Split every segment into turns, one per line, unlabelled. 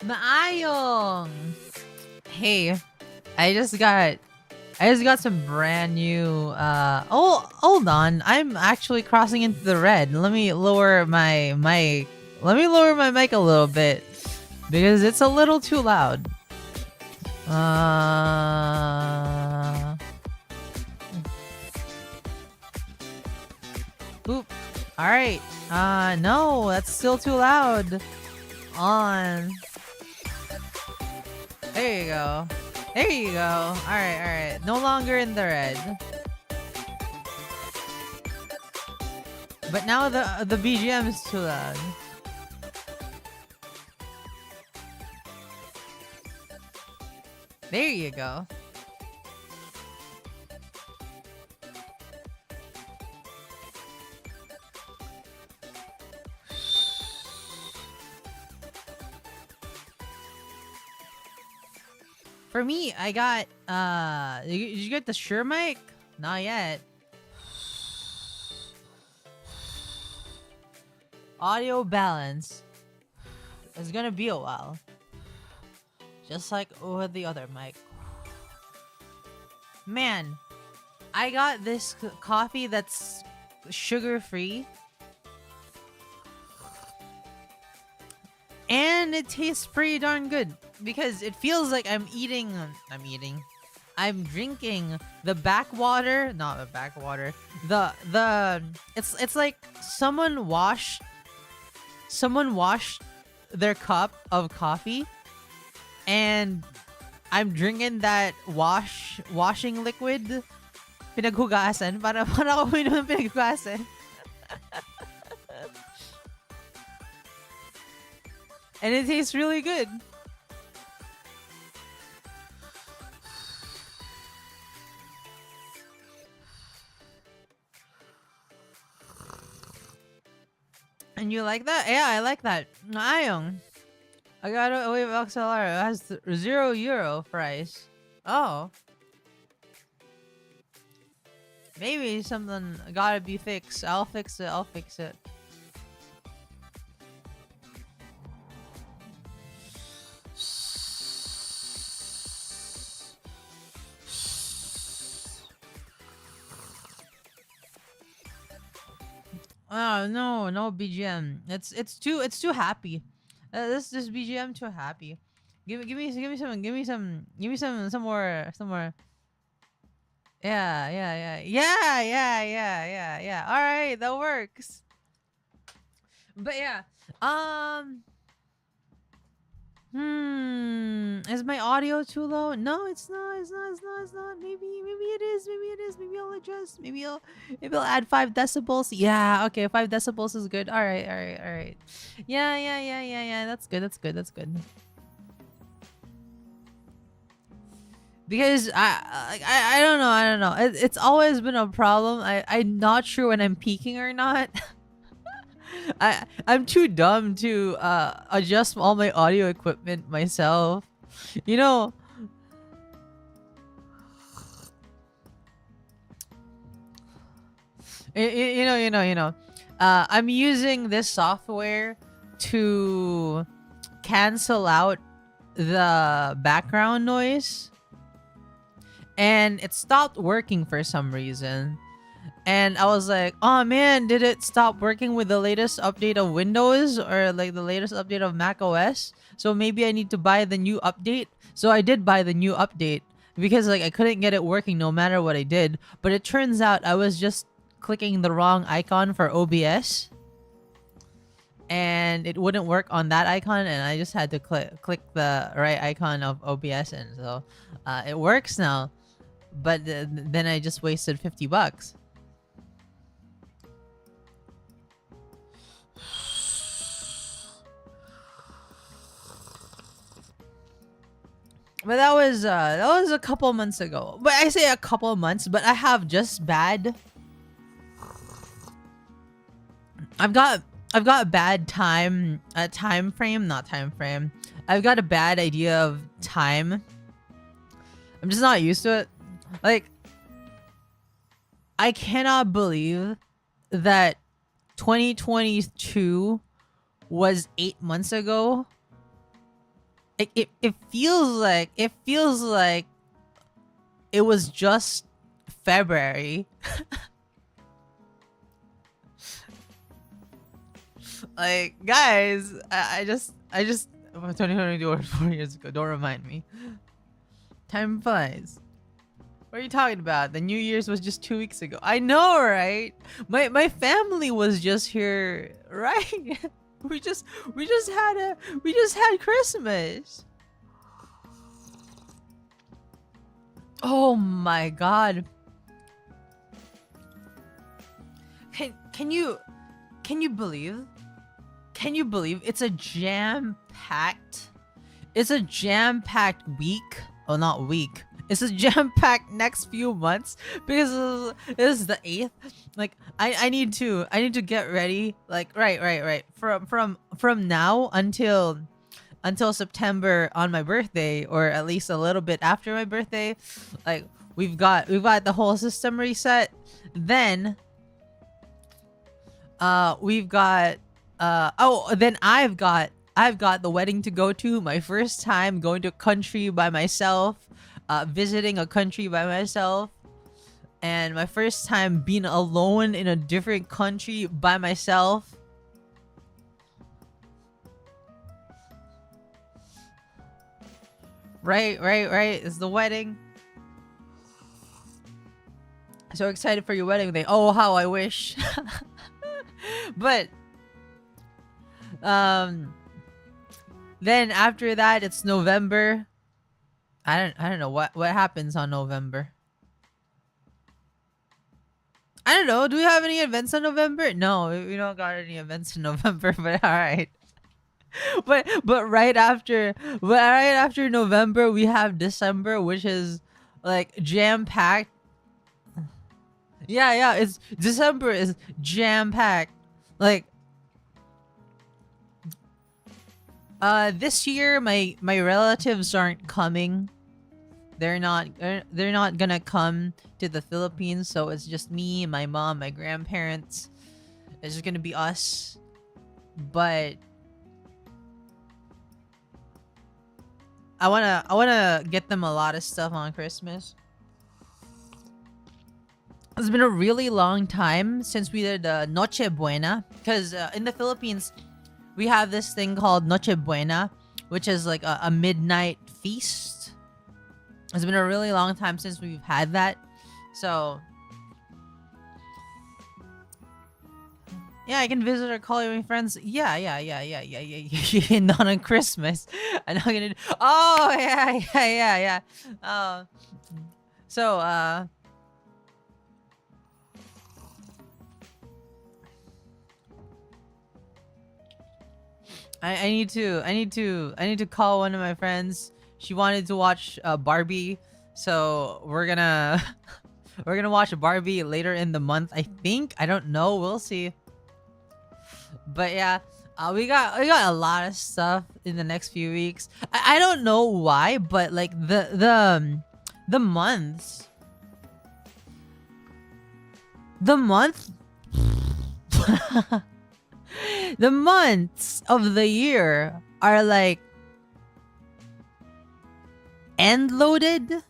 Maayong. Hey, I just got some brand new oh, hold on. I'm actually crossing into the red. Let me lower my mic. Let me lower my mic a little bit because it's a little too loud. Oop. All right. No, that's still too loud. On. There you go. There you go. All right, all right. No longer in the red. But now the BGM is too loud. There you go. For me, I got did you get the Shure mic? Not yet. Audio balance. It's gonna be a while. Just like with the other mic. Man, I got this coffee that's sugar-free. And it tastes pretty darn good because it feels like I'm drinking the backwater, not the backwater. It's like someone washed their cup of coffee and I'm drinking that washing liquid. Pinaghugasan para ako uminom ng pinaghugasan. And it tastes really good. And you like that? Yeah, I like that. Ayong. I got a Wave XLR. It has €0 price. Oh. Maybe something gotta be fixed. I'll fix it. Oh no BGM. It's too happy. This BGM too happy. Give me some more. Yeah. All right, that works. But yeah, is my audio too low? No, it's not. Maybe it is. Maybe I'll adjust. Maybe I'll add 5 decibels. Yeah, okay, 5 decibels is good. All right. Yeah. That's good. Because I don't know. It's always been a problem. I'm not sure when I'm peaking or not. I'm too dumb to adjust all my audio equipment myself. You know, you know. I'm using this software to cancel out the background noise, and it stopped working for some reason. And I was like, oh man, did it stop working with the latest update of Windows or like the latest update of Mac OS? So maybe I need to buy the new update. So I did buy the new update because like I couldn't get it working no matter what I did. But it turns out I was just clicking the wrong icon for OBS. And it wouldn't work on that icon, and I just had to click the right icon of OBS, and so it works now. But then I just wasted $50. But that was a couple months ago. But I say a couple months, but I have just bad. I've got bad time frame, not time frame. I've got a bad idea of time. I'm just not used to it. Like, I cannot believe that 2022 was 8 months ago. it feels like it was just February. Like, guys, I just 2022 or 4 years ago. Don't remind me. Time flies. What are you talking about? The New Year's was just 2 weeks ago. I know, right? My family was just here, right? we just we just had Christmas. Oh my god. Can you believe? Can you believe it's a jam-packed week? Oh, not week. It's a jam-packed next few months because this is the 8th. Like I need to get ready. Like right. From now until September on my birthday, or at least a little bit after my birthday. Like we've got the whole system reset. Then we've got then I've got the wedding to go to. My first time going to a country by myself, visiting a country by myself, and my first time being alone in a different country by myself. Right. It's the wedding. So excited for your wedding day. Oh, how I wish. But then after that it's November. I don't know what happens on November. I don't know. Do we have any events in November? No, we don't got any events in November, but all right. But right after November we have December, which is like jam packed. Yeah, it's December is jam packed. Like this year my relatives aren't coming. They're not gonna come to the Philippines, so it's just me, my mom, my grandparents. It's just gonna be us. But I wanna get them a lot of stuff on Christmas. It's been a really long time since we did Noche Buena, because in the Philippines we have this thing called Noche Buena, which is like a midnight feast. It's been a really long time since we've had that, so yeah, I can visit or call my friends. Yeah. Not on Christmas. I'm not gonna. Oh yeah. So I need to call one of my friends. She wanted to watch Barbie, so we're gonna watch Barbie later in the month. I think. I don't know. We'll see. But yeah, we got a lot of stuff in the next few weeks. I don't know why, but like the months, the months of the year are like end loaded.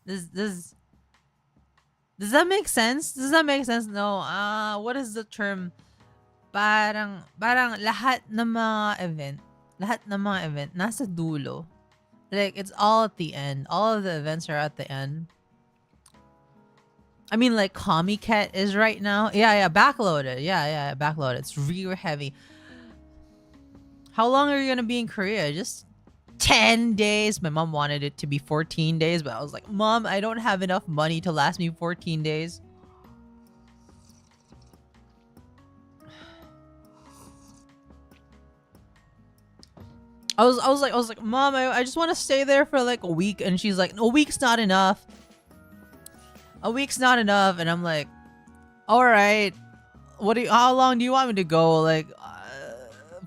Does that make sense? Does that make sense? No. What is the term? Parang lahat ng mga event nasa dulo. Like it's all at the end. All of the events are at the end. I mean, like Comiket is right now. Yeah, backloaded. Yeah, backloaded. It's real heavy. How long are you gonna be in Korea? Just 10 days. My mom wanted it to be 14 days, but I was like, Mom, I don't have enough money to last me 14 days. I was like, Mom, I just want to stay there for like a week. And she's like, a week's not enough. A week's not enough. And I'm like, all right, how long do you want me to go? Like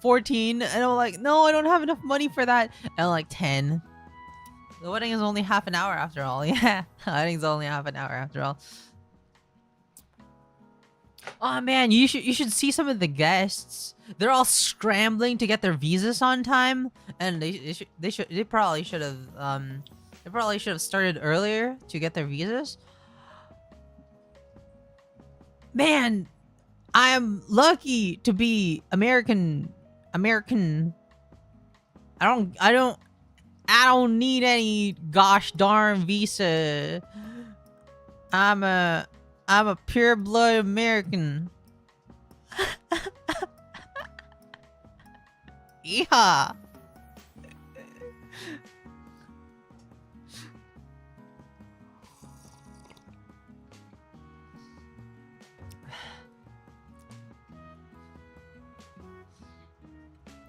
14. And I'm like, no, I don't have enough money for that. And like 10. The wedding is only half an hour after all. Yeah, the wedding's only half an hour after all. Oh man, you should see some of the guests. they're all scrambling to get their visas on time, and they probably should have started earlier to get their visas. Man, I'm lucky to be American. I don't need any gosh darn visa. I'm a pure blood American. Yeah.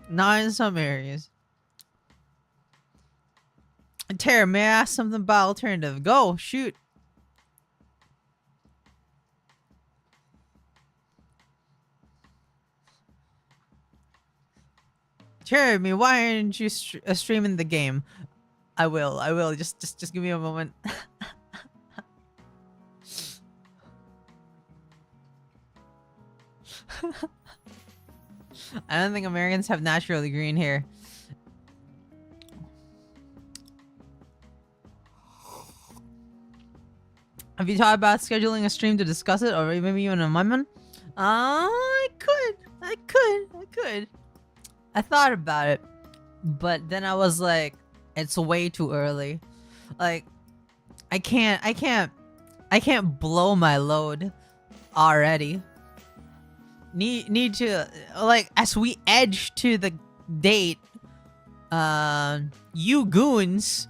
Not in some areas. Tara, may I ask something about alternative? Go, shoot. Jeremy, why aren't you streaming the game? I will. Just give me a moment. I don't think Americans have naturally green hair. Have you thought about scheduling a stream to discuss it, or maybe even a moment? I could. I thought about it, but then I was like, it's way too early. Like, I can't blow my load already. Need to, like, as we edge to the date, you goons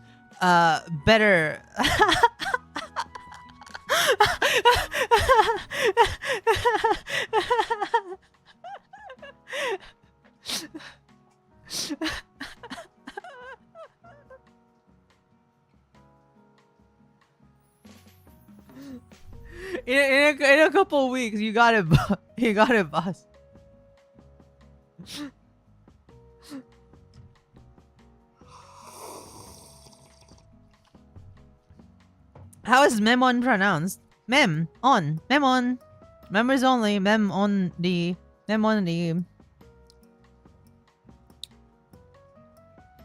better in a couple weeks. You got it. You got it, boss. How is memon pronounced? Memon. Members only. Mem on the.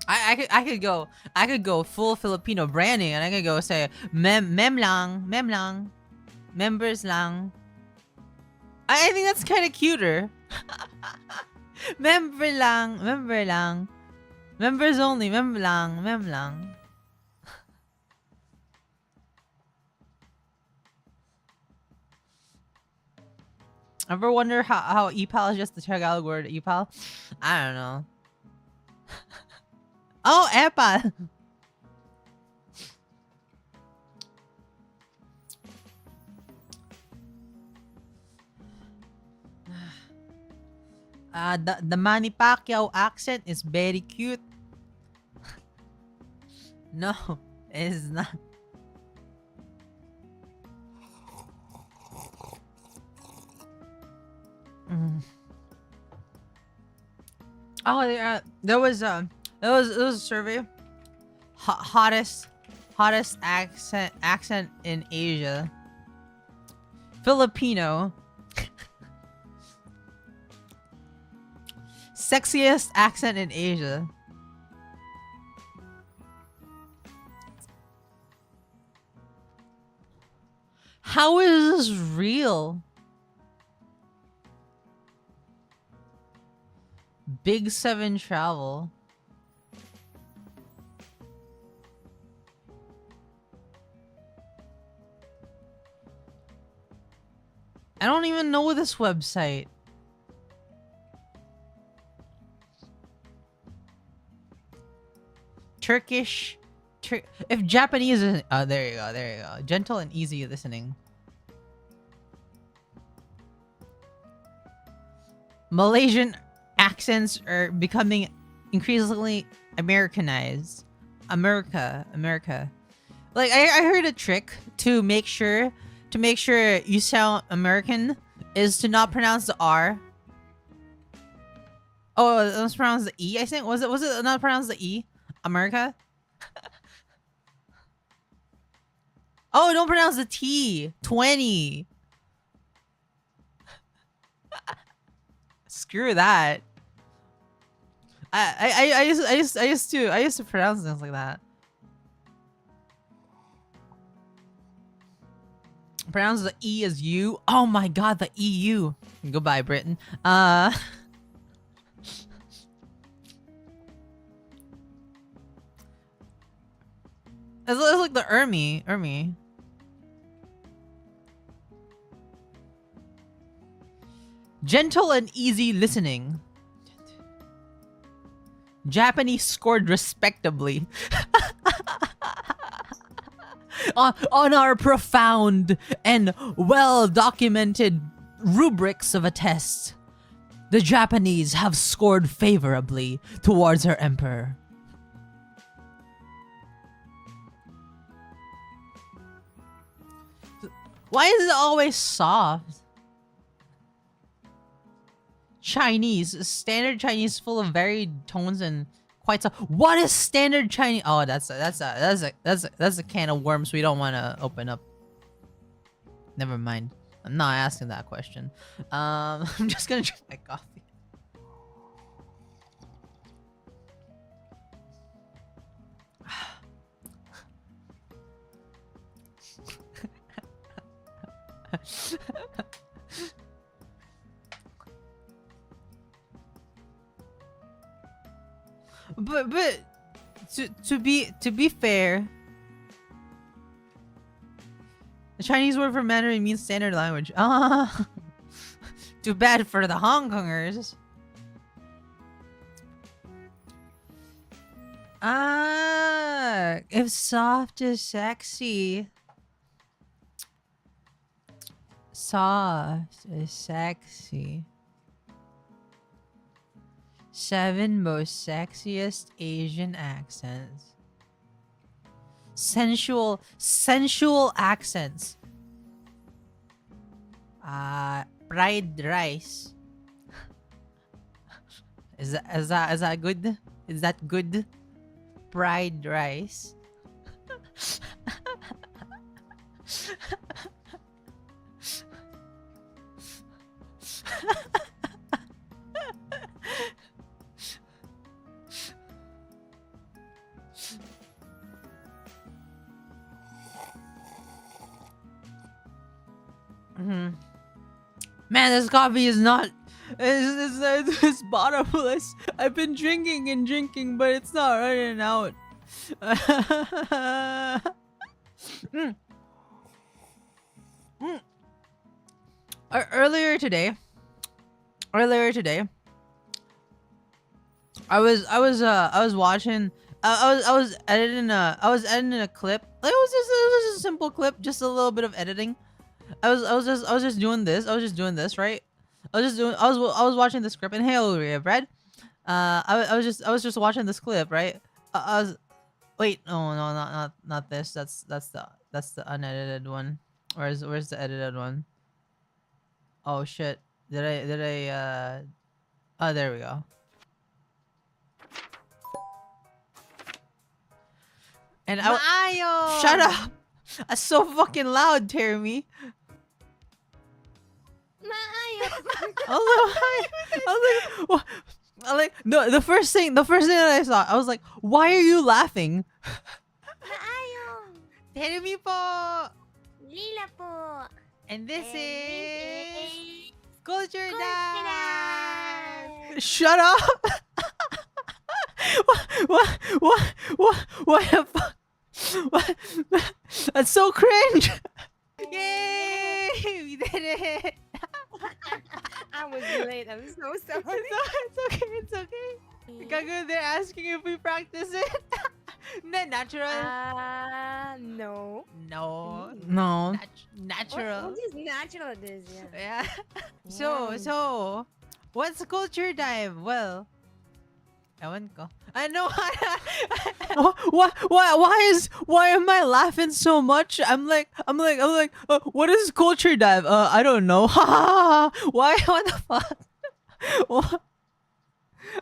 I could go full Filipino branding, and I could go say mem lang, members lang. I think that's kind of cuter. member lang, members only, mem lang. Ever wonder how epal is just the Tagalog word epal? I don't know. Oh, epal. The Manny Pacquiao accent is very cute. No, it's not. Oh, yeah. There was a survey. Hottest accent in Asia. Filipino. Sexiest accent in Asia. How is this real? Big 7 travel. I don't even know this website. Turkish. If Japanese is... Oh, there you go. Gentle and easy listening. Malaysian accents are becoming increasingly Americanized. America. Like, I heard a trick to make sure you sound American is to not pronounce the R. Oh, let's pronounce the E, I think. Was it not pronounce the E? America? Oh, don't pronounce the T. 20. Screw that. I used to pronounce things like that. Pronounce the E as U. Oh my god, the EU. Goodbye, Britain. It's like the Ermi. Gentle and easy listening. Japanese scored respectably. On our profound and well-documented rubrics of a test, the Japanese have scored favorably towards our emperor. Why is it always soft? Chinese, standard Chinese, full of varied tones and quite soft. What is standard Chinese? Oh, that's a can of worms we don't want to open up. Never mind. I'm not asking that question. I'm just gonna drink my coffee. but to be fair, the Chinese word for Mandarin means standard language. Too bad for the Hong Kongers. If soft is sexy. Soft is sexy. 7 most sexiest Asian accents. Sensual accents. Fried rice. Is that good? Is that good? Fried rice. Man, this coffee is not. It's bottomless. I've been drinking and drinking, but it's not running out. Earlier today, I was watching. I was editing a clip. Like, it was just a simple clip, just a little bit of editing. I was just doing this. Right? I was watching the script, and hey, Olivia, Brad. I was just watching this clip, right? Wait, no, not this. That's the unedited one. Where's the edited one? Oh shit. Did I oh, there we go. And shut up. That's so fucking loud, Terry. No, the first thing that I saw, I was like, why are you laughing? Terumi po.
Lila po.
And this is Culture Dance. Shut up. What the fuck? What? That's so cringe. Yay! We did it.
I was late. I'm so sorry.
It's okay. Kagu, they're asking if we practice it. Natural.
No.
No. Natural.
What is natural this? Yeah.
So, what's culture dive? Well, ewan ko. I know. Why am I laughing so much? I'm like, what is culture dive? I don't know. Why? What the fuck? What?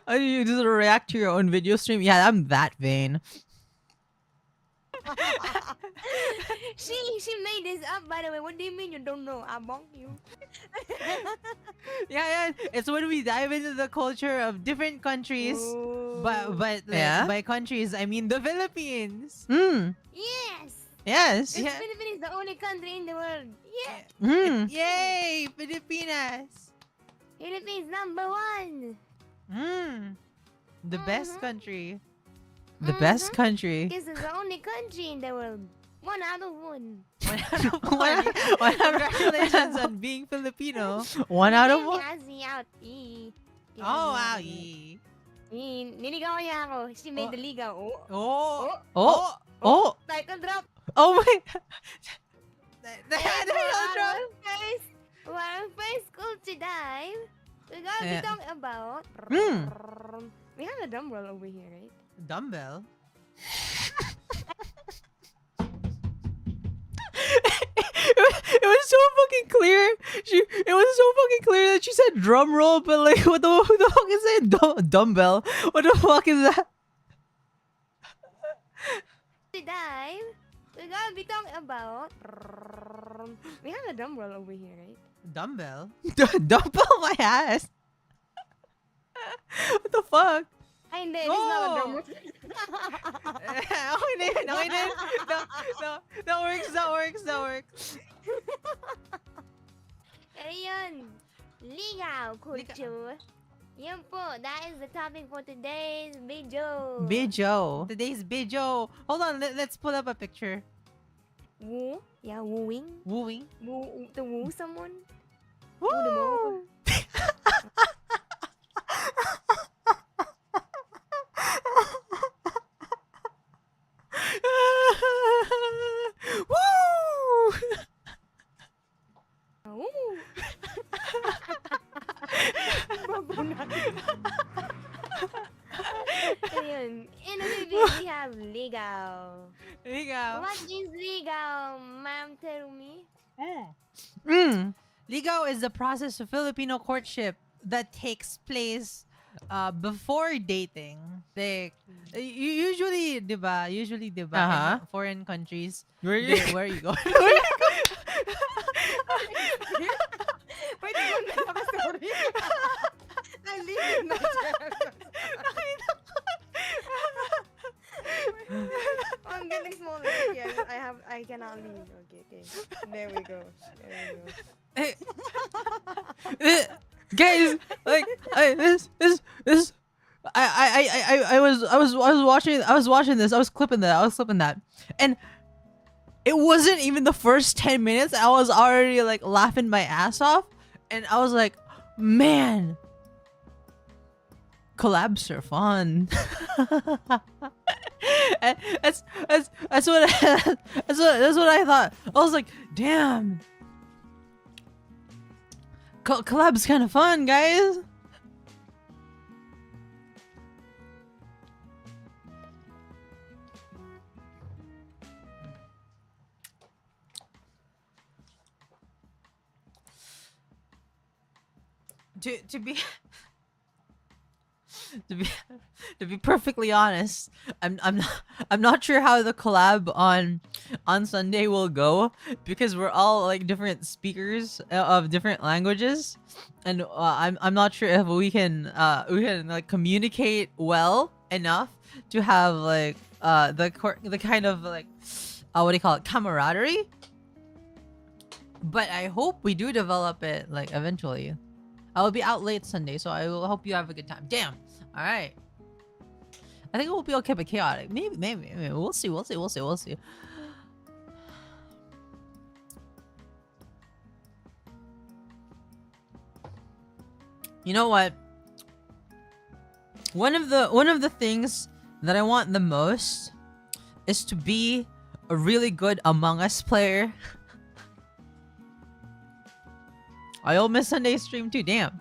You just react to your own video stream? Yeah, I'm that vain.
She made this up, by the way. What do you mean you don't know? I bonk you.
Yeah, it's when we dive into the culture of different countries. But
Ooh.
like
Yeah?
by countries, I mean the Philippines.
Yes.
Yes.
The
Yeah.
Philippines is the only country in the world. Yeah.
Yay, Filipinas.
Philippines #1.
The best
Mhm.
country. The best country.
This is the only country in the world. 1 out of 1.
One out of one. Congratulations on being Filipino. 1 out of 1. Oh wow.
Niligaw niya ako. She made
Oh.
the ligaw. Oh.
Oh.
Oh. Oh.
Title drop.
Oh my.
And for our first culture dive, we're gonna be
Yeah.
talking about...
Hmm.
We have a dumbbell over here, right?
Dumbbell.
It was so fucking clear. It was so fucking clear that she said drum roll, but like, who the fuck is it? Dumbbell. What the fuck is that?
To dive, we're gonna be talking about... We have a dumbbell over here, right?
Dumbbell.
Dumbbell my ass. What the fuck?
Ay, hindi. This is not a
Oh.
dumbbell.
Okay din. No, that works.
Pero yun, ligaw culture. Yan po, that is the topic for today's video.
Bijo.
Today's video. Hold on, let's pull up a picture.
Woo? Yeah, wooing.
Wooing.
To woo someone.
Woo! Woo!
Woo! Ayun. In the video, we have ligaw.
There you go.
What is ligaw, ma'am? Tell me.
Ligaw is the process of Filipino courtship that takes place before dating. Like, usually, diba?
Uh-huh.
In foreign countries,
Where you?
where you go?
Wait, sorry. I leave my I'm getting smaller. Yeah, I cannot leave. Okay. There we go.
Guys, like I was watching this. I was clipping that, and it wasn't even the first 10 minutes. I was already like laughing my ass off, and I was like, man, collabs are fun. And that's what I thought. I was like, damn. Collab's kind of fun, guys.
To be to be perfectly honest, I'm not sure how the collab on Sunday will go, because we're all like different speakers of different languages, and I'm not sure if we can like communicate well enough to have like the kind of like what do you call it, camaraderie. But I hope we do develop it like eventually. I will be out late Sunday, so I will hope you have a good time. Damn. All right. I think it will be okay, but chaotic. Maybe. We'll see. You know what? One of the things that I want the most is to be a really good Among Us player. I'll miss Sunday's stream too. Damn.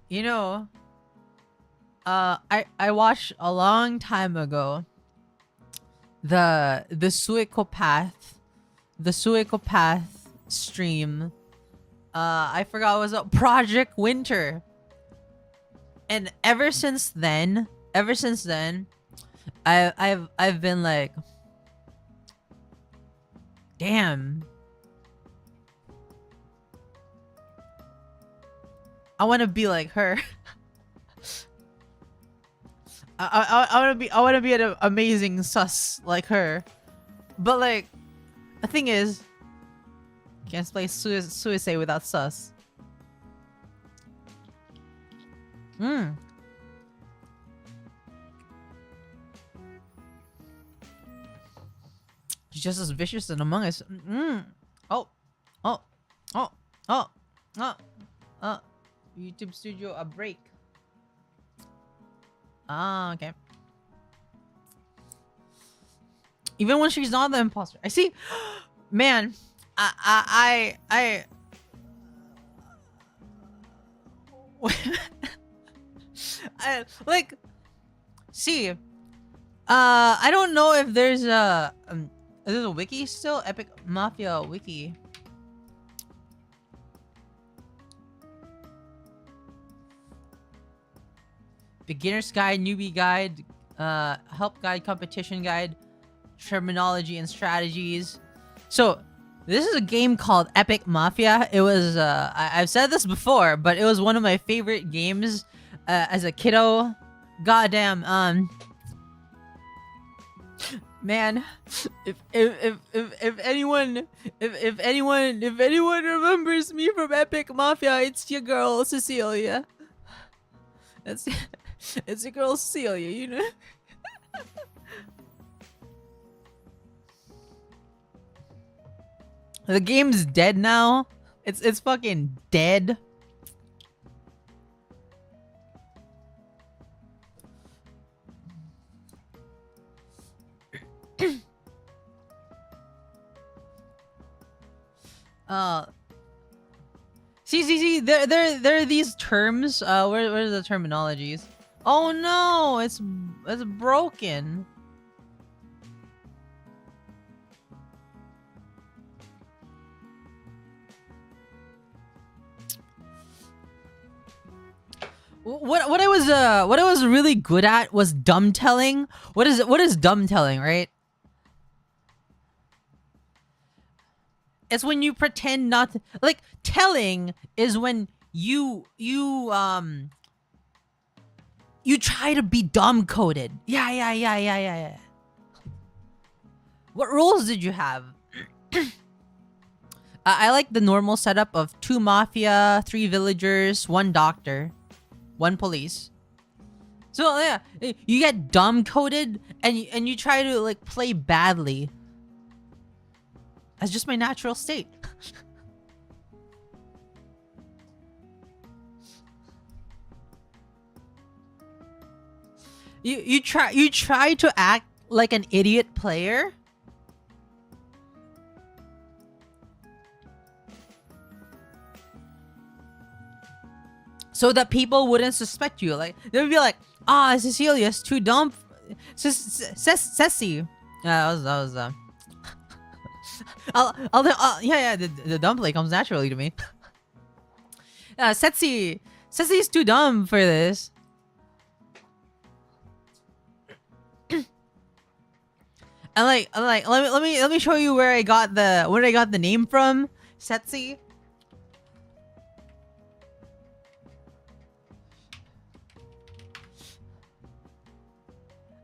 You know, I watched a long time ago the Suicopath stream. I forgot what it was Project Winter.
And ever since then, I've been like, damn, I want to be like her. I want to be an amazing sus like her. But like, the thing is, can't play suicide without sus. She's just as vicious as Among Us. Oh, oh, oh, oh, oh, oh. YouTube Studio a break. Ah, okay. Even when she's not the imposter. I see. Man, I like, see, I don't know if there's a wiki still? Epic Mafia wiki. Beginner's guide, newbie guide, help guide, competition guide, terminology and strategies. So this is a game called Epic Mafia. It was I've said this before, but it was one of my favorite games as a kiddo. Goddamn, man, if anyone remembers me from Epic Mafia, it's your girl Cecilia. It's your girl Cecilia, you know. The game's dead now. It's fucking dead. See, there are these terms. Where are the terminologies? Oh no, it's broken. What I was really good at was dumb telling. What is dumb telling, right? It's when you pretend not to, like, telling is when you try to be dumb coded. Yeah. What roles did you have? I like the normal setup of 2 mafia, 3 villagers, 1 doctor, 1 police. So yeah, you get dumb coded and you try to like play badly. That's just my natural state. You try to act like an idiot player. So that people wouldn't suspect you. Like, they would be like, ah, Cecilia's too dumb. Ceci. Yeah, that was yeah, the dumb play comes naturally to me. Ceci's too dumb for this. And like, let me show you where I got the name from. Setsi.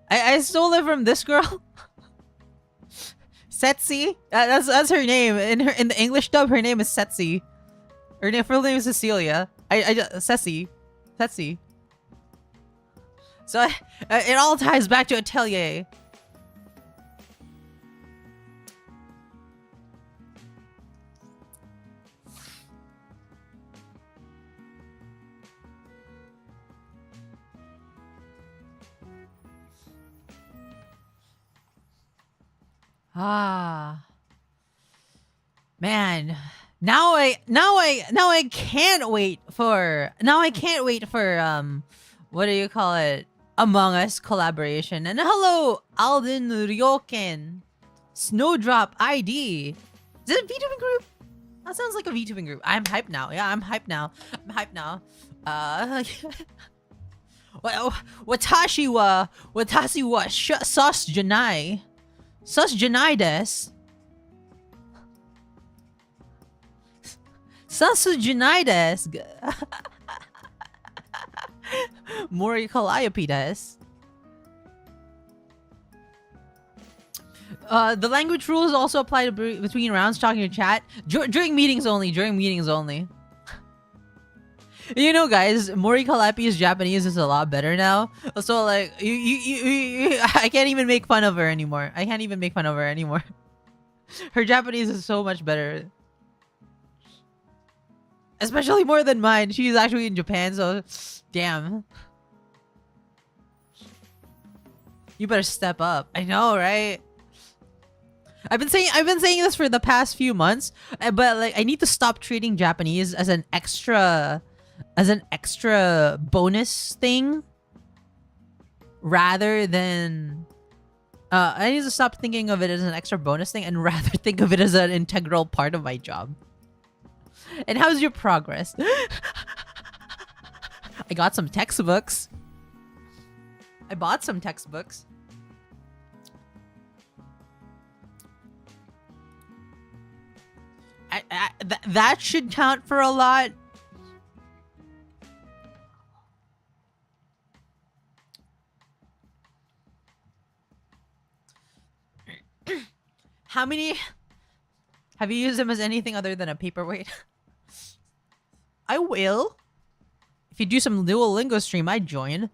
I stole it from this girl. Setsi. That's her name. In the English dub, her name is Setsi. Her full name is Cecilia. Setsi. So it all ties back to Atelier. Ah, man, now I can't wait for what do you call it, Among Us collaboration. And hello, Alden Ryoken, Snowdrop ID. Is it a VTubing group? That sounds like a VTubing group. I'm hyped now. Yeah, I'm hyped now. Watashi wa sus janai. Sus janai desu. Sasu janai desu. Mori Calliope desu. The language rules also apply to between rounds, talking to chat. During meetings only. During meetings only. You know, guys, Mori Calliope's Japanese is a lot better now. So, like, I can't even make fun of her anymore. I can't even make fun of her anymore. Her Japanese is so much better. Especially more than mine. She's actually in Japan, so... Damn. You better step up. I know, right? I've been saying this for the past few months, but like I need to stop treating Japanese as an extra bonus thing rather than I need to stop thinking of it as an extra bonus thing and rather think of it as an integral part of my job. And how's your progress? I got some textbooks. I bought some textbooks. That should count for a lot. How many have you used them as anything other than a paperweight? I will. If you do some Duolingo stream, I'd join.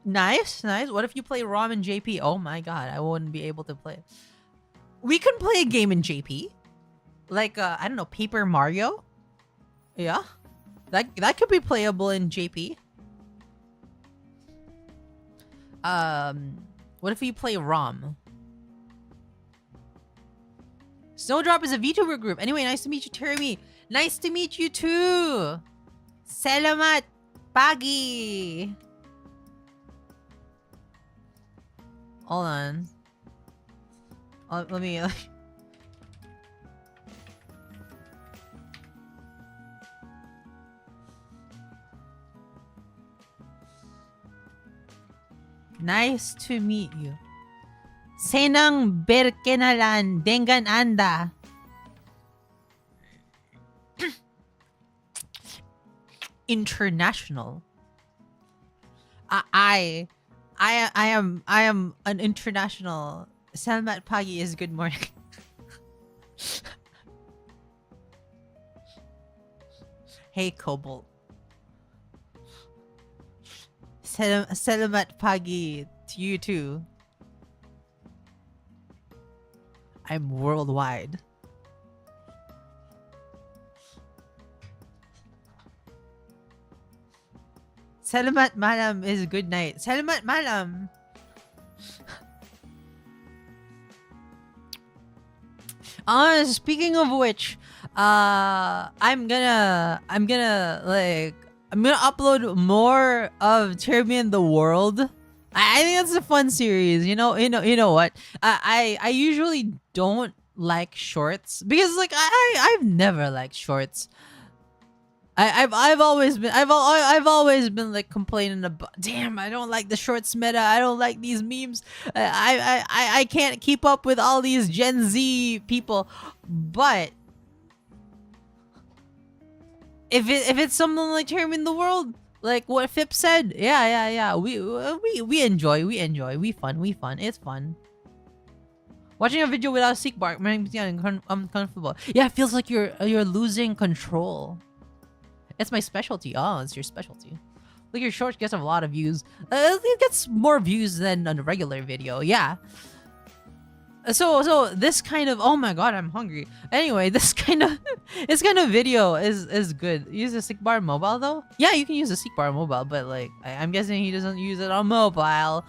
Nice, nice. What if you play ROM in JP? Oh my god, I wouldn't be able to play. We can play a game in JP. Like, I don't know, Paper Mario? Yeah. That could be playable in JP. What if you play ROM? Snowdrop is a VTuber group. Anyway, nice to meet you, Terry. Nice to meet you too. Salamat pagi. Hold on. Let me... Nice to meet you. Senang berkenalan dengan Anda. International. I am an international. Salamat pagi is good morning. Hey Cobalt. Salamat pagi to you too. I'm worldwide. Salamat malam is good night. Salamat malam. Speaking of which, I'm gonna upload more of Tyranny in the World. I think that's a fun series. You know what? I usually don't like shorts because like I've never liked shorts. I've always been like complaining about, damn, I don't like the shorts meta. I don't like these memes. I can't keep up with all these Gen Z people. But if it's something like Tyranny in the World, like what Phip said, yeah, we enjoy, we fun, it's fun. Watching a video without a seek bar makes me uncomfortable. Yeah, it feels like you're losing control. It's my specialty. Oh, it's your specialty. Look, your short gets a lot of views. It gets more views than a regular video. Yeah. So this kind of, oh my god, I'm hungry. Anyway, this kind of video is good. Use a seek bar mobile though? Yeah, you can use a seek bar mobile, but like I'm guessing he doesn't use it on mobile.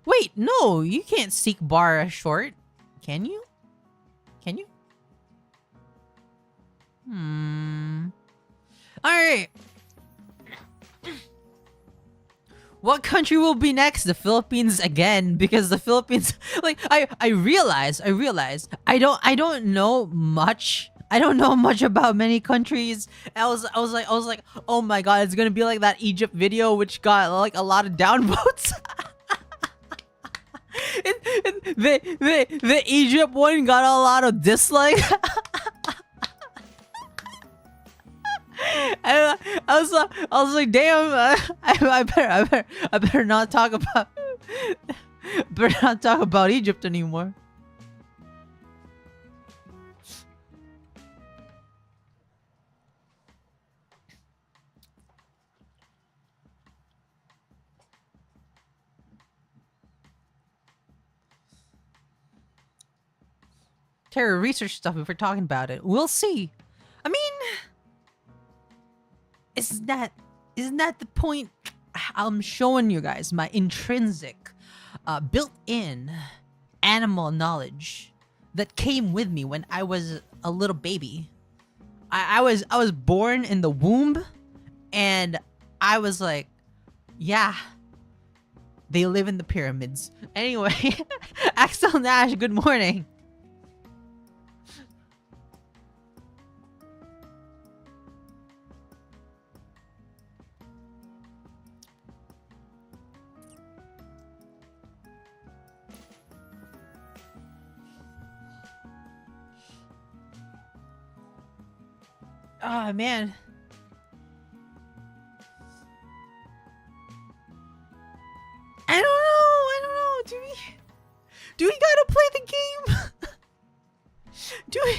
Wait, no, you can't seek bar a short. Can you? Can you? Alright. What country will be next? The Philippines again, because the Philippines, like I realize I don't know much I don't know much about many countries. I was like, oh my god, it's gonna be like that Egypt video which got like a lot of downvotes. The Egypt one got a lot of dislikes. And I was like, damn, I better not talk about better not talk about Egypt anymore. Terror research stuff if we're talking about it. We'll see. I mean, isn't that the point? I'm showing you guys my intrinsic, built-in animal knowledge that came with me when I was a little baby. I was born in the womb, and I was like, yeah, they live in the pyramids. Anyway, Axel Nash, good morning. Oh man. I don't know. Do we gotta play the game? do we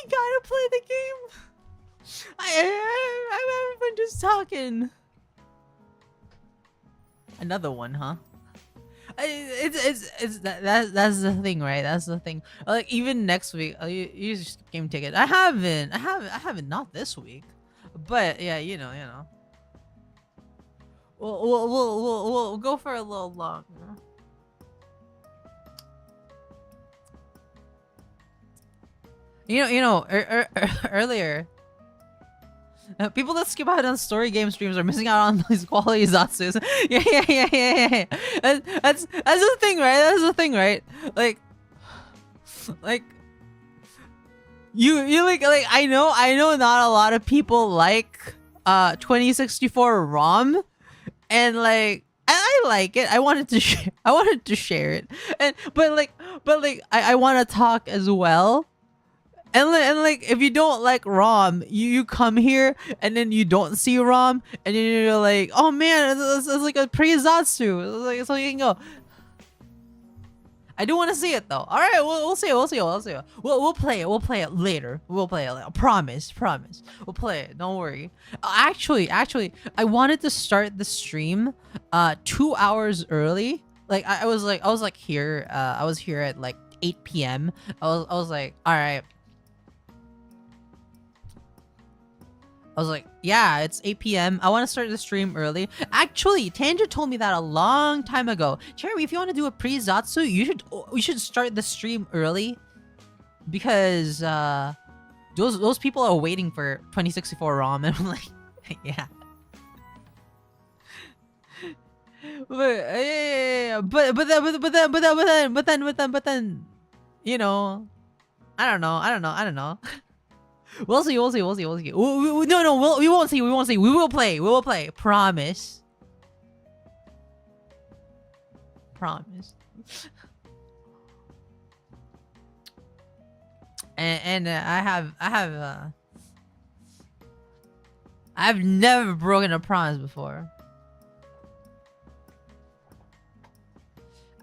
gotta play the game? I'm having just talking. Another one, huh? That's the thing, right? That's the thing. Like even next week, you just game ticket. I haven't not this week, but yeah, you know. We'll go for a little longer. Earlier. People that skip out on story game streams are missing out on these quality Zatsus. Yeah. That's the thing, right? That's the thing, right? Like you like I know not a lot of people like 2064 ROM, and like I like it. I wanted to share it, but I want to talk as well. And like, if you don't like ROM, you come here and then you don't see ROM, and then you're like, oh man, it's like a pre-Zatsu. So you can go. I do want to see it though. All right, we'll see it. We'll play it. We'll play it later. We'll play it. Later. Promise. We'll play it. Don't worry. Actually, I wanted to start the stream 2 hours early. Like I was here. I was here at like 8 p.m. I was like, all right. I was like, yeah, it's 8 p.m. I want to start the stream early. Actually, Tanja told me that a long time ago. Jeremy, if you want to do a pre-Zatsu, you should start the stream early, because those people are waiting for 2064 ROM, and I'm like, yeah. But then, you know, I don't know. We'll see. No, we won't see. We will play. Promise. And I've never broken a promise before.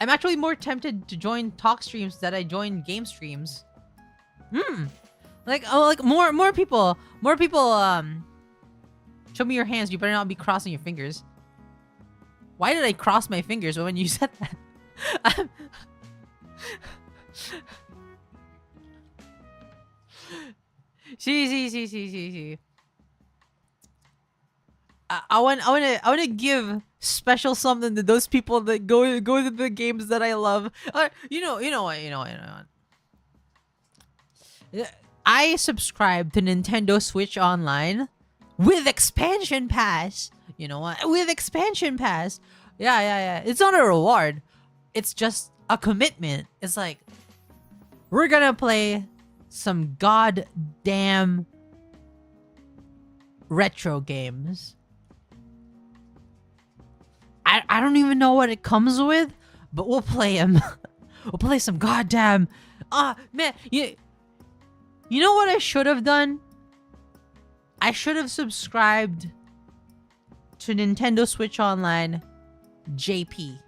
I'm actually more tempted to join talk streams than I join game streams. Like more people. Show me your hands. You better not be crossing your fingers. Why did I cross my fingers when you said that? See. I want to give special something to those people that go to the games that I love. You know what. I subscribe to Nintendo Switch Online with expansion pass. You know what? With expansion pass. Yeah. It's not a reward. It's just a commitment. It's like, we're gonna play some goddamn retro games. I don't even know what it comes with, but we'll play them. We'll play some goddamn... man, you know what I should have done? I should have subscribed to Nintendo Switch Online JP.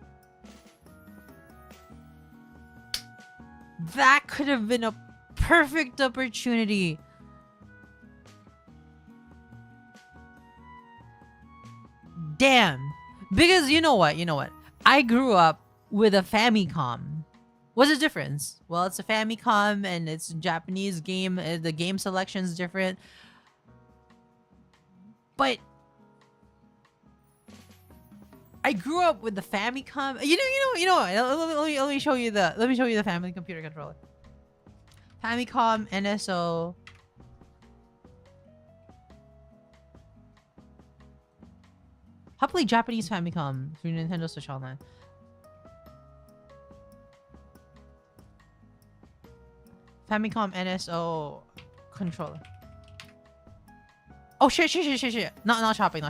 That could have been a perfect opportunity. Damn. Because you know what? I grew up with a Famicom. What's the difference? Well, it's a Famicom and it's a Japanese game. The game selection is different. But I grew up with the Famicom. You know. Let me show you the family computer controller. Famicom NSO. How to play Japanese Famicom through Nintendo Switch Online? Famicom NSO controller. Oh shit. Not shopping.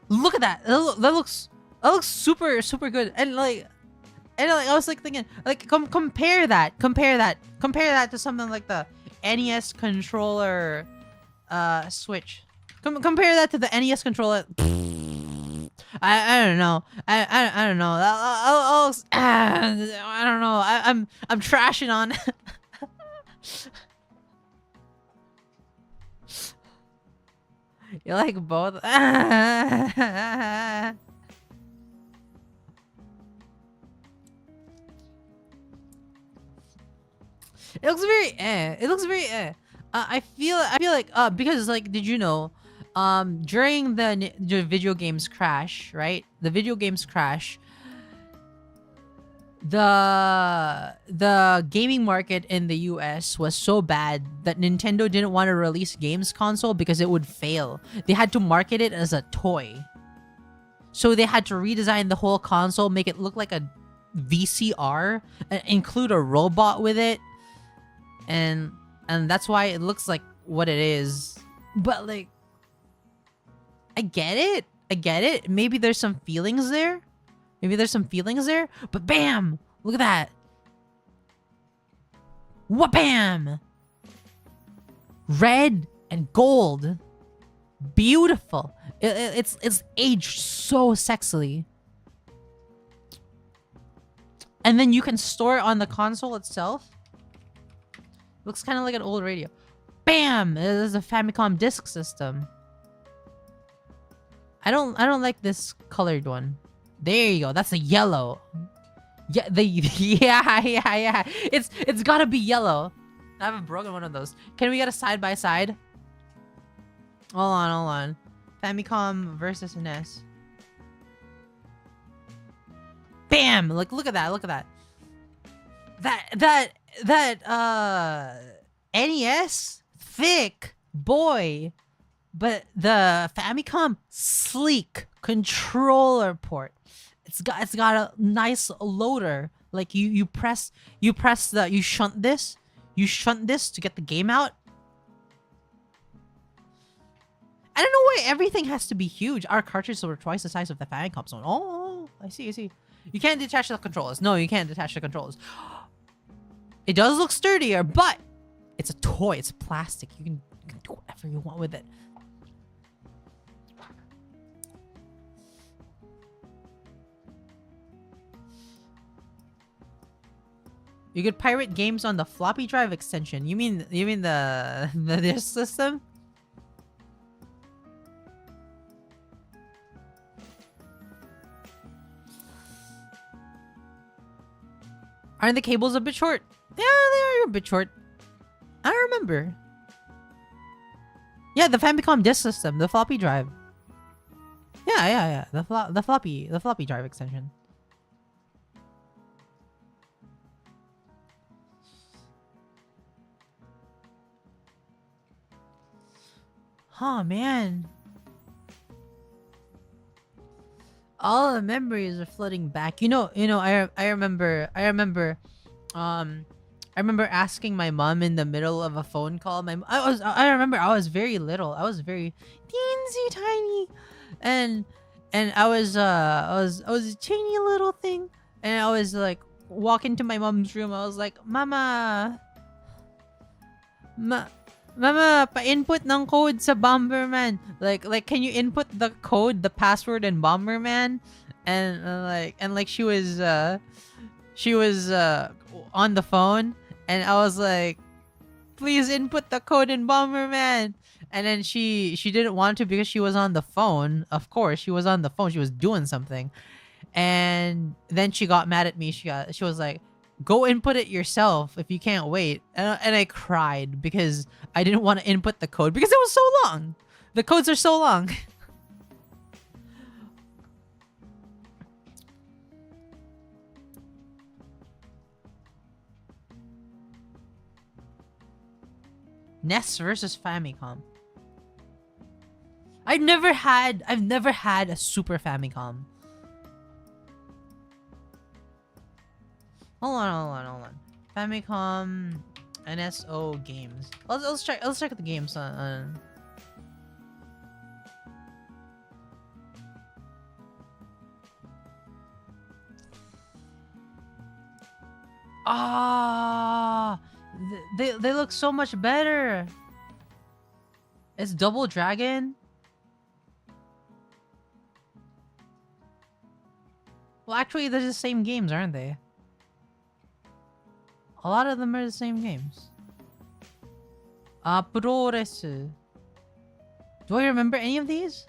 Look at that. That looks super good. And like I was like thinking, like compare that to something like the NES controller Switch. Compare that to the NES controller. I don't know. I don't know. I don't know. I'm trashing on. You like both? It looks very It looks very I feel like because like, did you know during the video games crash, right? The video games crash, the gaming market in the US was so bad that Nintendo didn't want to release games console because it would fail. They had to market it as a toy. So they had to redesign the whole console, make it look like a VCR, include a robot with it. And that's why it looks like what it is. But like, I get it. Maybe there's some feelings there. But bam! Look at that. Wha-bam! Red and gold. Beautiful. It's aged so sexily. And then you can store it on the console itself. Looks kind of like an old radio. Bam! This is a Famicom disk system. I don't like this colored one. There you go. That's a yellow. Yeah, yeah. It's gotta be yellow. I haven't broken one of those. Can we get a side by side? Hold on. Famicom versus NES. Bam! Like, look at that. That NES, thick boy, but the Famicom, sleek controller port. It's got a nice loader. Like you shunt this to get the game out. I don't know why everything has to be huge. Our cartridges were twice the size of the Famicom. So, oh, I see. You can't detach the controllers. No, you can't detach the controllers. It does look sturdier, but it's a toy. It's plastic. You can do whatever you want with it. You could pirate games on the floppy drive extension. You mean the disk system? Aren't the cables a bit short? Yeah, they are a bit short. I don't remember. Yeah, the Famicom disk system, the floppy drive. Yeah. The floppy drive extension. Oh man. All the memories are flooding back. I remember I remember asking my mom in the middle of a phone call. I remember I was very little. I was very teensy tiny, and I was a teeny little thing, and I was like walking to my mom's room. I was like, Mama, Mama, pa-input ng code sa Bomberman. Like, can you input the code, the password in Bomberman? And like she was on the phone, and I was like, please input the code in Bomberman. And then she didn't want to because she was on the phone. Of course, she was on the phone. She was doing something. And then she got mad at me. She was like, go input it yourself if you can't wait. And I cried because I didn't want to input the code because it was so long. The codes are so long. NES versus Famicom. I've never had a Super Famicom. Hold on. Famicom NSO games. Let's check the games on they look so much better. It's Double Dragon. Well, actually, they're the same games, aren't they? A lot of them are the same games. Puroresu. Do I remember any of these?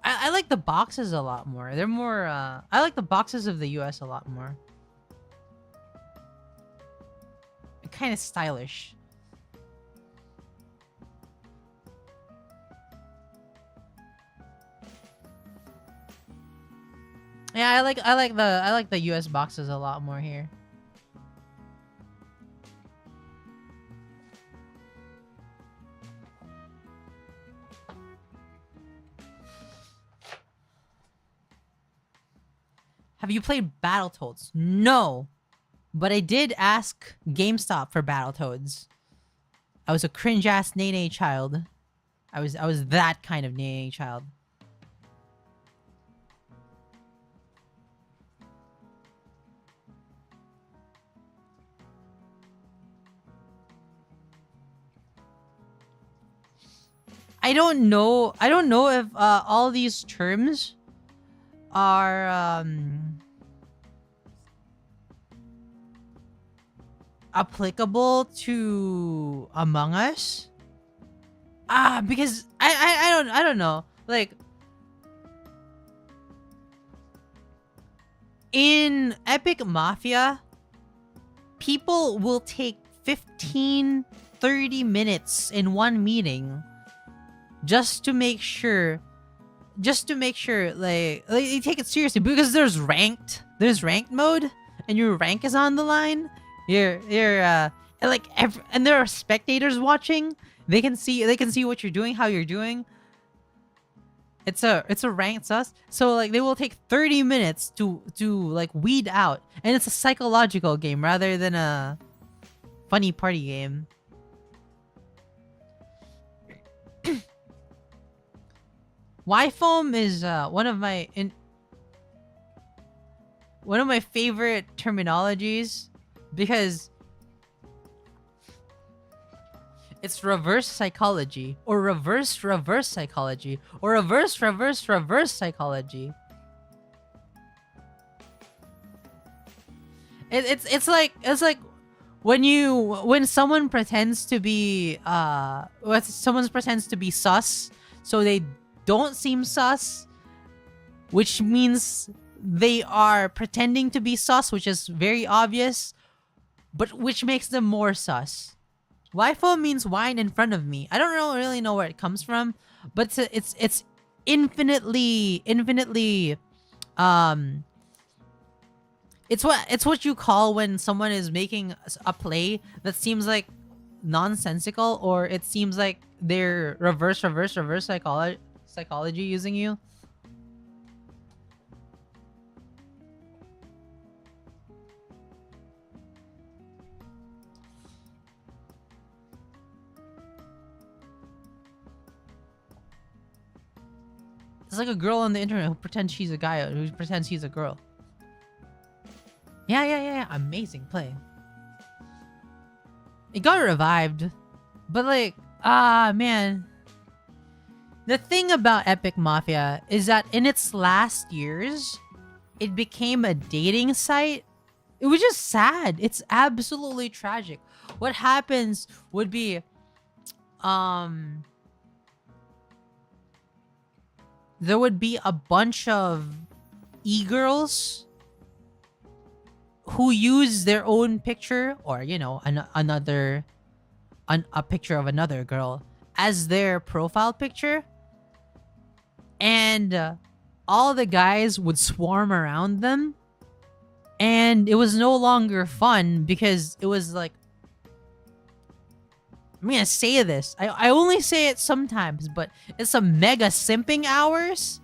I like the boxes a lot more. They're more, I like the boxes of the US a lot more. Kind of stylish. Yeah, I like the US boxes a lot more here. Have you played Battletoads? No. But I did ask GameStop for Battletoads. I was a cringe-ass Nene child. I was that kind of Nene child. I don't know if all these terms are applicable to Among Us. Because I don't know. Like, in Epic Mafia, people will take 15, 30 minutes in one meeting just to make sure like they take it seriously, because there's ranked mode, and your rank is on the line. You're and there are spectators watching. They can see what you're doing, how you're doing. It's a ranked sus. So like they will take 30 minutes to like weed out, and it's a psychological game rather than a funny party game. Y-foam is one of my favorite terminologies, because it's reverse psychology, or reverse psychology, or reverse psychology. It's like when someone pretends to be sus, so they don't seem sus, which means they are pretending to be sus, which is very obvious, but which makes them more sus. Waifu means wine in front of me. I don't really know where it comes from, but it's infinitely it's what you call when someone is making a play that seems like nonsensical, or it seems like they're reverse psychology using you. It's like a girl on the internet who pretends she's a guy, who pretends he's a girl. Yeah. Amazing play. It got revived, but like, man. The thing about Epic Mafia is that in its last years, it became a dating site. It was just sad. It's absolutely tragic. What happens would be, there would be a bunch of e-girls who use their own picture, or you know, a picture of another girl as their profile picture, and all the guys would swarm around them, and it was no longer fun because it was like, I'm gonna say this. I only say it sometimes, but it's some mega simping hours.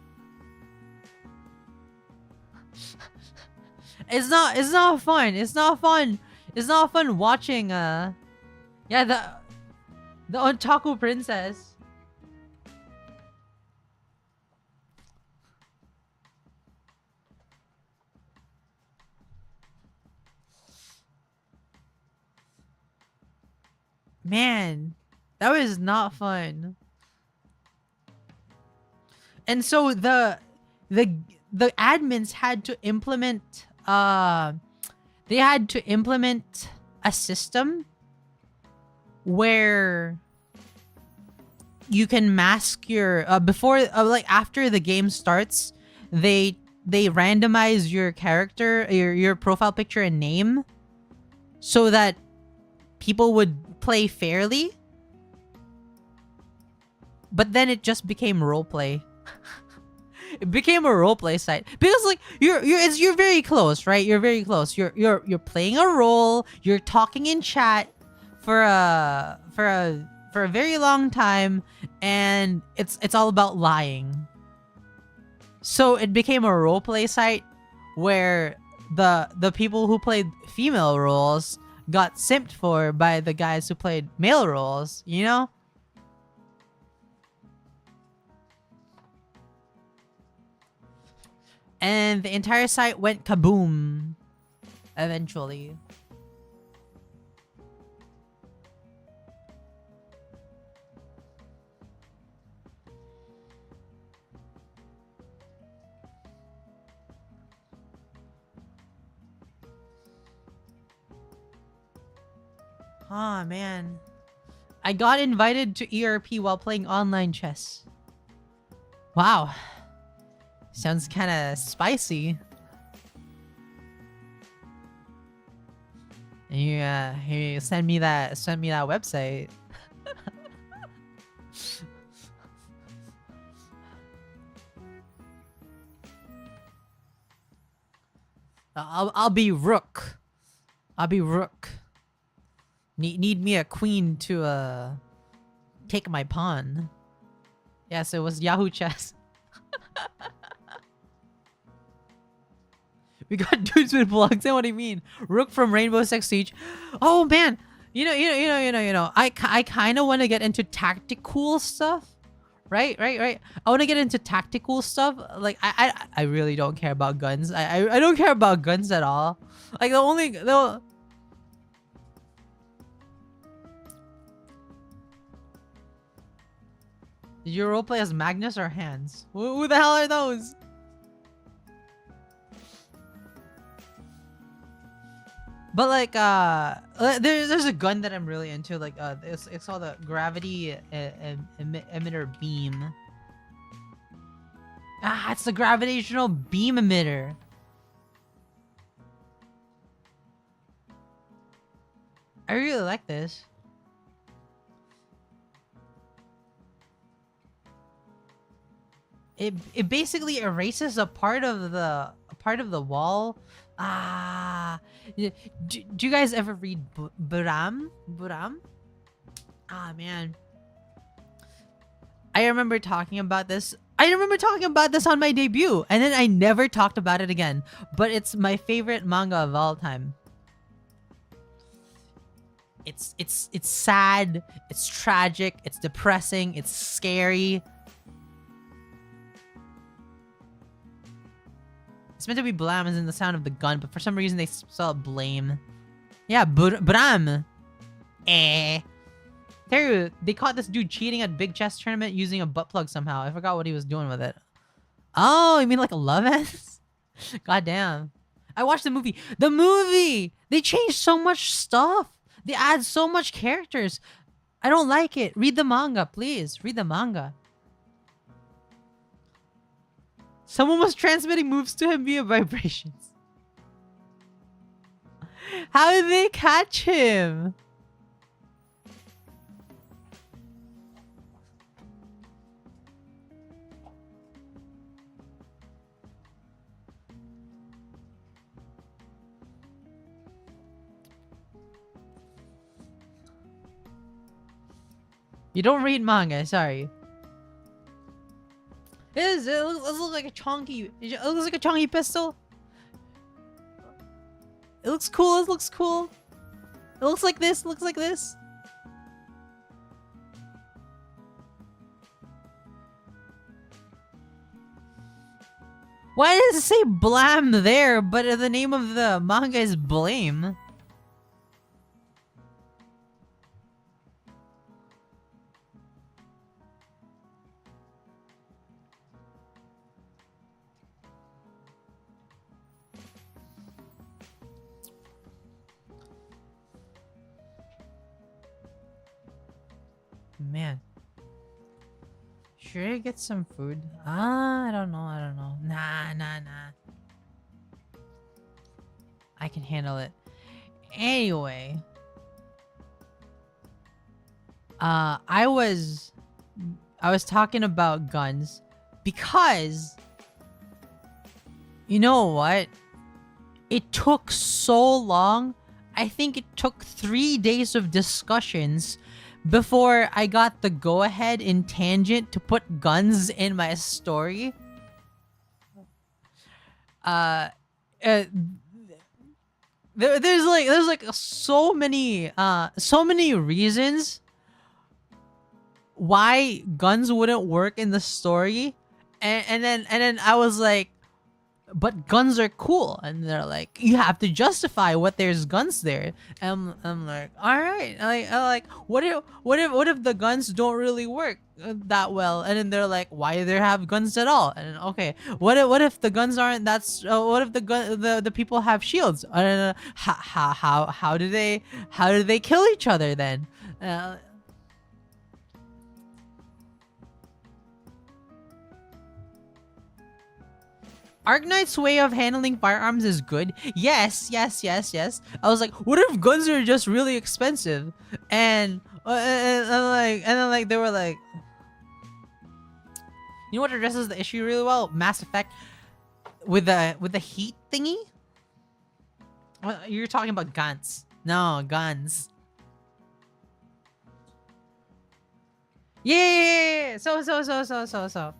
It's not fun. It's not fun. It's not fun watching yeah, the Otaku princess. Man, that was not fun. And so the admins had to implement they had to implement a system where you can mask your before like after the game starts, they randomize your character, your profile picture and name, so that people would play fairly. But then it just became roleplay. It became a roleplay site because like you're very close, right? You're very close. You're playing a role. You're talking in chat for a very long time, and it's all about lying. So it became a roleplay site where the people who played female roles got simped for by the guys who played male roles, you know? And the entire site went kaboom eventually. Ah, man. I got invited to ERP while playing online chess. Wow. Sounds kind of spicy. Yeah, you send me that website. I'll be rook. I'll be rook. Need me a queen to take my pawn. Yes, it was Yahoo Chess. We got dudes with blocks. What do you mean? Rook from Rainbow Six Siege. Oh man, you know. I kind of want to get into tactical stuff, right? I want to get into tactical stuff. Like I really don't care about guns. I don't care about guns at all. Like the Did you roleplay as Magnus or Hans? Who the hell are those? But like there's a gun that I'm really into, like it's called the gravity emitter beam. It's the gravitational beam emitter. I really like this. It basically erases a part of the wall. Do you guys ever read Buram? Ah, man. I remember talking about this. On my debut, and then I never talked about it again. But it's my favorite manga of all time. It's sad, it's tragic, it's depressing, it's scary. It's meant to be blam as in the sound of the gun, but for some reason they spell it blame. Yeah, bram. They caught this dude cheating at Big Chess Tournament using a butt plug somehow. I forgot what he was doing with it. Oh, you mean like a love ends? God damn. I watched the movie. The movie! They changed so much stuff. They add so much characters. I don't like it. Read the manga, please. Read the manga. Someone was transmitting moves to him via vibrations. How did they catch him? You don't read manga, sorry. It looks like a chonky. It looks like a chonky pistol. It looks cool. It looks cool. It looks like this. It looks like this. Why does it say blam there, but the name of the manga is blame? Man. Should I get some food? I don't know. Nah. I can handle it. Anyway. I was talking about guns because you know what? It took so long. I think it took 3 days of discussions before I got the go-ahead in Tangent to put guns in my story. There's like so many reasons why guns wouldn't work in the story, and then I was like, but guns are cool, and they're like, you have to justify what there's guns there. And I'm like, all right, what if the guns don't really work that well? And then they're like, why do they have guns at all? And then, okay, what if the guns aren't what if the people have shields? And how do they kill each other then? Arknight's way of handling firearms is good. Yes. I was like, what if guns are just really expensive? And then they were like, you know what addresses the issue really well? Mass Effect with the heat thingy. You're talking about guns. No, guns. Yeah. So.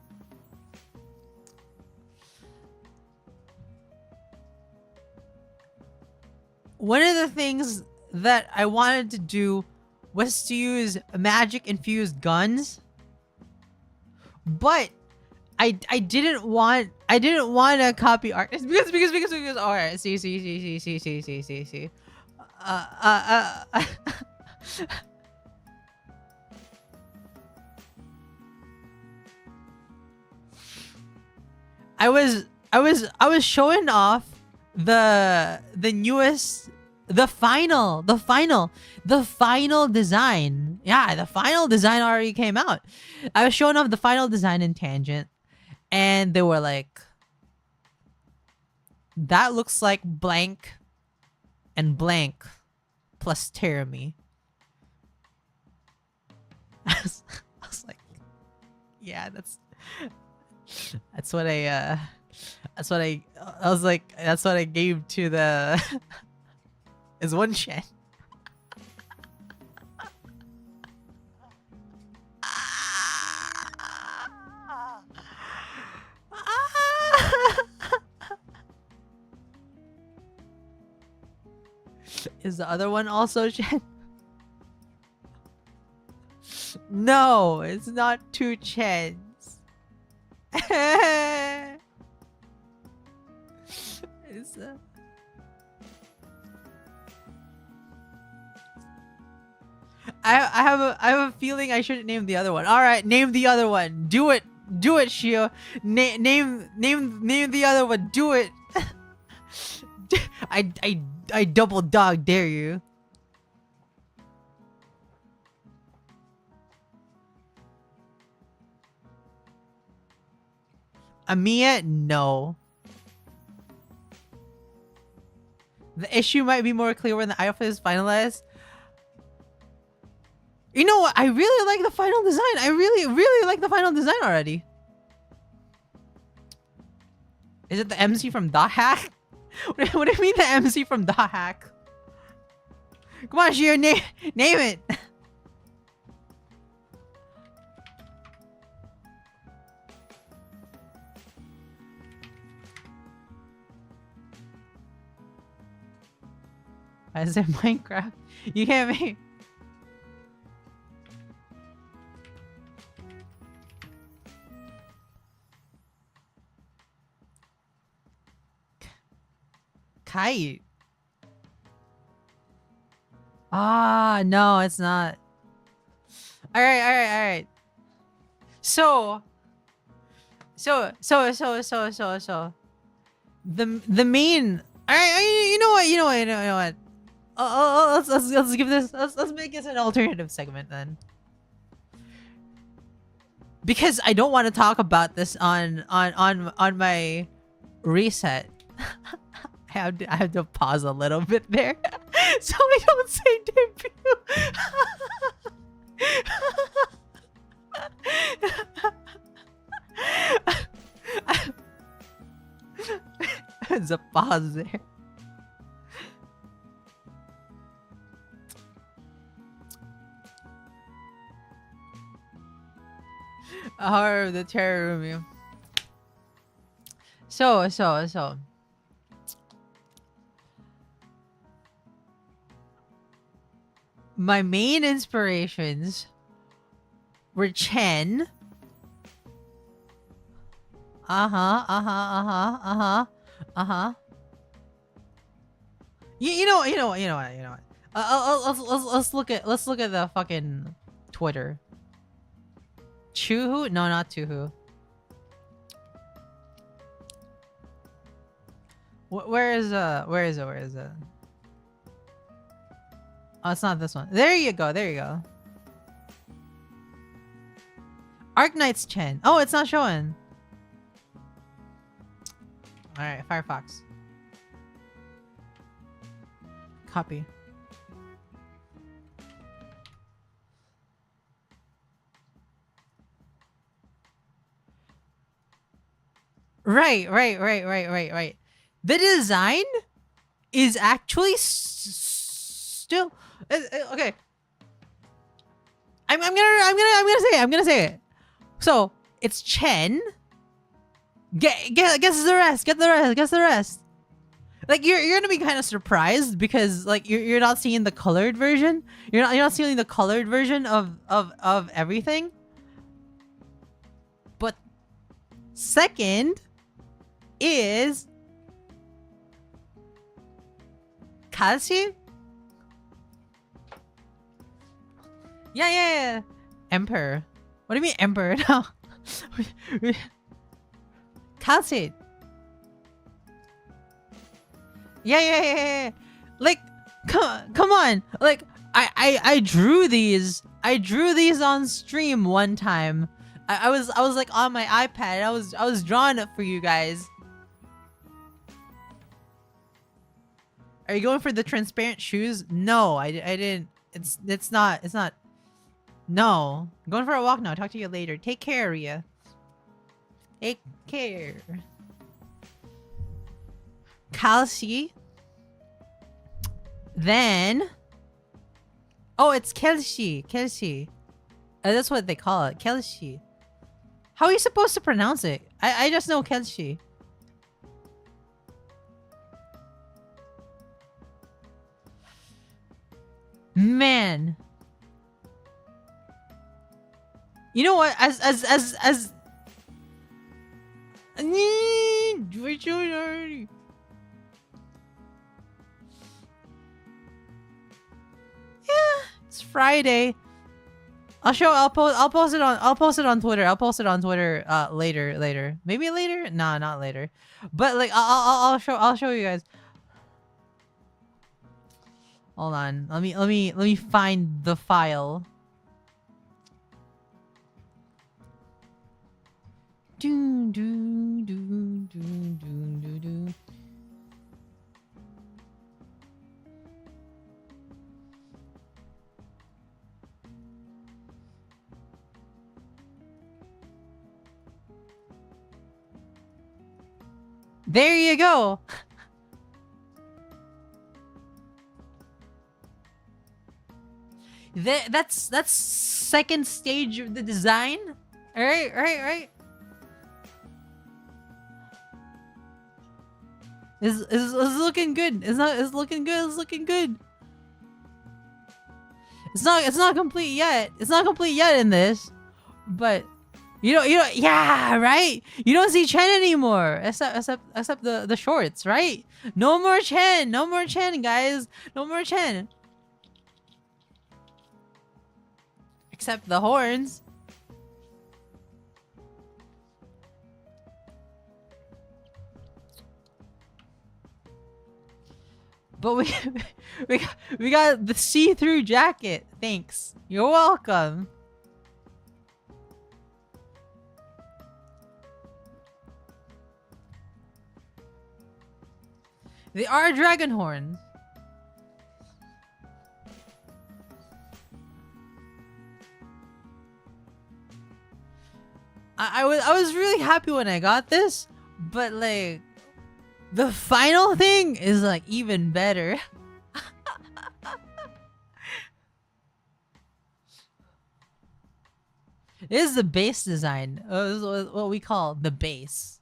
One of the things that I wanted to do was to use magic infused guns, but I didn't want to copy art. It's because all right, see. I was showing off the newest, the final design. Yeah, the final design already came out. I was showing off the final design in Tangent, and they were like, that looks like blank and blank plus Terami. I was like, yeah, that's what I was like, that's what I gave to the is one Chen. Is the other one also Chen? No, it's not two Chens. Please. I have a feeling I shouldn't name the other one. All right, name the other one. Do it, Shio. Name the other one. Do it. I double dog dare you. Amiya, no. The issue might be more clear when the outfit is finalized. You know what? I really like the final design. I really like the final design already. Is it the MC from The Hack? What do you mean the MC from The Hack? Come on, Shio, name it. I said Minecraft. You can't make. Kite. Ah, no, it's not. All right. So. The main. All right, you know what? Let's give this. Let's make this an alternative segment then. Because I don't want to talk about this on my reset. I have to pause a little bit there, so I don't say debut. There's a pause there. Horror of the Terror Room. So. My main inspirations were Chen. You know what? Let's look at the fucking Twitter. Chuhu? No, not Tuhu. Where is it? Oh, it's not this one. There you go. Arknight's Chen. Oh, it's not showing. Alright, Firefox. Copy. Right. The design is actually still okay. I'm gonna say it. So it's Chen. Guess the rest. Get the rest. Like you're gonna be kind of surprised because like you're not seeing the colored version. You're not seeing the colored version of everything. But second is Kalshi? Yeah. Emperor. What do you mean Emperor now? Kalshi. Yeah. Like, come on. Like, I drew these. I drew these on stream one time. I was like on my iPad. I was drawing it for you guys. Are you going for the transparent shoes? No, I didn't. It's not. No. I'm going for a walk now. Talk to you later. Take care, Ria. Take care. Kalshi. Then. Oh, it's Kelshi. That's what they call it. Kelshi. How are you supposed to pronounce it? I just know Kelshi. Man. You know what? As It's Friday. I'll post it on Twitter. I'll post it on Twitter later. Maybe later? Nah, not later. But like I'll show you guys. Hold on. Let me find the file. Do do do do do do do. There you go. That's second stage of the design. All right. It's looking good. It's looking good. It's not complete yet. It's not complete yet in this, but you know, yeah, right. You don't see Chen anymore, except the shorts, right? No more Chen, guys. No more Chen. Except the horns. But we got the see-through jacket. Thanks. You're welcome. They are dragon horns. I was really happy when I got this, but like the final thing is like even better. This is the base design. This is what we call the base.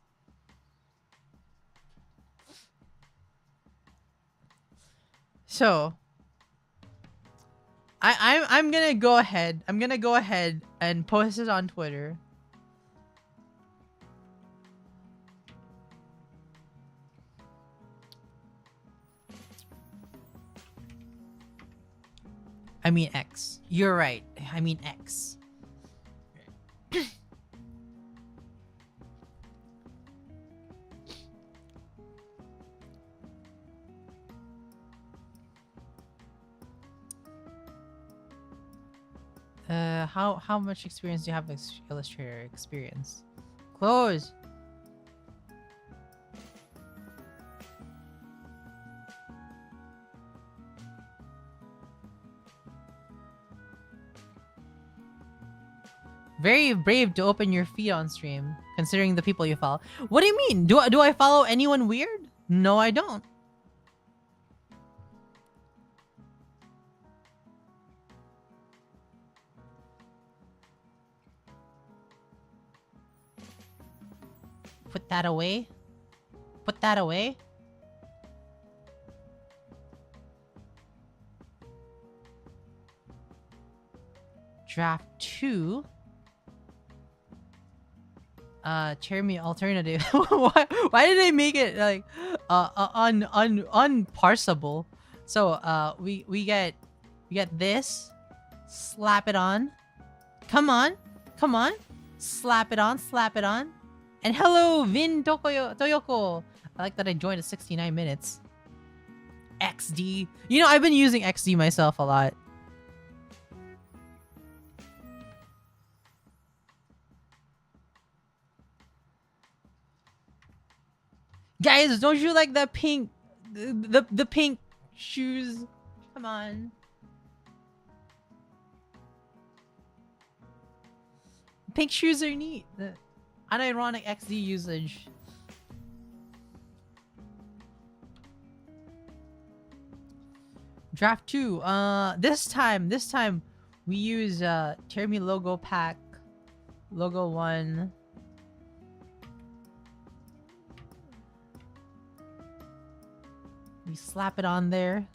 So I'm gonna go ahead. I'm gonna go ahead and post it on Twitter. I mean X. You're right. I mean X. How much experience do you have with Illustrator experience? Close. Very brave to open your feed on stream, considering the people you follow. What do you mean? Do I follow anyone weird? No, I don't. Put that away. Put that away. Draft 2. Cherry alternative. Why did they make it like unparsable? So we get this. Slap it on. Come on. Slap it on. And hello, Vin Toyoko. I like that I joined at 69 minutes. XD. You know, I've been using XD myself a lot. Guys, don't you like that pink, the pink shoes? Come on. Pink shoes are neat. The unironic XD usage. Draft 2. This time we use Termi logo pack, logo 1. We slap it on there.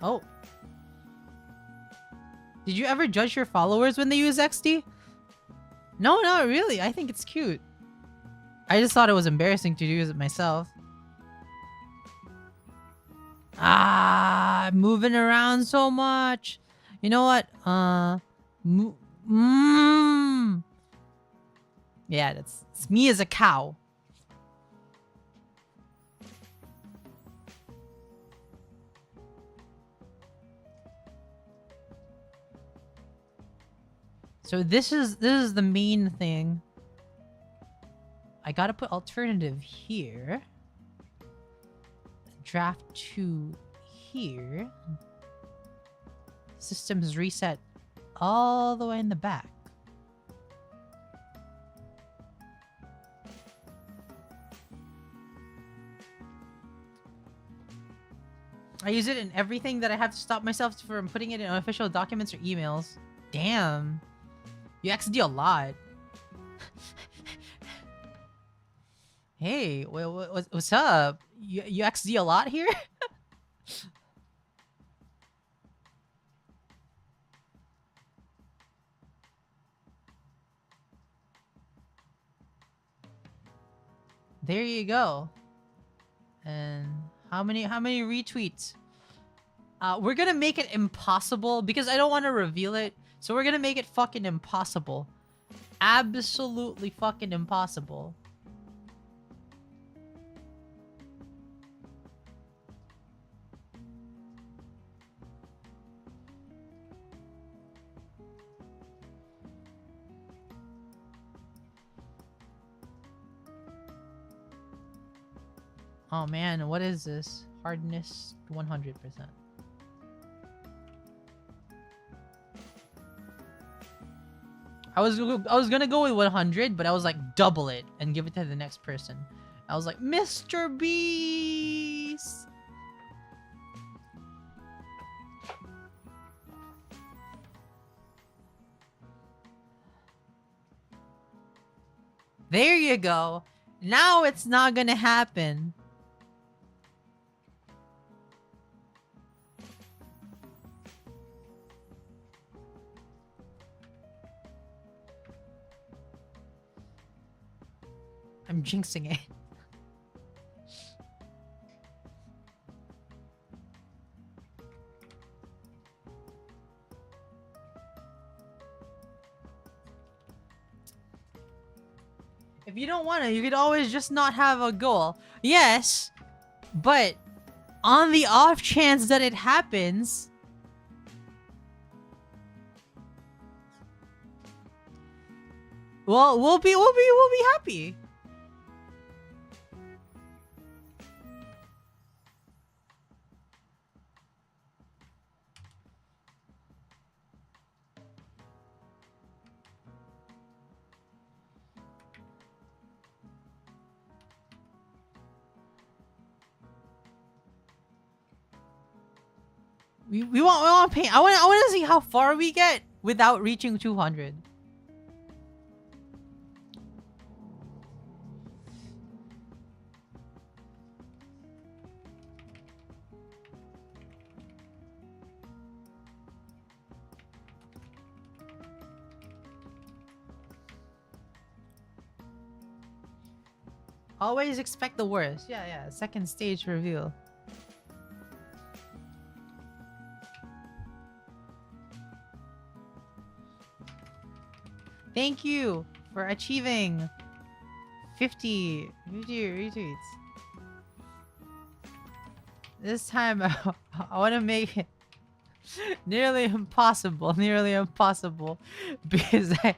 Oh. Did you ever judge your followers when they use XD? No, not really. I think it's cute. I just thought it was embarrassing to use it myself. Moving around so much. You know what? Yeah, it's me as a cow. So this is the main thing. I gotta put alternative here. Draft 2 here. Systems reset all the way in the back. I use it in everything that I have to stop myself from putting it in official documents or emails. Damn. You XD a lot. Hey, what's up? You XD a lot here? There you go. And how many retweets? We're gonna make it impossible because I don't want to reveal it. So we're gonna make it fucking impossible. Absolutely fucking impossible. Oh man, what is this? Hardness 100%. I was gonna go with 100, but I was like double it and give it to the next person. I was like, Mr. Beast. There you go. Now it's not gonna happen. I'm jinxing it. If you don't want to, you could always just not have a goal. Yes, but on the off chance that it happens, well, we'll be happy. We want paint. I want to see how far we get without reaching 200. Always expect the worst. Yeah. Second stage reveal. Thank you for achieving 50 retweets. This time I want to make it nearly impossible because I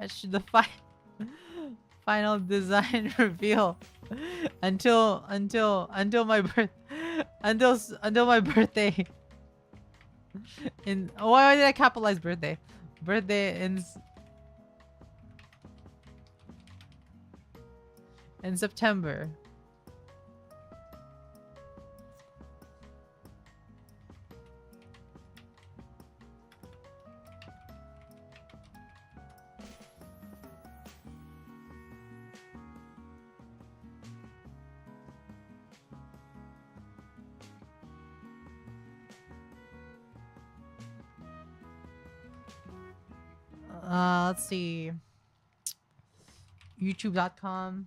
should the final design reveal until my birthday. Why did I capitalize birthday? Birthday in September. Let's see. YouTube.com.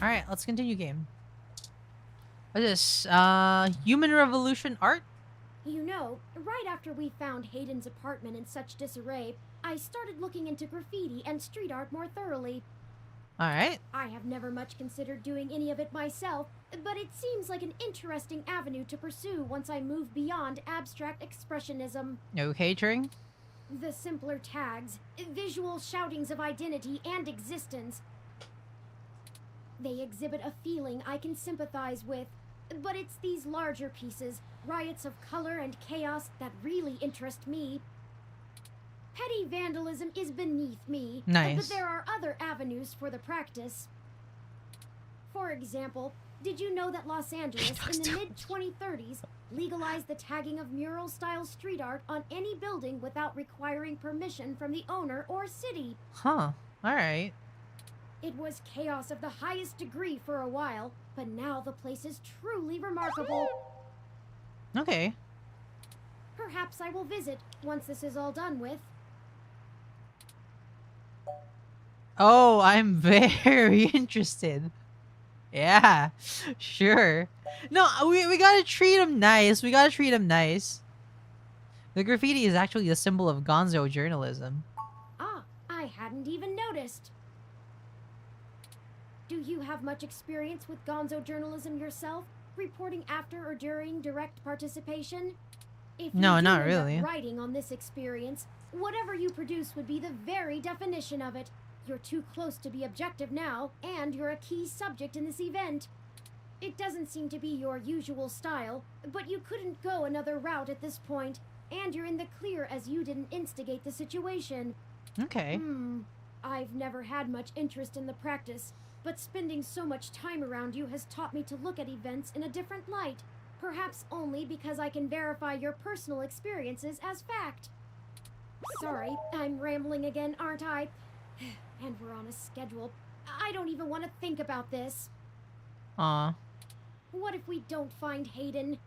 All right, let's continue game. What is this? Human Revolution art?
You know, right after we found Hayden's apartment in such disarray, I started looking into graffiti and street art more thoroughly.
All right.
I have never much considered doing any of it myself, but it seems like an interesting avenue to pursue once I move beyond abstract expressionism.
Okay, Turing.
The simpler tags, visual shoutings of identity and existence. They exhibit a feeling I can sympathize with, but it's these larger pieces, riots of color and chaos, that really interest me. Petty vandalism is beneath me,
Nice.
but there are other avenues for the practice. For example, did you know that Los Angeles in the mid-2030s legalized the tagging of mural-style street art on any building without requiring permission from the owner or city?
Huh. All right.
It was chaos of the highest degree for a while, but now the place is truly remarkable.
Okay.
Perhaps I will visit once this is all done with.
Oh, I'm very interested. Yeah, sure. No, we gotta treat him nice. We gotta treat him nice. The graffiti is actually a symbol of gonzo journalism.
Ah, I hadn't even noticed. Do you have much experience with gonzo journalism yourself? Reporting after or during direct participation? If
No,
you do
not
end up
really.
writing on this experience, whatever you produce would be the very definition of it. You're too close to be objective now, and you're a key subject in this event. It doesn't seem to be your usual style, but you couldn't go another route at this point, and you're in the clear as you didn't instigate the situation.
Okay.
I've never had much interest in the practice, but spending so much time around you has taught me to look at events in a different light, perhaps only because I can verify your personal experiences as fact. Sorry, I'm rambling again, aren't I? And we're on a schedule. I don't even want to think about this.
Aw.
What if we don't find Hayden?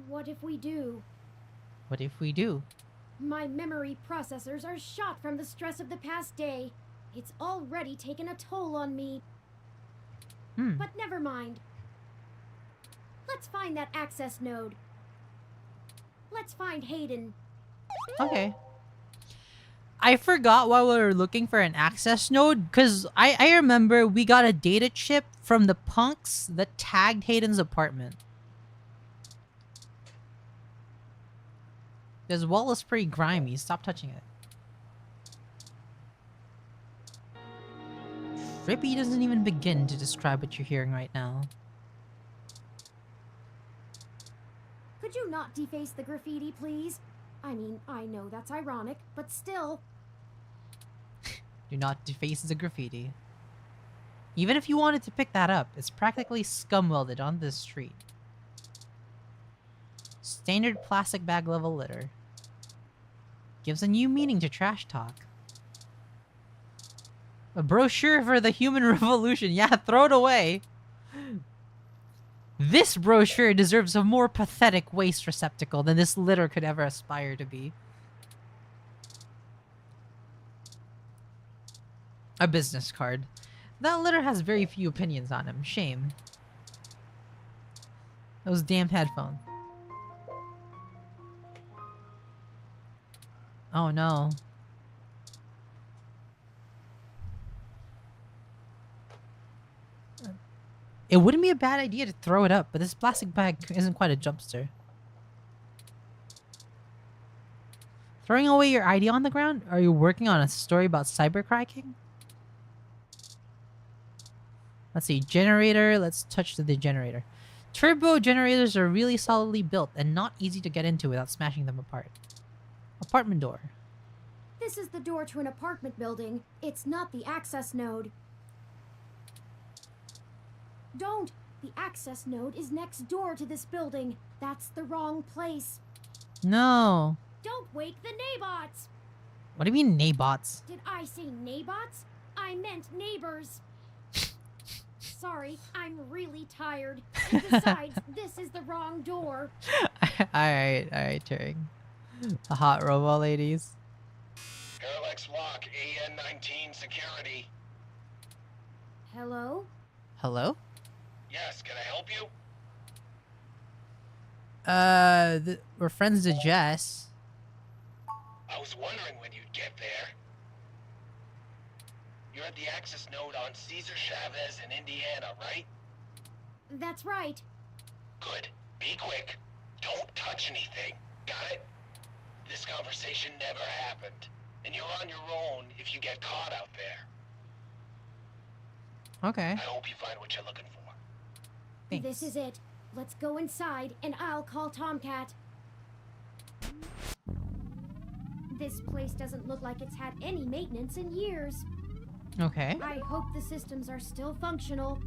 What if we do?
What if we do?
My memory processors are shot from the stress of the past day. It's already taken a toll on me. But never mind. Let's find that access node. Let's find Hayden.
Okay. I forgot why we were looking for an access node, because I remember we got a data chip from the punks that tagged Hayden's apartment. This wall is pretty grimy. Stop touching it. Trippy doesn't even begin to describe what you're hearing right now.
Could you not deface the graffiti, please? I mean, I know that's ironic, but still.
Do not deface the graffiti. Even if you wanted to pick that up, it's practically scum welded on this street. Standard plastic bag level litter. Gives a new meaning to trash talk. A brochure for the human revolution. Yeah, throw it away. This brochure deserves a more pathetic waste receptacle than this litter could ever aspire to be. A business card. That litter has very few opinions on him. Shame. Those damn headphones. Oh no. It wouldn't be a bad idea to throw it up, but this plastic bag isn't quite a jumpster. Throwing away your ID on the ground? Are you working on a story about cybercriking? Let's see, generator. Let's touch the generator. Turbo generators are really solidly built and not easy to get into without smashing them apart. Apartment door.
This is the door to an apartment building. It's not the access node. Don't! The access node is next door to this building. That's the wrong place.
No.
Don't wake the nabots!
What do you mean, nabots?
Did I say nabots? I meant neighbors. Sorry, I'm really tired. And besides, this is the wrong door.
alright, Turing. The hot robo ladies.
Parallax lock, AN-19 security.
Hello?
Hello?
Yes, can I help you?
We're friends to Jess.
I was wondering when you'd get there. You're at the access node on Cesar Chavez in Indiana, right?
That's right.
Good. Be quick. Don't touch anything. Got it? This conversation never happened. And you're on your own if you get caught out there.
Okay.
I hope you find what you're looking for.
Thanks.
This is it. Let's go inside, and I'll call Tomcat. This place doesn't look like it's had any maintenance in years.
Okay.
I hope the systems are still functional.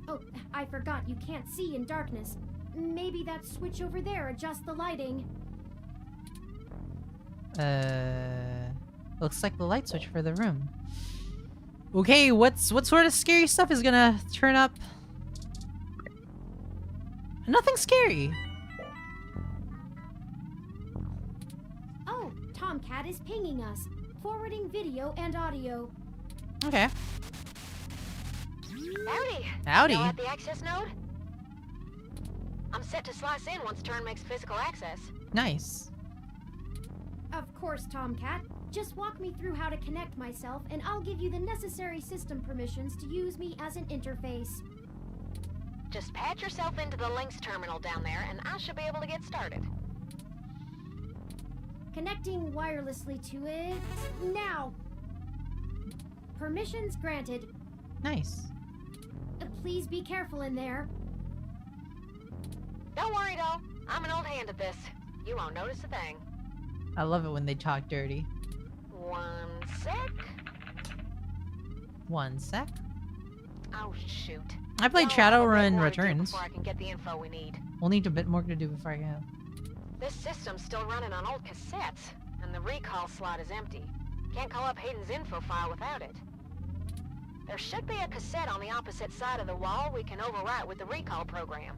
Oh, I forgot you can't see in darkness. Maybe that switch over there adjusts the lighting.
Looks like the light switch for the room. Okay, what sort of scary stuff is gonna turn up? Nothing scary.
Oh, Tomcat is pinging us, forwarding video and audio.
Okay.
Howdy.
Howdy.
Y'all at the access node? I'm set to slice in once Turn makes physical access.
Nice.
Of course, Tomcat. Just walk me through how to connect myself, and I'll give you the necessary system permissions to use me as an interface.
Just patch yourself into the links terminal down there, and I should be able to get started.
Connecting wirelessly to it now. Permissions granted.
Nice.
Please be careful in there.
Don't worry, though. I'm an old hand at this. You won't notice a thing.
I love it when they talk dirty.
One sec.
One sec.
Oh, shoot.
I played
Y'all have a bit
Shadowrun
more to do
Returns.
before I can get the info we need.
We'll need a bit more to do before I can.
This system's still running on old cassettes, and the recall slot is empty. Can't call up Hayden's info file without it. There should be a cassette on the opposite side of the wall we can overwrite with the recall program.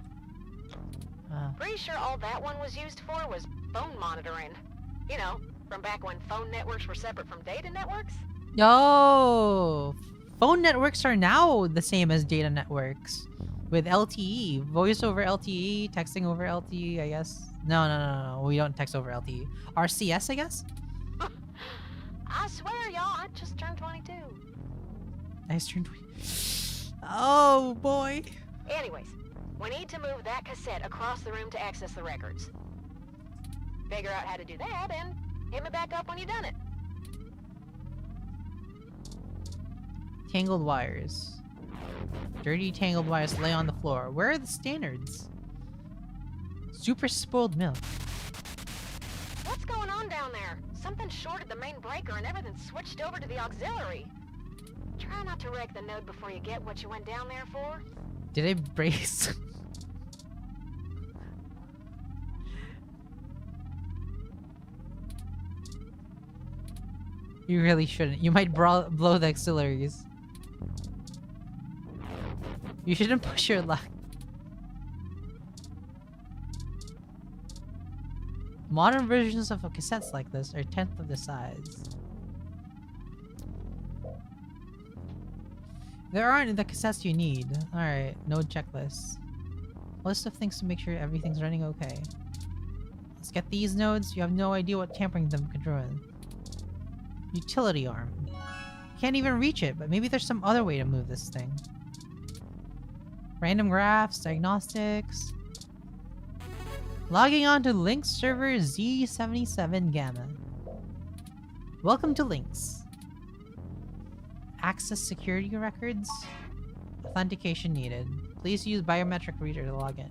Pretty sure all that one was used for was phone monitoring. You know, from back when phone networks were separate from data networks.
Yo, phone networks are now the same as data networks with LTE, voice over LTE, texting over LTE. I guess. No. We don't text over LTE. RCS, I guess.
I swear, y'all, I just turned 22.
Nice turn. Oh boy.
Anyways, we need to move that cassette across the room to access the records. Figure out how to do that and hit me back up when you've done it.
Tangled wires. Dirty tangled wires lay on the floor. Where are the standards? Super spoiled milk.
What's going on down there? Something shorted the main breaker and everything switched over to the auxiliary. Try not to wreck the node before you get what you went down there for.
Did I brace? You really shouldn't. You might blow the auxiliaries. You shouldn't push your luck. Modern versions of cassettes like this are 10th of the size. There aren't the cassettes you need. Alright, node checklist. List of things to make sure everything's running okay. Let's get these nodes. You have no idea what tampering them could ruin. Utility arm. Can't even reach it, but maybe there's some other way to move this thing. Random graphs, diagnostics. Logging on to Lynx server Z77 Gamma. Welcome to Lynx. Access security records. Authentication needed. Please use biometric reader to log in.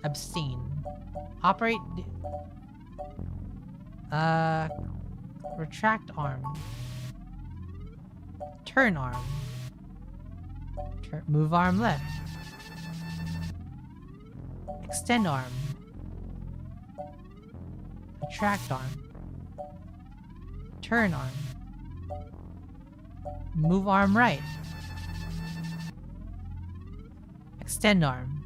Abstain. Operate. Retract arm. Turn arm. Move arm left. Extend arm. Retract arm. Turn arm. Move arm right. Extend arm.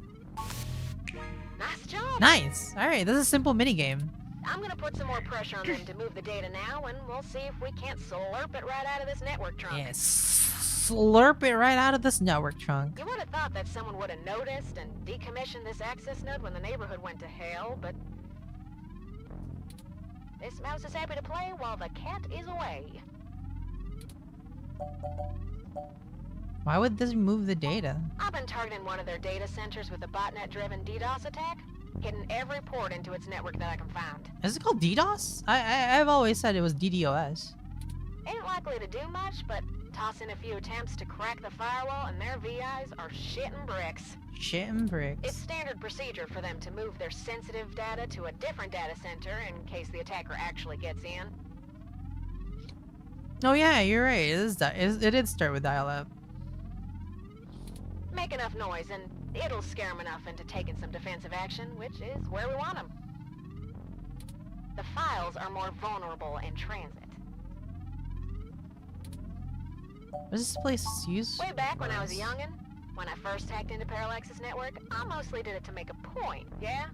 Nice job!
Nice! Alright, this is a simple minigame.
I'm gonna put some more pressure on them to move the data now, and we'll see if we can't slurp it right out of this network trunk.
Yes. Slurp it right out of this network trunk.
You would have thought that someone would have noticed and decommissioned this access node when the neighborhood went to hell, but this mouse is happy to play while the cat is away.
Why would this move the data?
I've been targeting one of their data centers with a botnet-driven DDoS attack, hitting every port into its network that I can find.
Is it called DDoS? I've always said it was DDoS.
Ain't likely to do much, but toss in a few attempts to crack the firewall and their VIs are shitting bricks.
Shitting bricks.
It's standard procedure for them to move their sensitive data to a different data center in case the attacker actually gets in.
Oh yeah, you're right. It did start with dial-up.
Make enough noise and it'll scare them enough into taking some defensive action, which is where we want them. The files are more vulnerable in transit.
What is this place used?
Way back when I was a youngin', when I first hacked into Parallax's network, I mostly did it to make a point, yeah?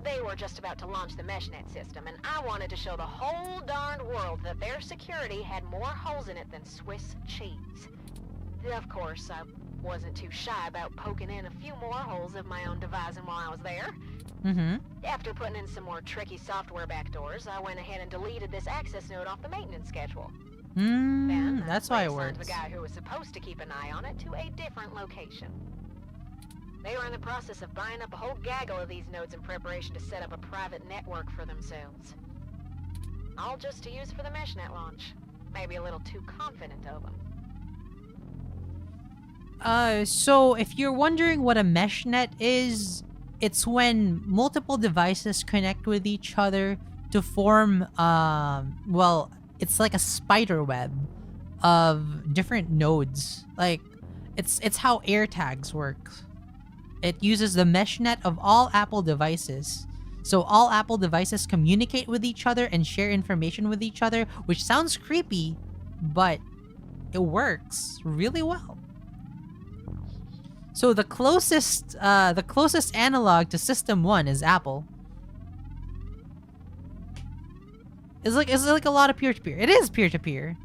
They were just about to launch the meshnet system, and I wanted to show the whole darned world that their security had more holes in it than Swiss cheese. Of course, I wasn't too shy about poking in a few more holes of my own devising while I was there.
Mm-hmm.
After putting in some more tricky software backdoors, I went ahead and deleted this access node off the maintenance schedule. Then
That's why it
reassigned
works.
the guy who was supposed to keep an eye on it to a different location. They were in the process of buying up a whole gaggle of these nodes in preparation to set up a private network for themselves. All just to use for the meshnet launch. Maybe a little too confident of them.
So if you're wondering what a meshnet is, it's when multiple devices connect with each other to form, well, it's like a spider web of different nodes. Like, it's how AirTags work. It uses the meshnet of all Apple devices. So all Apple devices communicate with each other and share information with each other, which sounds creepy, but it works really well. So the closest analog to System 1 is Apple. It's like a lot of peer-to-peer. It is peer-to-peer.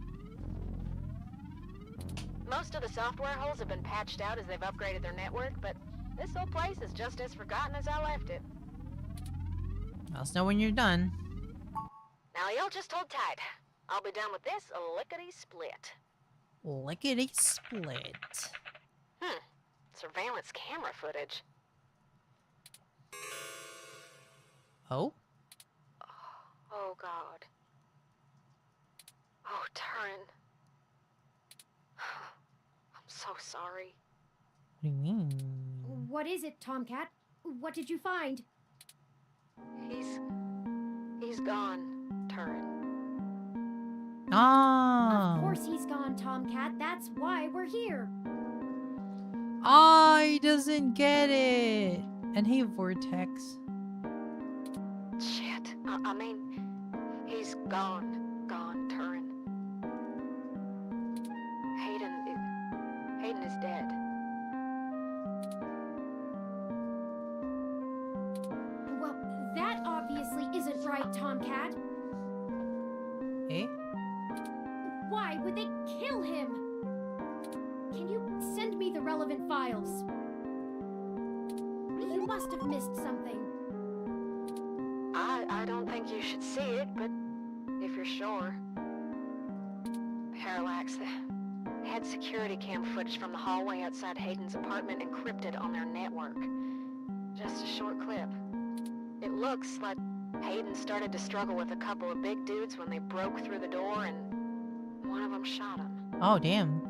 Most of the software holes have been patched out as they've upgraded their network, but this whole place is just as forgotten as I left it.
Let us know when you're done.
Now y'all just hold tight. I'll be done with this lickety-split.
Lickety-split.
Surveillance camera footage.
Oh?
Oh, God. Oh, Turin. I'm so sorry.
What do you mean?
What is it, Tomcat? What did you find?
He's gone, Turin.
Ah.
Of course he's gone, Tomcat. That's why we're here.
Ah, he doesn't get it. And hey, Vortex.
Shit. I mean, he's gone, Turin. Hayden is dead.
Well, that obviously isn't right, Tomcat.
Eh?
Why would they kill him? Can you send me the relevant files? You must have missed something.
I don't think you should see it, but if you're sure. Parallax, they had security cam footage from the hallway outside Hayden's apartment encrypted on their network. Just a short clip. It looks like Hayden started to struggle with a couple of big dudes when they broke through the door and one of them shot him.
Oh, damn.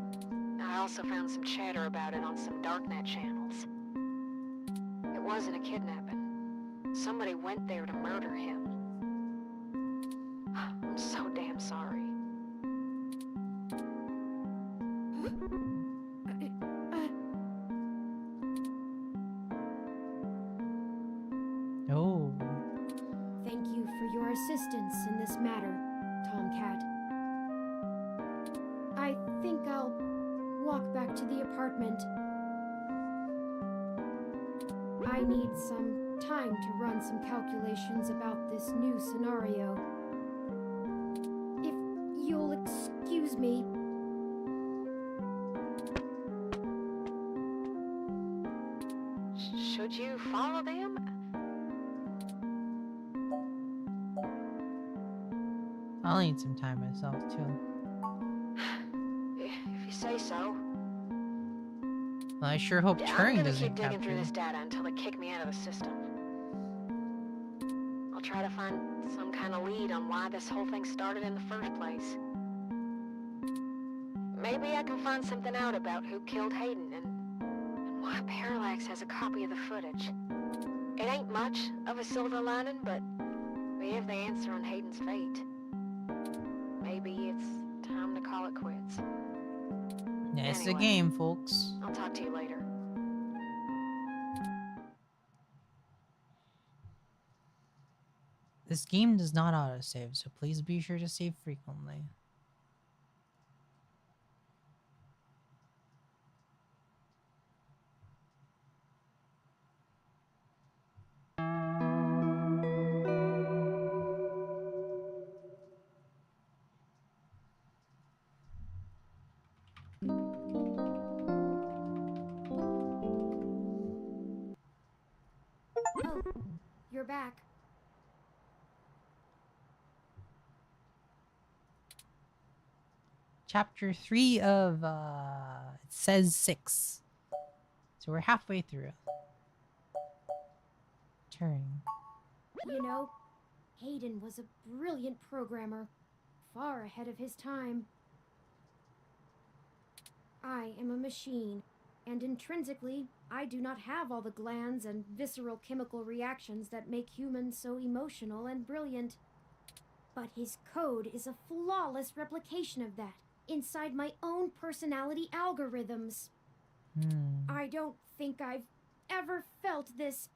I also found some chatter about it on some darknet channels. It wasn't a kidnapping. Somebody went there to murder him. I'm so damn sorry.
Oh.
Thank you for your assistance in this matter, Tomcat. I think I'll walk back to the apartment. I need some time to run some calculations about this new scenario. If you'll excuse me.
Should you follow them?
I'll need some time myself too.
If you say so.
Well, I sure hope
I'm
Turing
gonna
doesn't
keep digging
capture
through
me.
this data until they kick me out of the system. I'll try to find some kind of lead on why this whole thing started in the first place. Maybe I can find something out about who killed Hayden and why Parallax has a copy of the footage. It ain't much of a silver lining, but we have the answer on Hayden's fate. Maybe it's time to call it quits.
Yeah, it's the
Anyway.
game, folks.
I'll talk to you later.
This game does not autosave, so please be sure to save frequently.
Oh, you're back.
Chapter 3 of, it says 6. So we're halfway through. Turing.
You know, Hayden was a brilliant programmer, far ahead of his time. I am a machine, and intrinsically, I do not have all the glands and visceral chemical reactions that make humans so emotional and brilliant. But his code is a flawless replication of that, inside my own personality algorithms. I don't think I've ever felt this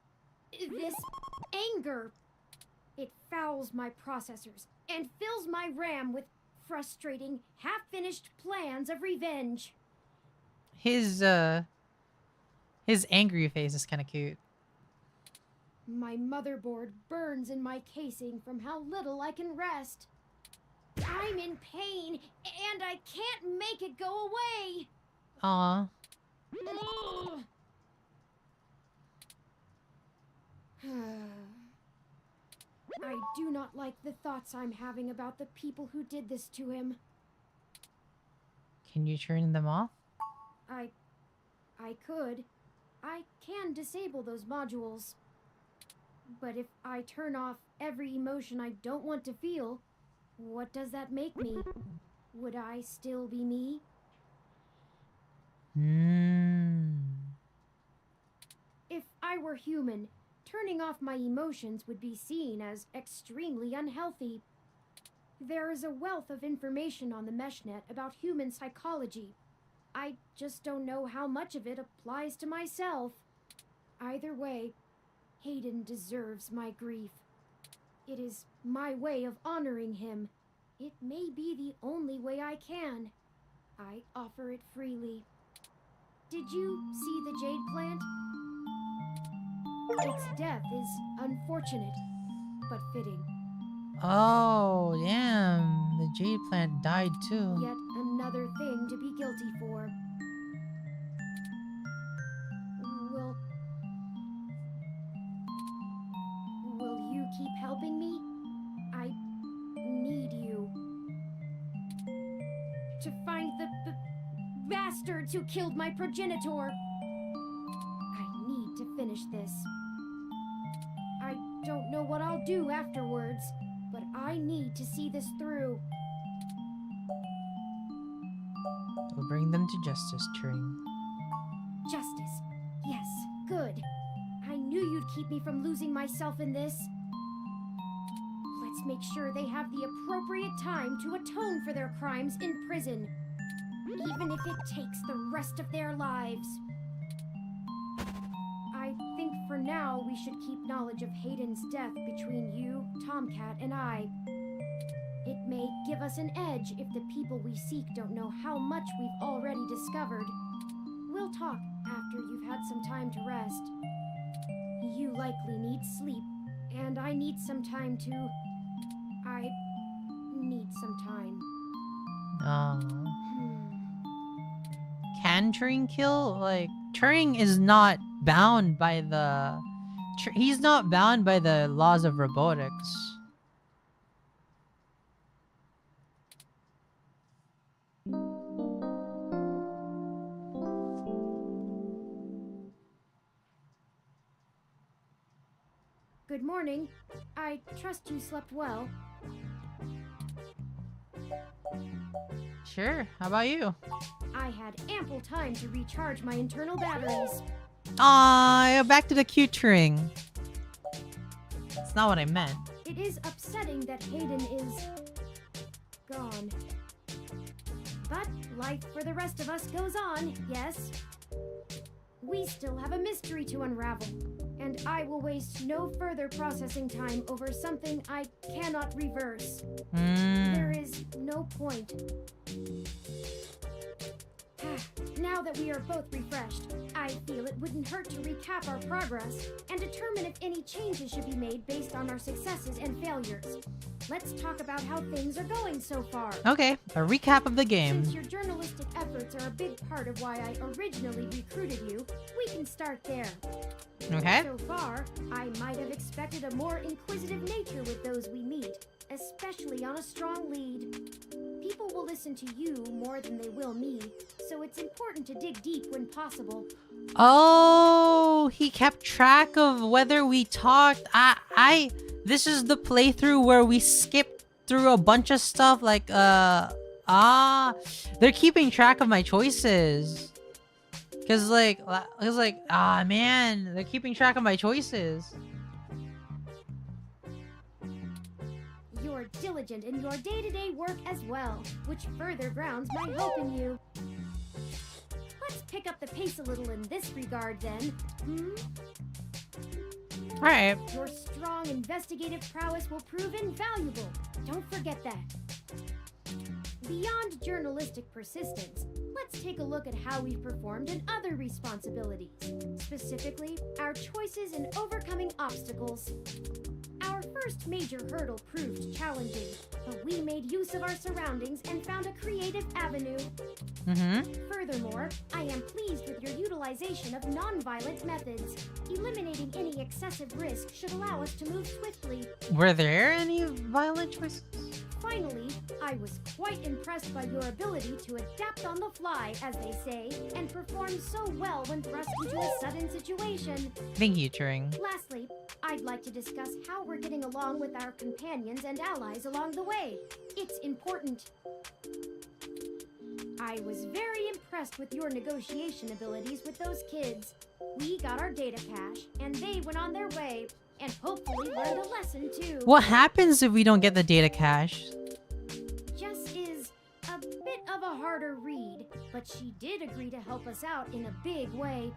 anger. It fouls my processors and fills my RAM with frustrating, half-finished plans of revenge.
His angry face is kind of cute.
My motherboard burns in my casing from how little I can rest. I'm in pain, and I can't make it go away.
Aw.
Ugh. I do not like the thoughts I'm having about the people who did this to him.
Can you turn them off?
I could. I can disable those modules. But if I turn off every emotion I don't want to feel, what does that make me? Would I still be me? If I were human, turning off my emotions would be seen as extremely unhealthy. There is a wealth of information on the meshnet about human psychology. I just don't know how much of it applies to myself. Either way, Hayden deserves my grief. It is my way of honoring him. It may be the only way I can. I offer it freely. Did you see the jade plant? Its death is unfortunate, but fitting.
Oh, damn. The jade plant died too.
Yet another thing to be guilty for. Will you keep helping me? I need you. To find the bastards who killed my progenitor. I need to finish this. I don't know what I'll do afterwards, but I need to see this through.
We'll bring them to justice, Turing.
Justice. Yes, good. I knew you'd keep me from losing myself in this. Let's make sure they have the appropriate time to atone for their crimes in prison, even if it takes the rest of their lives. I think for now we should keep knowledge of Hayden's death between you, Tomcat, and I. It may give us an edge if the people we seek don't know how much we've already discovered. We'll talk after you've had some time to rest. You likely need sleep, and I need some time to... I need some time.
Can Turing kill? Like, Turing is not bound by the... he's not bound by the laws of robotics.
Good morning. I trust you slept well.
Sure, how about you?
I had ample time to recharge my internal batteries.
Aw, back to the cute Turing. That's not what I meant.
It is upsetting that Hayden is... gone. But life for the rest of us goes on, yes? We still have a mystery to unravel, and I will waste no further processing time over something I cannot reverse. There is no point. Now that we are both refreshed, I feel it wouldn't hurt to recap our progress and determine if any changes should be made based on our successes and failures. Let's talk about how things are going so far.
Okay, a recap of the game.
Since your journalistic efforts are a big part of why I originally recruited you, we can start there.
Okay.
So far, I might have expected a more inquisitive nature with those we meet, especially on a strong lead. People will listen to you more than they will me, so it's important to dig deep when possible.
Oh, he kept track of whether we talked. This is the playthrough where we skipped through a bunch of stuff like, they're keeping track of my choices. Cause man, they're keeping track of my choices.
You're diligent in your day-to-day work as well, which further grounds my hope in you. Let's pick up the pace a little in this regard then,
Alright.
Your strong investigative prowess will prove invaluable. Don't forget that. Beyond journalistic persistence, let's take a look at how we've performed in other responsibilities. Specifically, our choices in overcoming obstacles. Our first major hurdle proved challenging, but we made use of our surroundings and found a creative avenue. Furthermore, I am pleased with your utilization of non-violent methods. Eliminating any excessive risk should allow us to move swiftly.
Were there any violent choices?
Finally, I was quite impressed by your ability to adapt on the fly, as they say, and perform so well when thrust into a sudden situation.
Thank you, Turing.
Lastly, I'd like to discuss how we're getting along with our companions and allies along the way. It's important. I was very impressed with your negotiation abilities with those kids. We got our data cache, and they went on their way, and hopefully learned a lesson too.
What happens if we don't get the data cache?
Jess is a bit of a harder read, but she did agree to help us out in a big way.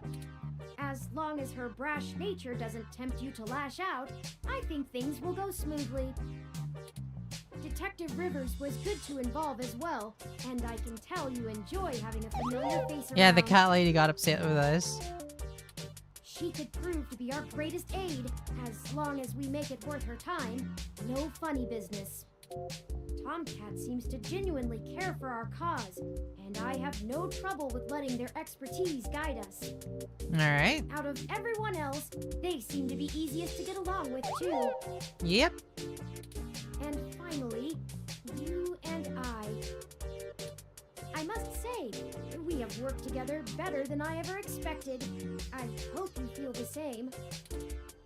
As long as her brash nature doesn't tempt you to lash out, I think things will go smoothly. Detective Rivers was good to involve as well, and I can tell you enjoy having a familiar face around.
Yeah, the cat lady got upset with us.
She could prove to be our greatest aid, as long as we make it worth her time. No funny business. Tomcat seems to genuinely care for our cause, and I have no trouble with letting their expertise guide us.
Alright.
Out of everyone else, they seem to be easiest to get along with, too.
Yep.
And finally, you and I must say, we have worked together better than I ever expected. I hope you feel the same.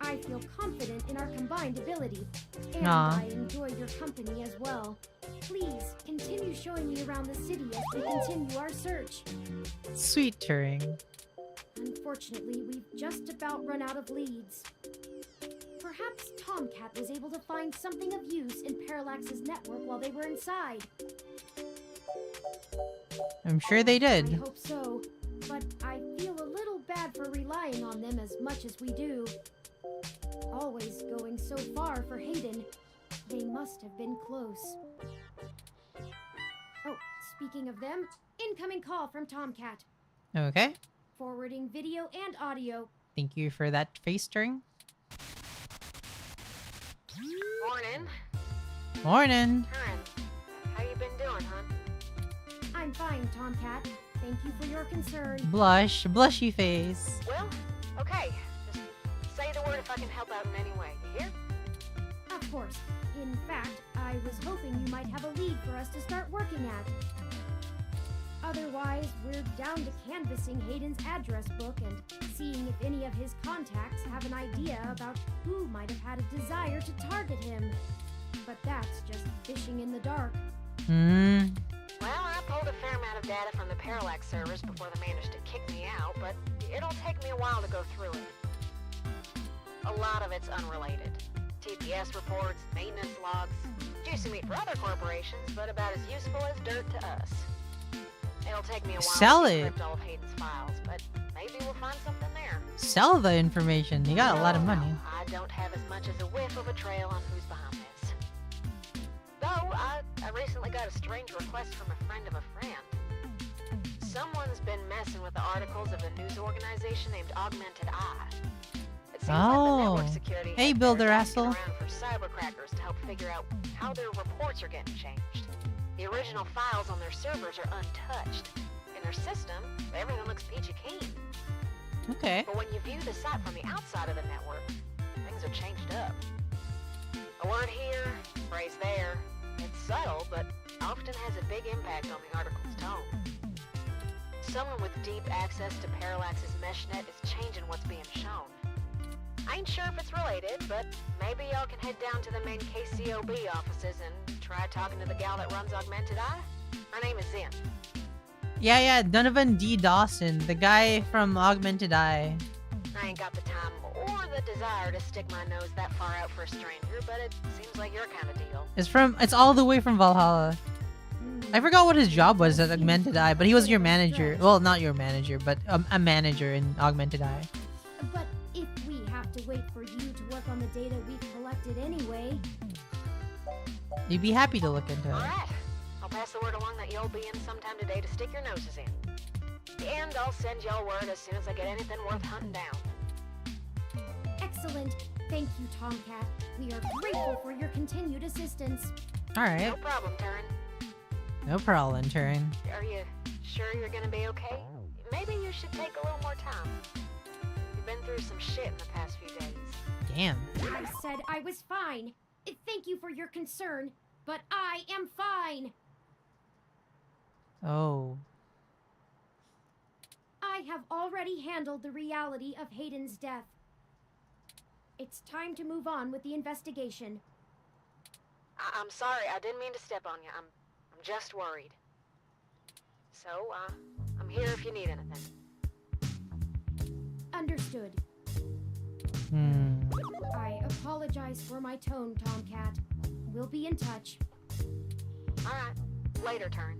I feel confident in our combined ability, and I enjoy your company as well. Please, continue showing me around the city as we continue our search.
Sweet Turing.
Unfortunately, we've just about run out of leads. Perhaps Tomcat was able to find something of use in Parallax's network while they were inside.
I'm sure they
I
did.
hope so, but I feel a little bad for relying on them as much as we do. Always going so far for Hayden. They must have been close. Oh, speaking of them, incoming call from Tomcat.
Okay.
Forwarding video and audio.
Thank you for that face, Turing.
Morning.
Morning.
Karen, how you been doing, hon?
I'm fine, Tomcat. Thank you for your concern.
Blush. Blushy face.
Well, okay. Just say the word if I can help out in any way. You hear?
Of course. In fact, I was hoping you might have a lead for us to start working at. Otherwise, we're down to canvassing Hayden's address book and seeing if any of his contacts have an idea about who might have had a desire to target him. But that's just fishing in the dark.
Hmm.
Well, I pulled a fair amount of data from the Parallax servers before they managed to kick me out, but it'll take me a while to go through it. A lot of it's unrelated. TPS reports, maintenance logs, juicy meat for other corporations, but about as useful as dirt to us. It'll take me a while
Sell
to
it.
decrypt all of Hayden's files, but maybe we'll find something there.
Sell the information. You got a lot of money.
No, I don't have as much as a whiff of a trail on who's behind this. Though, I recently got a strange request from a friend of a friend. Someone's been messing with the articles of a news organization named Augmented Eye. It seems like the network security
Hey,
heads
builder
are asking
asshole.
around for cybercrackers to help figure out how their reports are getting changed. The original files on their servers are untouched. In their system, everything looks peachy keen.
Okay.
But when you view the site from the outside of the network, things are changed up. A word here, a phrase there. It's subtle, but often has a big impact on the article's tone. Someone with deep access to Parallax's meshnet is changing what's being shown. I ain't sure if it's related, but maybe y'all can head down to the main KCOB offices and try talking to the gal that runs Augmented Eye. Her name is Zim.
Yeah, Donovan D. Dawson, the guy from Augmented Eye.
I ain't got the time or the desire to stick my nose that far out for a stranger, but it seems like your kind of deal.
It's all the way from Valhalla. I forgot what his job was at Augmented Eye, but he was your manager. Well, not your manager, but a manager in Augmented Eye.
But if we have to wait for you to work on the data we've collected anyway...
You'd be happy to look into it.
Alright, I'll pass the word along that you'll be in sometime today to stick your noses in. And I'll send y'all word as soon as I get anything worth hunting down.
Excellent. Thank you, Tomcat. We are grateful for your continued assistance.
Alright.
No problem, Turin.
No problem, Turin.
Are you sure you're gonna be okay? Maybe you should take a little more time. You've been through some shit in the past few days.
Damn.
I said I was fine. Thank you for your concern, but I am fine.
Oh.
I have already handled the reality of Hayden's death. It's time to move on with the investigation.
I'm sorry, I didn't mean to step on you. I'm just worried. So, I'm here if you need anything.
Understood. I apologize for my tone, Tomcat. We'll be in touch.
Alright, later, Turin.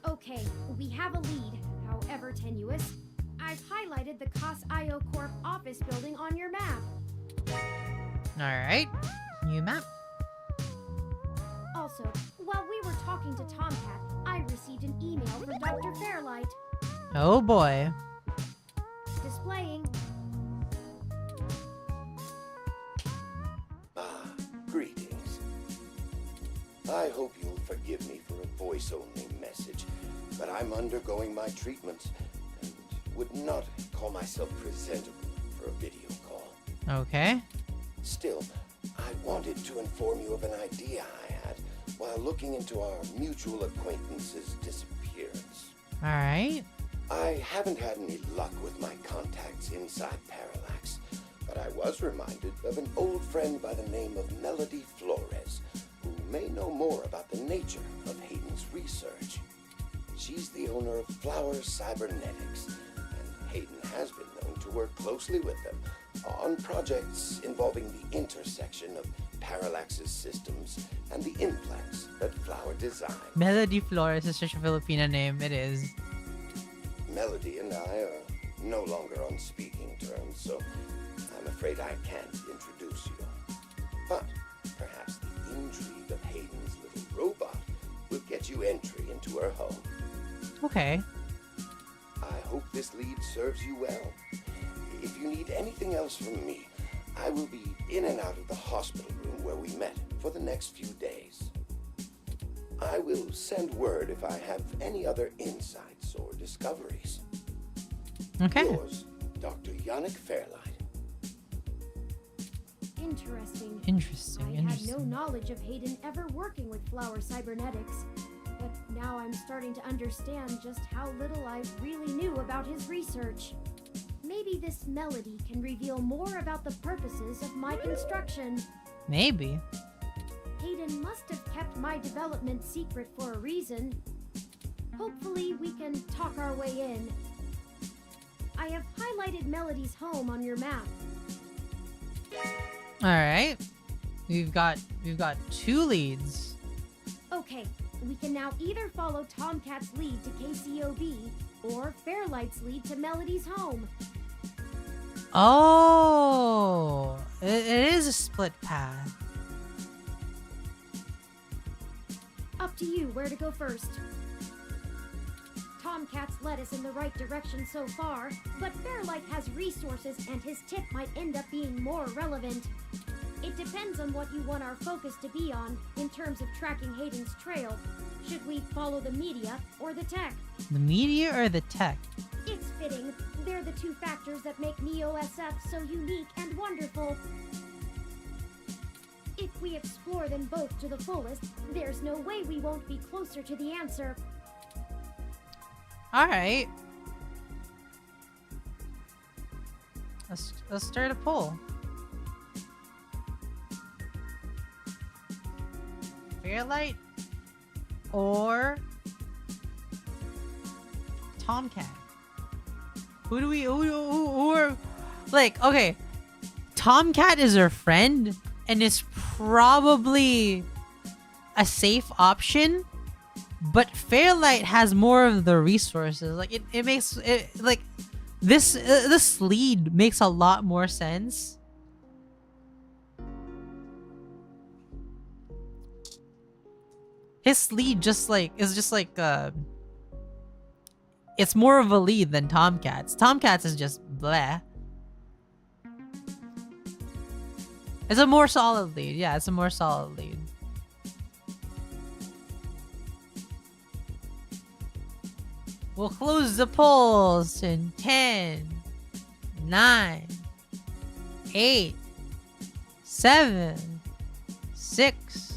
Okay, we have a lead, however tenuous. I've highlighted the COS-IO Corp office building on your map.
Alright. New map.
Also, while we were talking to Tomcat, I received an email from Dr. Fairlight.
Oh boy.
Displaying.
Greetings. I hope you'll forgive me for a voice-only message, but I'm undergoing my treatments and would not call myself presentable for a video call.
Okay.
Still, I wanted to inform you of an idea I had while looking into our mutual acquaintance's disappearance.
Alright.
I haven't had any luck with my contacts inside Parallax, but I was reminded of an old friend by the name of Melody Flores, who may know more about the nature of Hayden's research. She's the owner of Flower Cybernetics, and Hayden has been known to work closely with them on projects involving the intersection of Parallax's systems and the implants that Flower designed.
Melody Flores is such a Filipino name. It is.
Melody and I are no longer on speaking terms, so I'm afraid I can't introduce you. But perhaps the intrigue of Hayden's little robot will get you entry into her home.
Okay.
I hope this lead serves you well. If you need anything else from me, I will be in and out of the hospital room where we met for the next few days. I will send word if I have any other insights or discoveries.
Okay.
Yours, Dr. Yannick Fairlight.
Interesting.
Interesting.
I
Interesting.
had no knowledge of Hayden ever working with flower cybernetics, but now I'm starting to understand just how little I really knew about his research. Maybe this melody can reveal more about the purposes of my construction.
Maybe.
Hayden must have kept my development secret for a reason. Hopefully we can talk our way in. I have highlighted Melody's home on your map.
All right. We've got 2 leads.
Okay, we can now either follow Tomcat's lead to KCOB or Fairlight's lead to Melody's home.
Oh, it is a split path.
Up to you where to go first. Tomcat's led us in the right direction so far, but Fairlight has resources and his tip might end up being more relevant. It depends on what you want our focus to be on in terms of tracking Hayden's trail. Should we follow the media or the tech?
The media or the tech?
It's fitting. They're the 2 factors that make Neo-SF so unique and wonderful. If we explore them both to the fullest, there's no way we won't be closer to the answer.
All right. Let's start a poll. Fairlight or Tomcat? Who are like, okay, Tomcat is her friend and is probably a safe option, but Fairlight has more of the resources. Like it makes it like this lead makes a lot more sense. His lead is just like it's more of a lead than Tomcat's. Tomcat's is just bleh. It's a more solid lead. Yeah, it's a more solid lead. We'll close the polls in 10, 9, 8, 7, 6,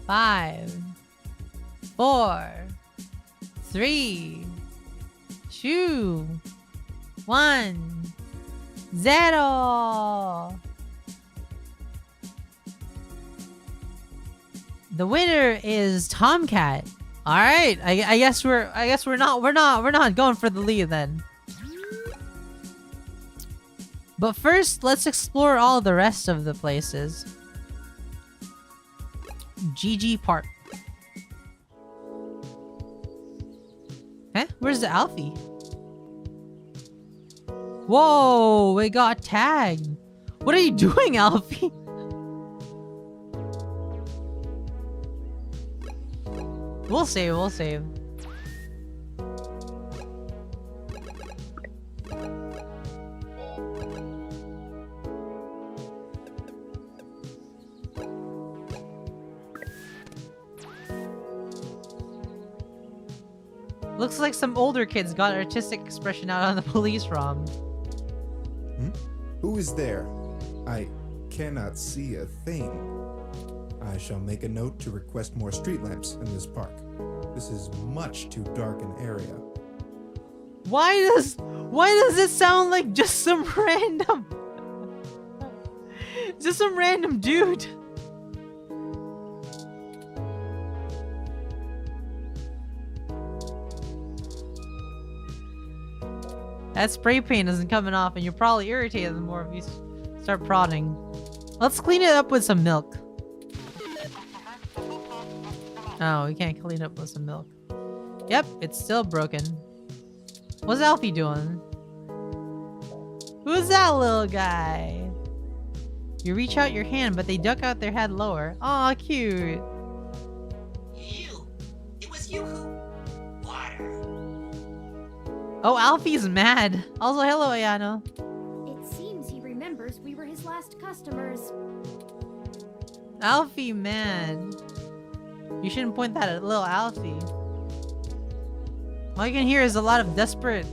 5, 4, 3, 2, 1, 0. The winner is Tomcat. All right, I guess we're not going for the lead then. But first, let's explore all the rest of the places. GG Park. Huh? Where's the Alfie? Whoa, we got tagged. What are you doing, Alfie? We'll save. Looks like some older kids got artistic expression out on the police ROM.
Who is there? I cannot see a thing. I shall make a note to request more street lamps in this park. This is much too dark an area.
Why does it sound like just some random dude? That spray paint isn't coming off and you're probably irritated the more if you start prodding. Let's clean it up with some milk. Oh, we can't clean up with some milk. Yep, it's still broken. What's Alfie doing? Who's that little guy? You reach out your hand, but they duck out their head lower. Aw, cute.
You. It was you who... Water.
Oh, Alfie's mad. Also, hello, Ayano.
It seems he remembers we were his last customers.
Alfie, man. You shouldn't point that at little Alfie. All you can hear is a lot of desperate...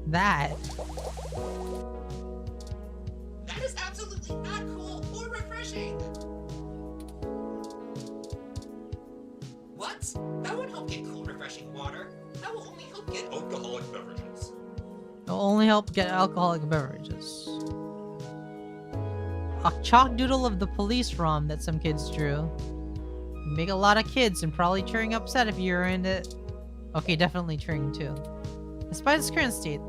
that.
That is absolutely not cool or refreshing. What? That won't help get cool, refreshing water. That will only help get alcoholic beverages.
It'll only help get alcoholic beverages. A chalk doodle of the police ROM that some kids drew. Make a lot of kids and probably Turing upset if you're in it. Okay, definitely Turing too. Despite its current state,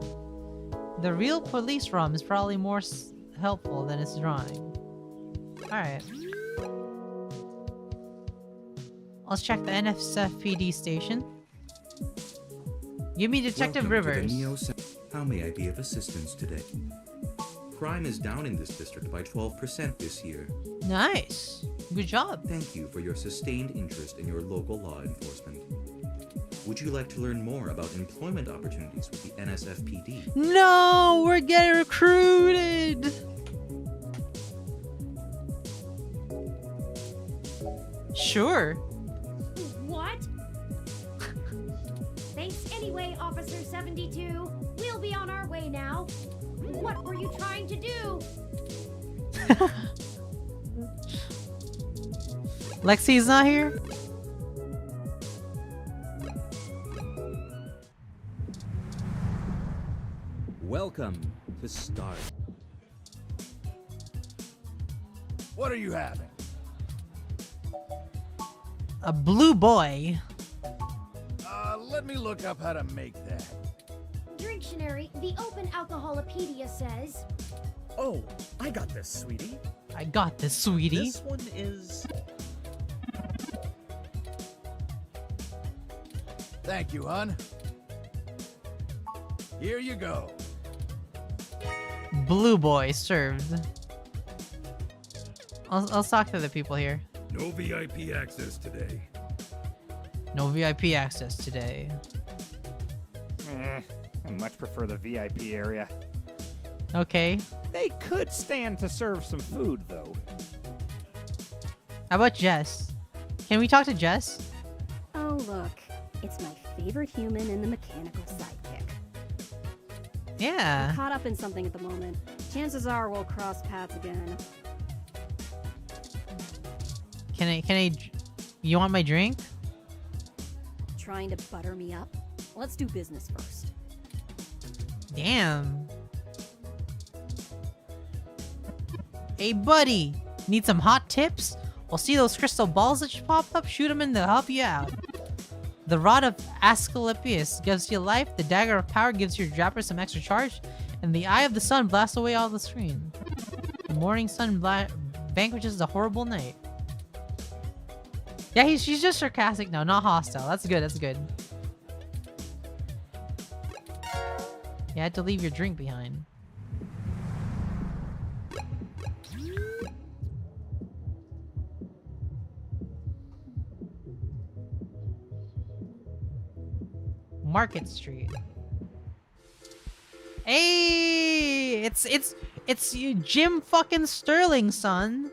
the real police ROM is probably more helpful than its drawing. Alright. Let's check the NSFPD station. Give me Detective
Welcome to
Rivers.
the Neo How may I be of assistance today? Crime is down in this district by 12% this year.
Nice. Good job.
Thank you for your sustained interest in your local law enforcement. Would you like to learn more about employment opportunities with the NSFPD?
No, we're getting recruited. Sure.
What? Thanks anyway, Officer 72. We'll be on our way now. What were you trying to do?
Lexi's not here?
Welcome to Start.
What are you having?
A blue boy.
Let me look up how to make that.
Dictionary, the Open Alcoholopedia says...
Oh, I got this, sweetie.
I got this, sweetie.
This one is...
Thank you, hon. Here you go.
Blue boy served. I'll talk to the people here.
No VIP access today.
No VIP access today.
I much prefer the VIP area.
Okay.
They could stand to serve some food, though.
How about Jess? Can we talk to Jess?
Oh, look. It's my favorite human and the mechanical sidekick.
Yeah.
I'm caught up in something at the moment. Chances are we'll cross paths again.
Can I... You want my drink?
Trying to butter me up? Let's do business first.
Damn. Hey, buddy. Need some hot tips? Well, see those crystal balls that just popped up? Shoot them and they'll help you out. The Rod of Asclepius gives you life, the Dagger of Power gives your Japper some extra charge, and the Eye of the Sun blasts away all the screen. The Morning Sun vanquishes the horrible night. Yeah, she's just sarcastic now, not hostile. That's good, that's good. You had to leave your drink behind. Market Street. Hey, it's you, Jim fucking Sterling, son.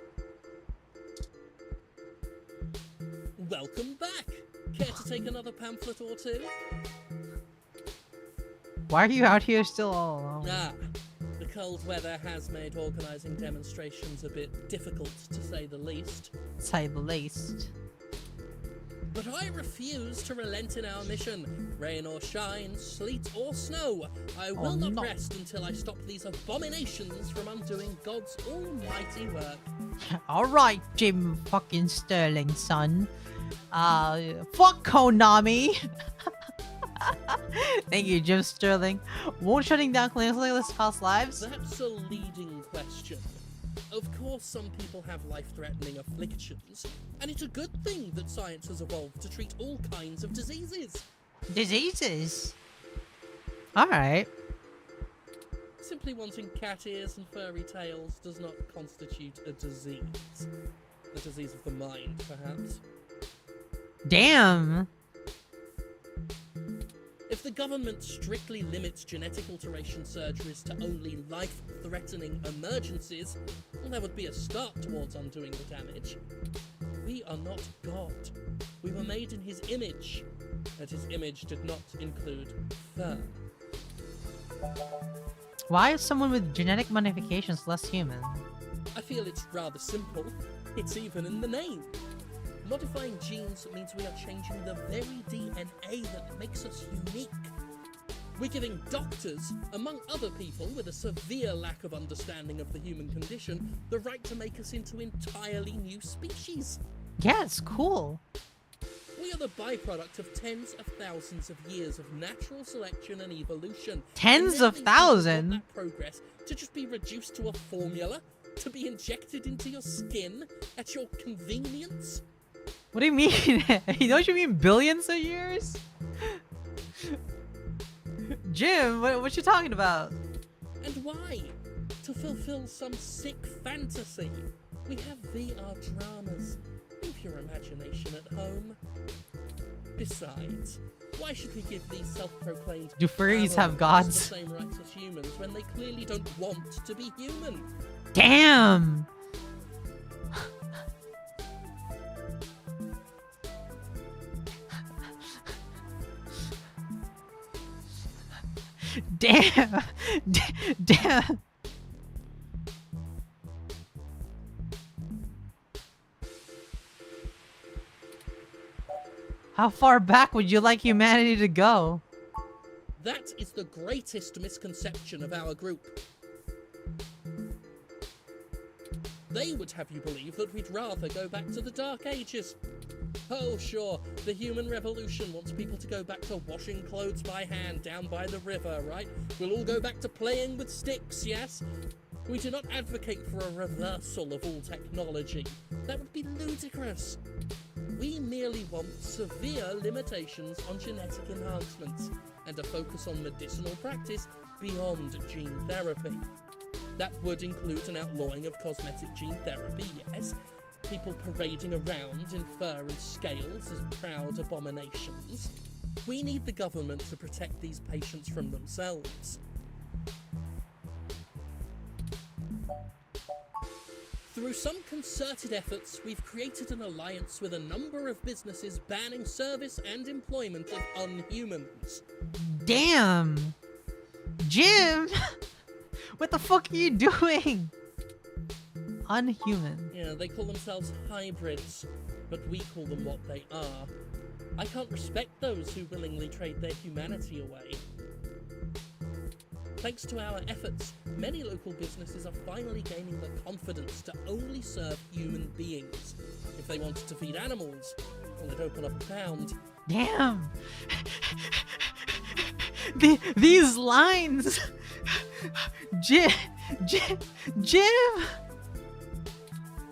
Welcome back. Care to take another pamphlet or two?
Why are you out here still all alone?
Ah, the cold weather has made organising demonstrations a bit difficult, to say the least.
Say the least.
But I refuse to relent in our mission. Rain or shine, sleet or snow, I will not rest until I stop these abominations from undoing God's almighty work.
Alright, Jim fucking Sterling, son. Fuck Konami! Thank you, Jim Sterling. Won't shutting down clinics like this cost lives?
That's a leading question. Of course, some people have life-threatening afflictions, and it's a good thing that science has evolved to treat all kinds of diseases.
Diseases? Alright.
Simply wanting cat ears and furry tails does not constitute a disease. A disease of the mind, perhaps.
Damn!
If the government strictly limits genetic alteration surgeries to only life-threatening emergencies, well, that would be a start towards undoing the damage. We are not God. We were made in his image, and his image did not include fur.
Why is someone with genetic modifications less human?
I feel it's rather simple. It's even in the name. Modifying genes means we are changing the very DNA that makes us unique. We're giving doctors, among other people with a severe lack of understanding of the human condition, the right to make us into entirely new species.
Yeah, it's cool.
We are the byproduct of tens of thousands of years of natural selection and evolution.
Tens of thousands?
That progress to just be reduced to a formula, to be injected into your skin at your convenience.
What do you mean? Don't you mean billions of years? Jim, what you talking about?
And why? To fulfill some sick fantasy. We have VR dramas. Leave your imagination at home. Besides, why should we give these self-proclaimed
Do furries have
animals
gods?
the same rights as humans when they clearly don't want to be human?
Damn! Damn! Damn! How far back would you like humanity to go?
That is the greatest misconception of our group. They would have you believe that we'd rather go back to the Dark Ages. Oh sure, the human revolution wants people to go back to washing clothes by hand down by the river, right? We'll all go back to playing with sticks, yes? We do not advocate for a reversal of all technology. That would be ludicrous. We merely want severe limitations on genetic enhancements and a focus on medicinal practice beyond gene therapy. That would include an outlawing of cosmetic gene therapy, yes, people parading around in fur and scales as proud abominations. We need the government to protect these patients from themselves. Through some concerted efforts, we've created an alliance with a number of businesses banning service and employment of unhumans.
Damn! Jim! What the fuck are you doing? Unhuman.
Yeah, they call themselves hybrids, but we call them what they are. I can't respect those who willingly trade their humanity away. Thanks to our efforts, many local businesses are finally gaining the confidence to only serve human beings. If they wanted to feed animals, well, they'd open up a pound.
Damn! These lines! Jim!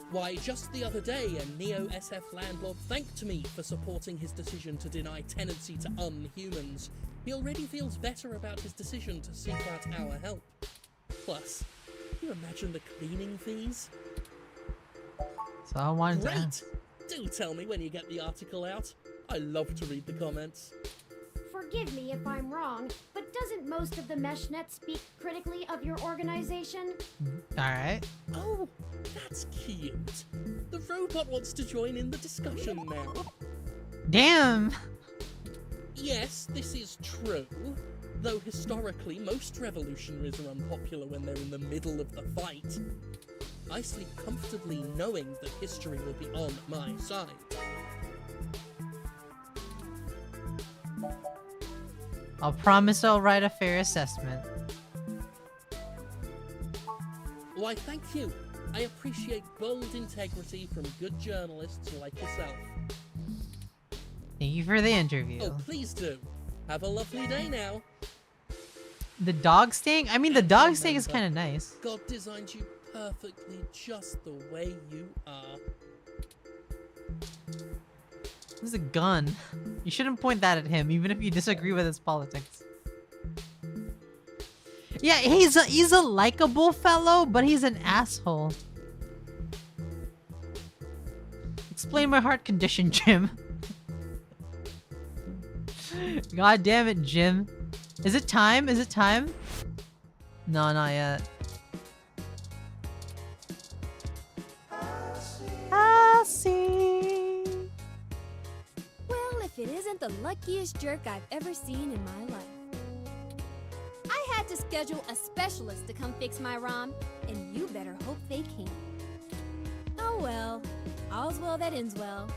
Why, just the other day, a neo-SF landlord thanked me for supporting his decision to deny tenancy to unhumans. He already feels better about his decision to seek out our help. Plus, can you imagine the cleaning fees?
So I wanted to
Great!
ask.
Do tell me when you get the article out. I love to read the comments.
Forgive me if I'm wrong, but doesn't most of the meshnet speak critically of your organization?
Alright.
Oh, that's cute. The robot wants to join in the discussion now.
Damn!
Yes, this is true. Though historically, most revolutionaries are unpopular when they're in the middle of the fight. I sleep comfortably knowing that history will be on my side.
I'll promise I'll write a fair assessment.
Why, thank you. I appreciate bold integrity from good journalists like yourself.
Thank you for the interview.
Oh, please do. Have a lovely day now.
The dog sting? I mean, the dog sting is kind of nice.
God designed you perfectly just the way you are.
This is a gun. You shouldn't point that at him, even if you disagree with his politics. Yeah, he's a likable fellow, but he's an asshole. Explain my heart condition, Jim. God damn it, Jim. Is it time? Is it time? No, not yet. I see.
Well, if it isn't the luckiest jerk I've ever seen in my life. I had to schedule a specialist to come fix my ROM, and you better hope they can. Oh well, all's well that ends well.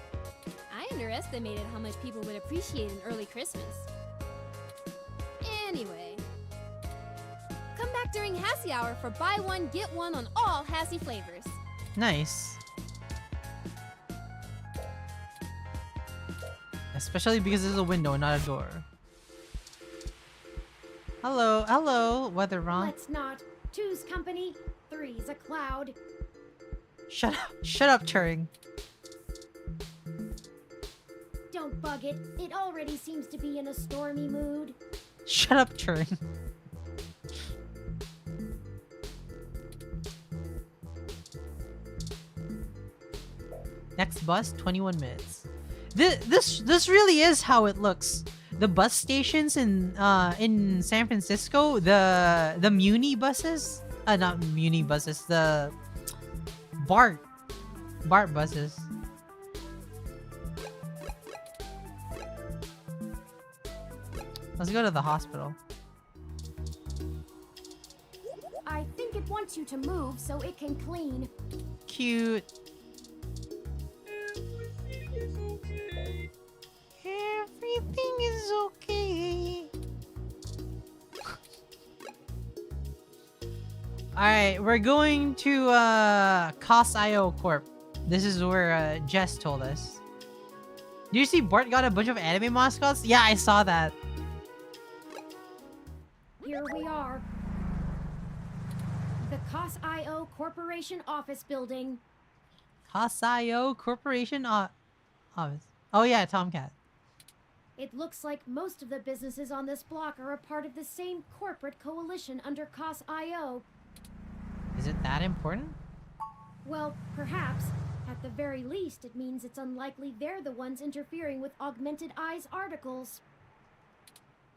I underestimated how much people would appreciate an early Christmas. Anyway, come back during Hassy Hour for buy one, get one on all Hassy flavors.
Nice. Especially because this is a window, not a door. Hello, hello, weather wrong.
Let's not. Two's company, three's a cloud.
Shut up, Turing.
Don't bug it. It already seems to be in a stormy mood.
Shut up, Turing. Next bus, 21 minutes. This really is how it looks. The bus stations in San Francisco, the Muni buses, not Muni buses, the BART buses. Let's go to the hospital.
I think it wants you to move so it can clean.
Cute. Everything is okay. Alright, we're going to COS.io Corp. This is where Jess told us. Do you see Bart got a bunch of anime mascots? Yeah, I saw that.
Here we are. The COS.io Corporation office building.
COS.io Corporation office. Oh yeah, Tomcat.
It looks like most of the businesses on this block are a part of the same corporate coalition under COS.io.
Is it that important?
Well, perhaps. At the very least, it means it's unlikely they're the ones interfering with Augmented Eye's articles.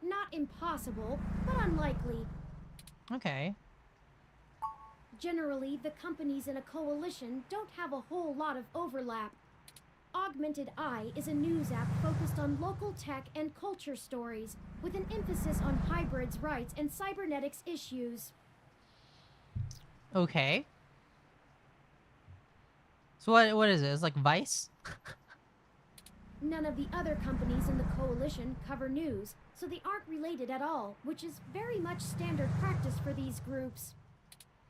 Not impossible, but unlikely.
Okay.
Generally, the companies in a coalition don't have a whole lot of overlap. Augmented Eye is a news app focused on local tech and culture stories, with an emphasis on hybrids' rights and cybernetics issues.
Okay. So what is it? It's like Vice?
None of the other companies in the coalition cover news, so they aren't related at all, which is very much standard practice for these groups.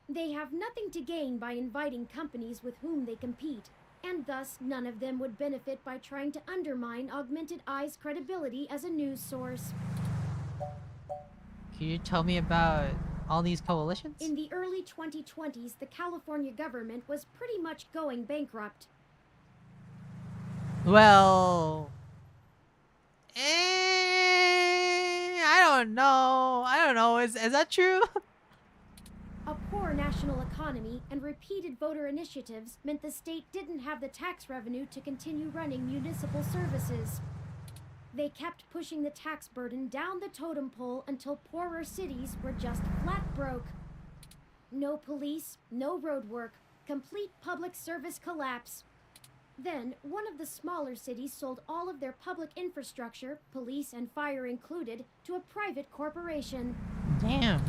They have nothing to gain by inviting companies with whom they compete, and thus none of them would benefit by trying to undermine Augmented Eye's credibility as a news source.
Can you tell me about all these coalitions?
In the early 2020s, the California government was pretty much going bankrupt.
Well... I don't know. I don't know. Is that true?
A poor national economy and repeated voter initiatives meant the state didn't have the tax revenue to continue running municipal services. They kept pushing the tax burden down the totem pole until poorer cities were just flat broke. No police, no road work, complete public service collapse. Then, one of the smaller cities sold all of their public infrastructure, police and fire included, to a private corporation.
Damn.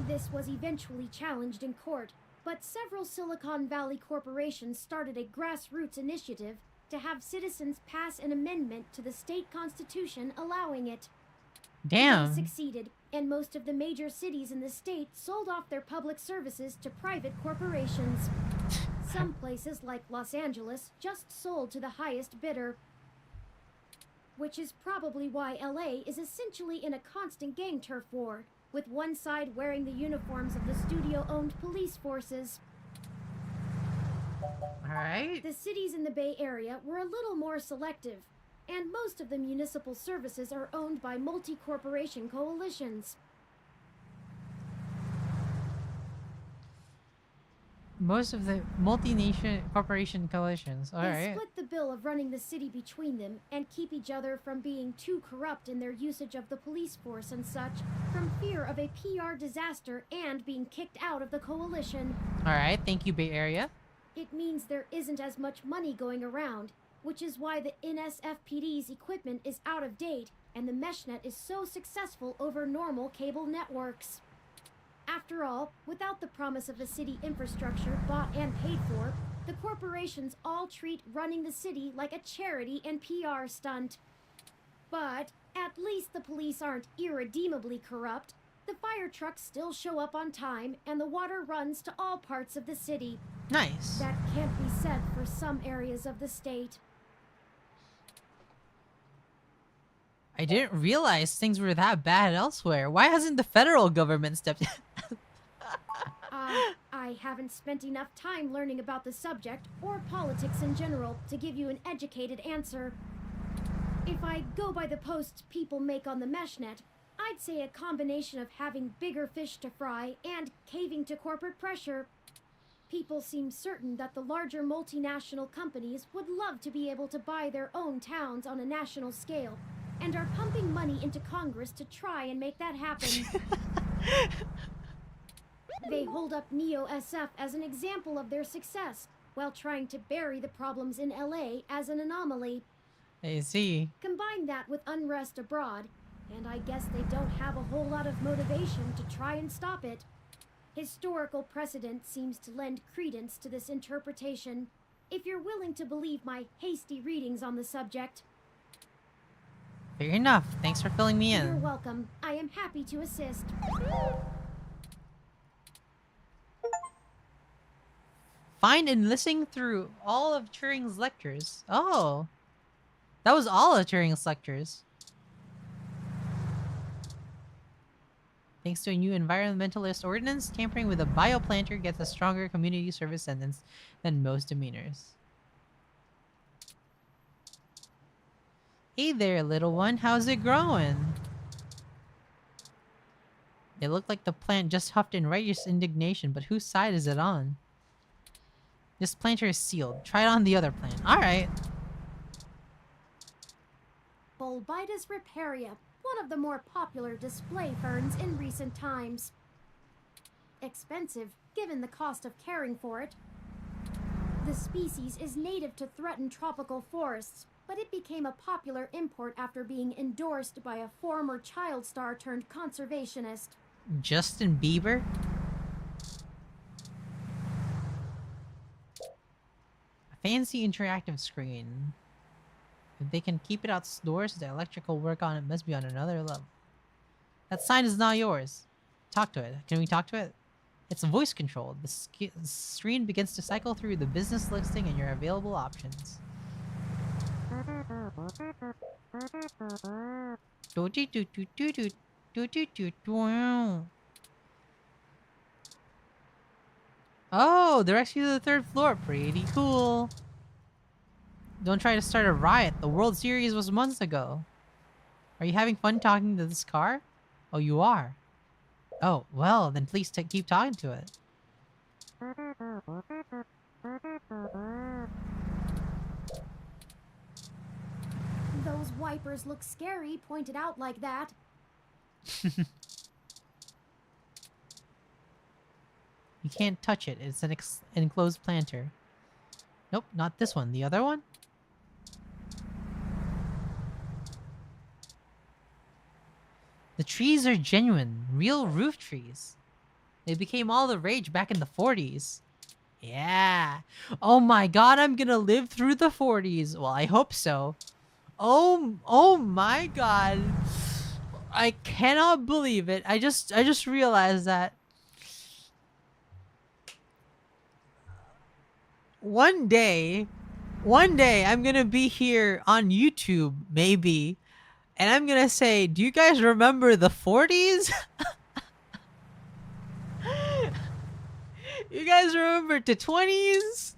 This was eventually challenged in court, but several Silicon Valley corporations started a grassroots initiative to have citizens pass an amendment to the state constitution allowing it.
Damn.
They succeeded, and most of the major cities in the state sold off their public services to private corporations. Some places, like Los Angeles, just sold to the highest bidder. Which is probably why LA is essentially in a constant gang turf war, with one side wearing the uniforms of the studio-owned police forces.
Alright.
The cities in the Bay Area were a little more selective, and most of the municipal services are owned by multi-corporation coalitions.
most of the multi-nation corporation coalitions. All
They
right.
split the bill of running the city between them and keep each other from being too corrupt in their usage of the police force and such, from fear of a PR disaster and being kicked out of the coalition.
All right. Thank you, Bay Area.
It means there isn't as much money going around, which is why the NSFPD's equipment is out of date and the meshnet is so successful over normal cable networks. After all, without the promise of a city infrastructure bought and paid for, the corporations all treat running the city like a charity and PR stunt. But at least the police aren't irredeemably corrupt. The fire trucks still show up on time, and the water runs to all parts of the city.
Nice.
That can't be said for some areas of the state.
I didn't realize things were that bad elsewhere. Why hasn't the federal government stepped in?
I haven't spent enough time learning about the subject, or politics in general, to give you an educated answer. If I go by the posts people make on the meshnet, I'd say a combination of having bigger fish to fry and caving to corporate pressure. People seem certain that the larger multinational companies would love to be able to buy their own towns on a national scale, and are pumping money into Congress to try and make that happen. They hold up Neo-SF as an example of their success, while trying to bury the problems in LA as an anomaly.
I see.
Combine that with unrest abroad, and I guess they don't have a whole lot of motivation to try and stop it. Historical precedent seems to lend credence to this interpretation, if you're willing to believe my hasty readings on the subject.
Fair enough. Thanks for filling me
You're
in.
welcome. I am happy to assist.
Find and listen through all of Turing's lectures. Oh. That was all of Turing's lectures. Thanks to a new environmentalist ordinance, tampering with a bioplanter gets a stronger community service sentence than most demeanors. Hey there, little one. How's it growing? It looked like the plant just huffed in righteous indignation, but whose side is it on? This planter is sealed. Try it on the other plant. Alright.
Bulbitis riparia, one of the more popular display ferns in recent times. Expensive, given the cost of caring for it. The species is native to threatened tropical forests, but it became a popular import after being endorsed by a former child star turned conservationist.
Justin Bieber? A fancy interactive screen. If they can keep it outdoors, the electrical work on it must be on another level. That sign is not yours. Talk to it. Can we talk to it? It's voice controlled. The screen begins to cycle through the business listing and your available options. Oh, directs you to the third floor. Pretty cool. Don't try to start a riot. The World Series was months ago. Are you having fun talking to this car? Oh, you are. Oh, well, then please keep talking to it.
Those wipers look scary, pointed out like that.
You can't touch it. It's an enclosed planter. Nope, not this one. The other one? The trees are genuine, real roof trees. They became all the rage back in the 40s. Yeah. Oh my god, I'm gonna live through the 40s. Well, I hope so. Oh my god. I cannot believe it. I just realized that one day I'm gonna be here on YouTube, maybe, and I'm gonna say, do you guys remember the 40s? You guys remember the 20s?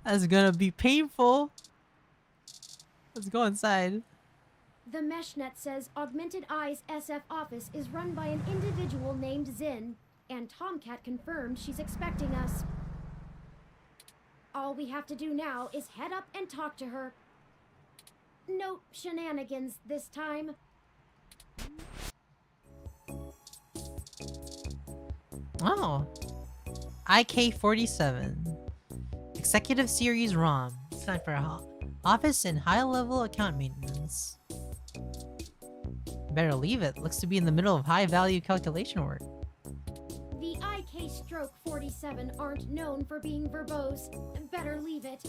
That's gonna be painful. Let's go inside.
The Meshnet says Augmented Eye's SF office is run by an individual named Zin. And Tomcat confirmed she's expecting us. All we have to do now is head up and talk to her. No shenanigans this time.
Oh. IK-47. Executive Series ROM. It's time for office and high-level account maintenance. Better leave it. Looks to be in the middle of high-value calculation work.
The IK-47 aren't known for being verbose. Better leave it.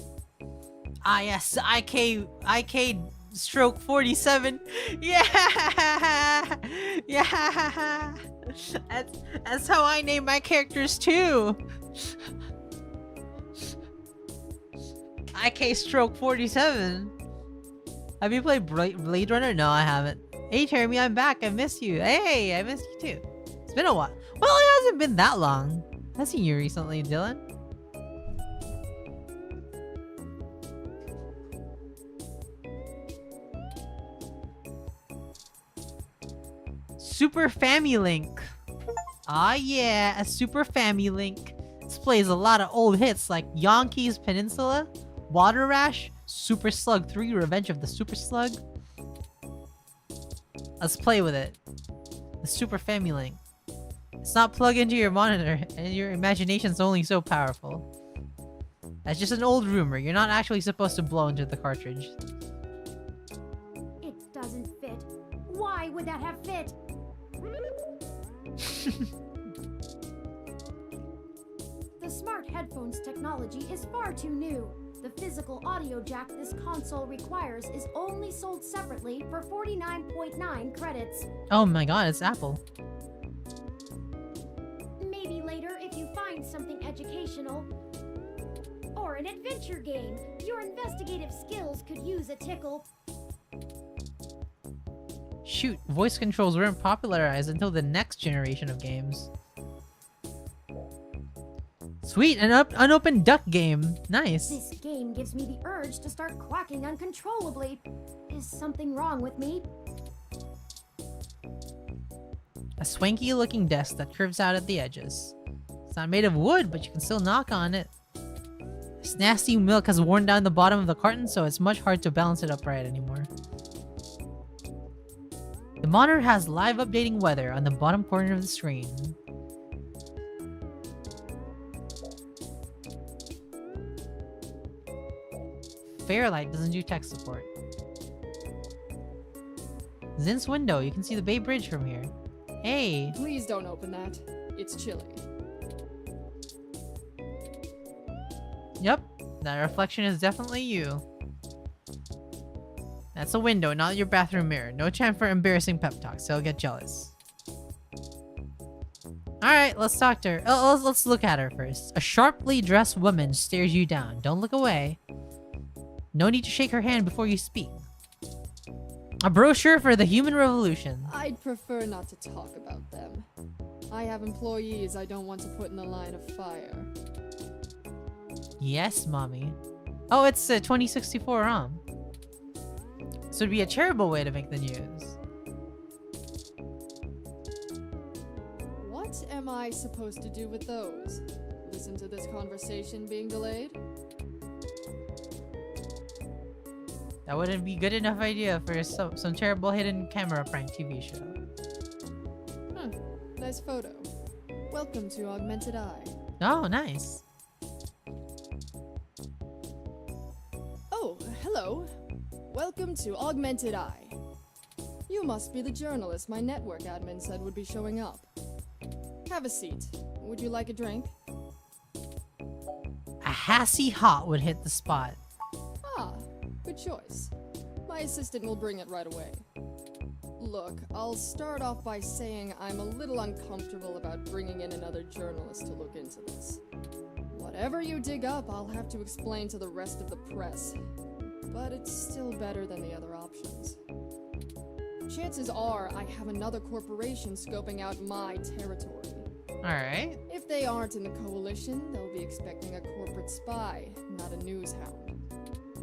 Ah yes, IK-47. Yeah! Yeah! That's how I name my characters too. IK-47. Have you played Blade Runner? No, I haven't. Hey Jeremy, I'm back. I miss you. Hey, I miss you too. It's been a while. Well, it hasn't been that long. I've seen you recently, Dylan. Super Family Link. Ah yeah, a Super Family Link. This plays a lot of old hits like Yonkey's Peninsula, Water Rash, Super Slug 3, Revenge of the Super Slug. Let's play with it. The Super Family Link. It's not plugged into your monitor, and your imagination's only so powerful. That's just an old rumor. You're not actually supposed to blow into the cartridge.
It doesn't fit. Why would that have fit? The smart headphones technology is far too new. The physical audio jack this console requires is only sold separately for 49.9 credits.
Oh my god, it's Apple.
Maybe later if you find something educational. Or an adventure game. Your investigative skills could use a tickle.
Shoot, voice controls weren't popularized until the next generation of games. Sweet, an unopened duck game. Nice.
This game gives me the urge to start quacking uncontrollably. Is something wrong with me?
A swanky looking desk that curves out at the edges. It's not made of wood, but you can still knock on it. This nasty milk has worn down the bottom of the carton, so it's much hard to balance it upright anymore. The monitor has live updating weather on the bottom corner of the screen. Fairlight doesn't do tech support. Zin's window, you can see the Bay Bridge from here. Hey!
Please don't open that. It's chilly.
Yep, that reflection is definitely you. That's a window, not your bathroom mirror. No chance for embarrassing pep talks, they'll get jealous. Alright, let's talk to her. Oh, let's look at her first. A sharply dressed woman stares you down. Don't look away. No need to shake her hand before you speak. A brochure for the human revolution.
I'd prefer not to talk about them. I have employees I don't want to put in the line of fire.
Yes, mommy. Oh, it's a 2064 ROM. This would be a terrible way to make the news.
What am I supposed to do with those? Listen to this conversation being delayed?
That wouldn't be good enough idea for some terrible hidden camera prank TV show.
Huh. Nice photo. Welcome to Augmented Eye.
Oh, nice.
Oh, hello. Welcome to Augmented Eye. You must be the journalist my network admin said would be showing up. Have a seat. Would you like a drink?
A Hassy Hot would hit the spot.
Ah, good choice. My assistant will bring it right away. Look, I'll start off by saying I'm a little uncomfortable about bringing in another journalist to look into this. Whatever you dig up, I'll have to explain to the rest of the press. But it's still better than the other options. Chances are I have another corporation scoping out my territory.
Alright.
If they aren't in the coalition, they'll be expecting a corporate spy, not a news hound.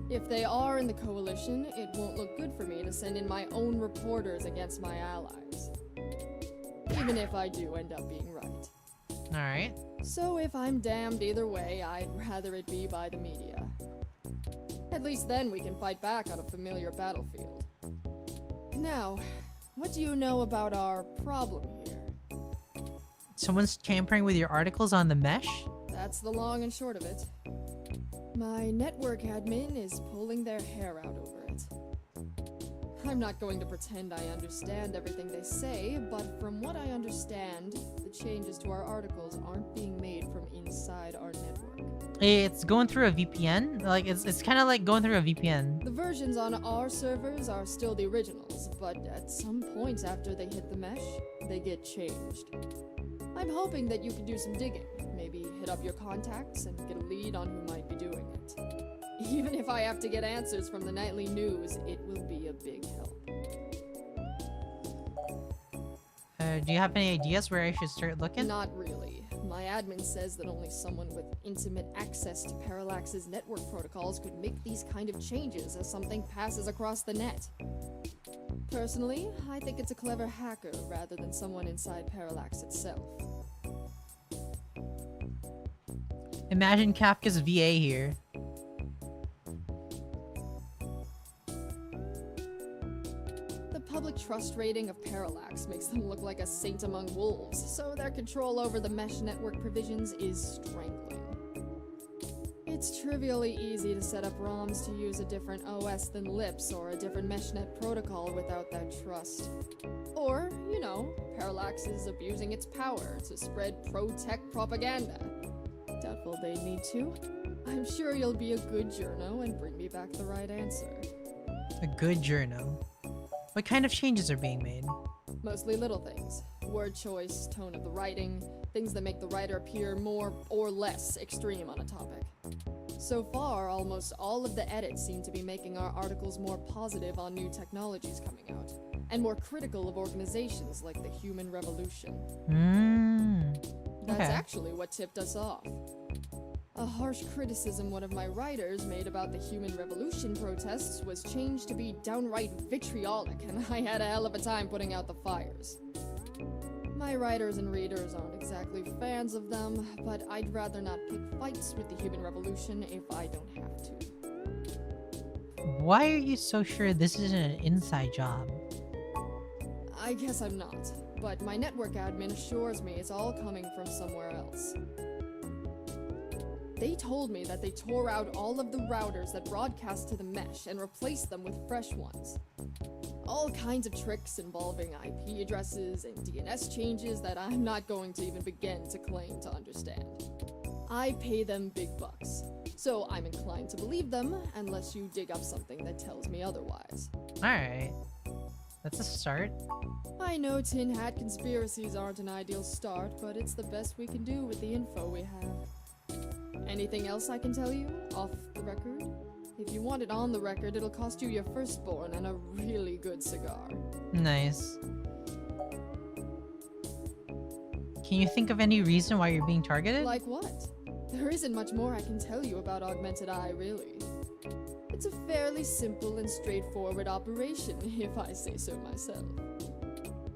If they are in the coalition, it won't look good for me to send in my own reporters against my allies. Even if I do end up being right.
Alright.
So if I'm damned either way, I'd rather it be by the media. At least then we can fight back on a familiar battlefield. Now, what do you know about our problem here?
Someone's tampering with your articles on the mesh?
That's the long and short of it. My network admin is pulling their hair out over it. I'm not going to pretend I understand everything they say, but from what I understand, the changes to our articles aren't being made from inside our network.
It's going through a VPN? Like, it's kind of like going through a VPN.
The versions on our servers are still the originals, but at some point after they hit the mesh, they get changed. I'm hoping that you can do some digging, maybe hit up your contacts and get a lead on who might be doing it. Even if I have to get answers from the nightly news, it will be a big help.
Do you have any ideas where I should start looking?
Not really. My admin says that only someone with intimate access to Parallax's network protocols could make these kind of changes as something passes across the net. Personally, I think it's a clever hacker rather than someone inside Parallax itself.
Imagine Kafka's VA here.
The public trust rating of Parallax makes them look like a saint among wolves, so their control over the mesh network provisions is strangling. It's trivially easy to set up ROMs to use a different OS than LIPS or a different meshnet protocol without that trust. Or, you know, Parallax is abusing its power to spread pro-tech propaganda. Doubtful they need to. I'm sure you'll be a good journo and bring me back the right answer.
A good journo. What kind of changes are being made?
Mostly little things. Word choice, tone of the writing, things that make the writer appear more or less extreme on a topic. So far, almost all of the edits seem to be making our articles more positive on new technologies coming out, and more critical of organizations like the Human Revolution. That's
Okay.
actually what tipped us off. A harsh criticism one of my writers made about the Human Revolution protests was changed to be downright vitriolic, and I had a hell of a time putting out the fires. My writers and readers aren't exactly fans of them, but I'd rather not pick fights with the Human Revolution if I don't have to.
Why are you so sure this isn't an inside job?
I guess I'm not, but my network admin assures me it's all coming from somewhere else. They told me that they tore out all of the routers that broadcast to the mesh and replaced them with fresh ones. All kinds of tricks involving IP addresses and DNS changes that I'm not going to even begin to claim to understand. I pay them big bucks, so I'm inclined to believe them unless you dig up something that tells me otherwise.
Alright. That's a start.
I know tin hat conspiracies aren't an ideal start, but it's the best we can do with the info we have. Anything else I can tell you, off the record? If you want it on the record, it'll cost you your firstborn and a really good cigar.
Nice. Can you think of any reason why you're being targeted?
Like what? There isn't much more I can tell you about Augmented Eye, really. It's a fairly simple and straightforward operation, if I say so myself.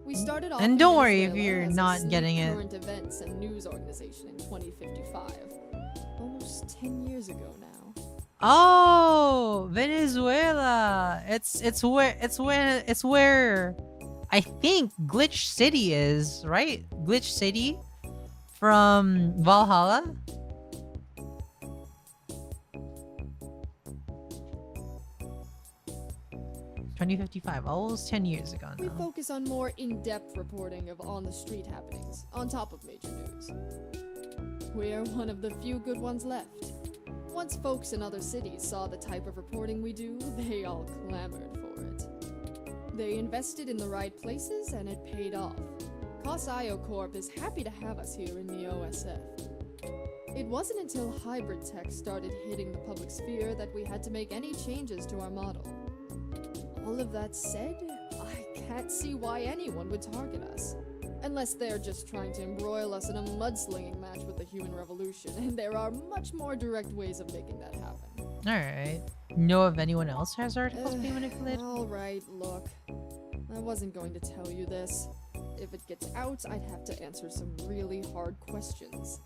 We started off
And
in
don't worry if
Venezuela
you're
as a
not
sleek
getting it.
current events and news organization in 2055. Almost 10 years ago now.
Oh, Venezuela. It's where I think Glitch City is, right? Glitch City from Valhalla. (2055), almost 10 years ago
We
now.
focus on more in-depth reporting of on-the-street happenings, on top of major news. We're one of the few good ones left. Once folks in other cities saw the type of reporting we do, they all clamored for it. They invested in the right places, and it paid off. COS-IO Corp is happy to have us here in the OSF. It wasn't until hybrid tech started hitting the public sphere that we had to make any changes to our model. All of that said, I can't see why anyone would target us. Unless they're just trying to embroil us in a mudslinging match with the Human Revolution, and there are much more direct ways of making that happen.
Alright. Know if anyone else has articles being manipulated?
Alright, look. I wasn't going to tell you this. if it gets out, I'd have to answer some really hard questions.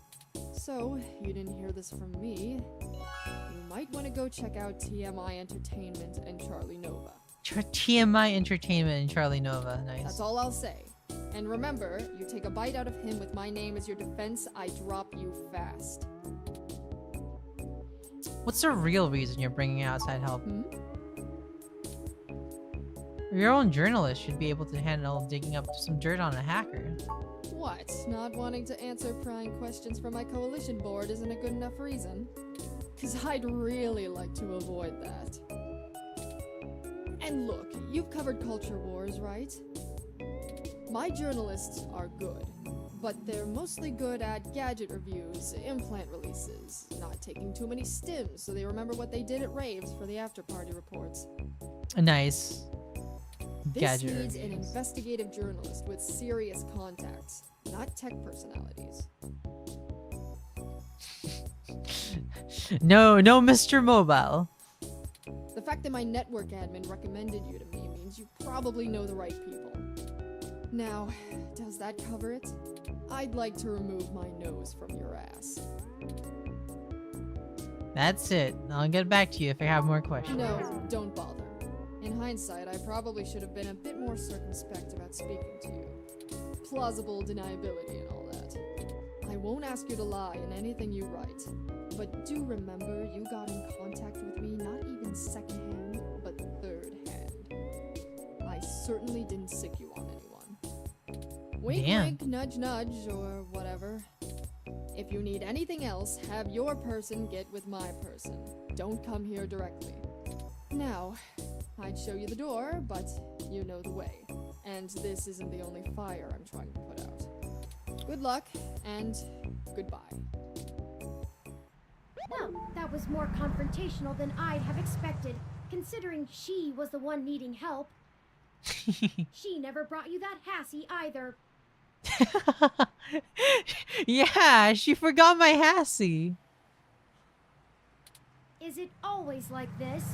So, you didn't hear this from me. You might want to go check out TMI Entertainment and Charlie Nova.
TMI Entertainment and Charlie Nova. Nice.
That's all I'll say. And remember, you take a bite out of him with my name as your defense, I drop you fast.
What's the real reason you're bringing outside help?
Hmm?
Your own journalist should be able to handle digging up some dirt on a hacker.
What? Not wanting to answer prying questions from my coalition board isn't a good enough reason? 'Cause I'd really like to avoid that. And look, you've covered culture wars, right? My journalists are good, but they're mostly good at gadget reviews, implant releases, not taking too many stims so they remember what they did at raves for the after-party reports.
Nice.
This
Gadget
needs an
reviews.
investigative journalist with serious contacts, not tech personalities.
No, Mr. Mobile.
The fact that my network admin recommended you to me means you probably know the right people. Now, does that cover it? I'd like to remove my nose from your ass.
That's it. I'll get back to you if I have more questions.
No, don't bother. In hindsight, I probably should have been a bit more circumspect about speaking to you. Plausible deniability and all that. I won't ask you to lie in anything you write, but do remember you got in contact with me not even secondhand, but third-hand. I certainly didn't sick you on anyone. Wink,
Damn.
wink, nudge, nudge, or whatever. If you need anything else, have your person get with my person. Don't come here directly. Now, I'd show you the door, but you know the way. And this isn't the only fire I'm trying to put out. Good luck, and goodbye.
Well, that was more confrontational than I'd have expected, considering she was the one needing help. She never brought you that Hassie either.
Yeah, she forgot my Hassie.
Is it always like this?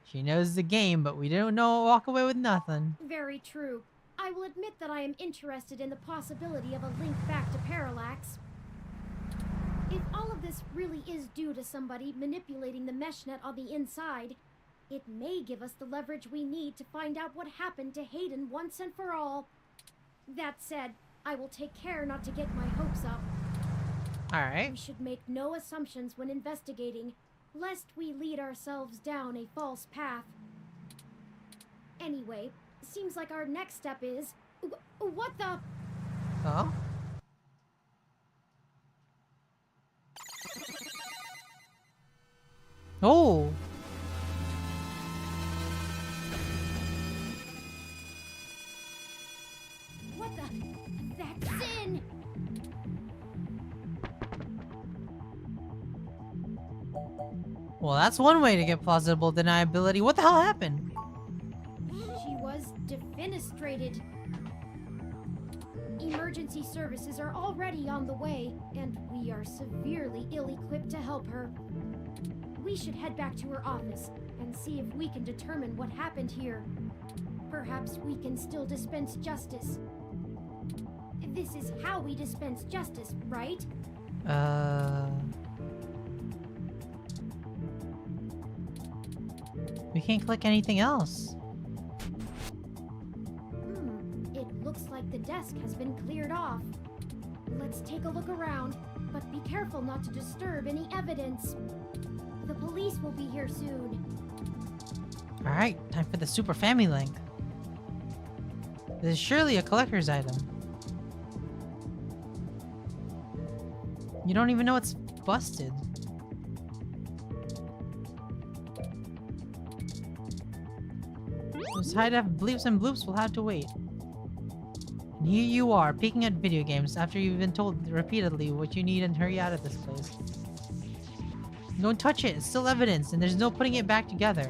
She knows the game, but we don't know walk away with nothing.
Very true. I will admit that I am interested in the possibility of a link back to Parallax. If all of this really is due to somebody manipulating the mesh net on the inside, it may give us the leverage we need to find out what happened to Hayden once and for all. That said, I will take care not to get my hopes up.
Alright.
We should make no assumptions when investigating, lest we lead ourselves down a false path. Anyway, seems like our next step is... What the...
Oh? Oh!
What the... That's Sin!
Well, that's one way to get plausible deniability. What the hell happened?
She was defenestrated. Emergency services are already on the way, and we are severely ill-equipped to help her. We should head back to her office and see if we can determine what happened here. Perhaps we can still dispense justice. This is how we dispense justice, right?
We can't click anything else.
It looks like the desk has been cleared off. Let's take a look around, but be careful not to disturb any evidence. The police will be here soon.
Alright, time for the Super Family Link. This is surely a collector's item. You don't even know it's busted. Those high-def bleeps and bloops will have to wait. And here you are, peeking at video games after you've been told repeatedly what you need and hurry out of this place. Don't touch it, it's still evidence, and there's no putting it back together.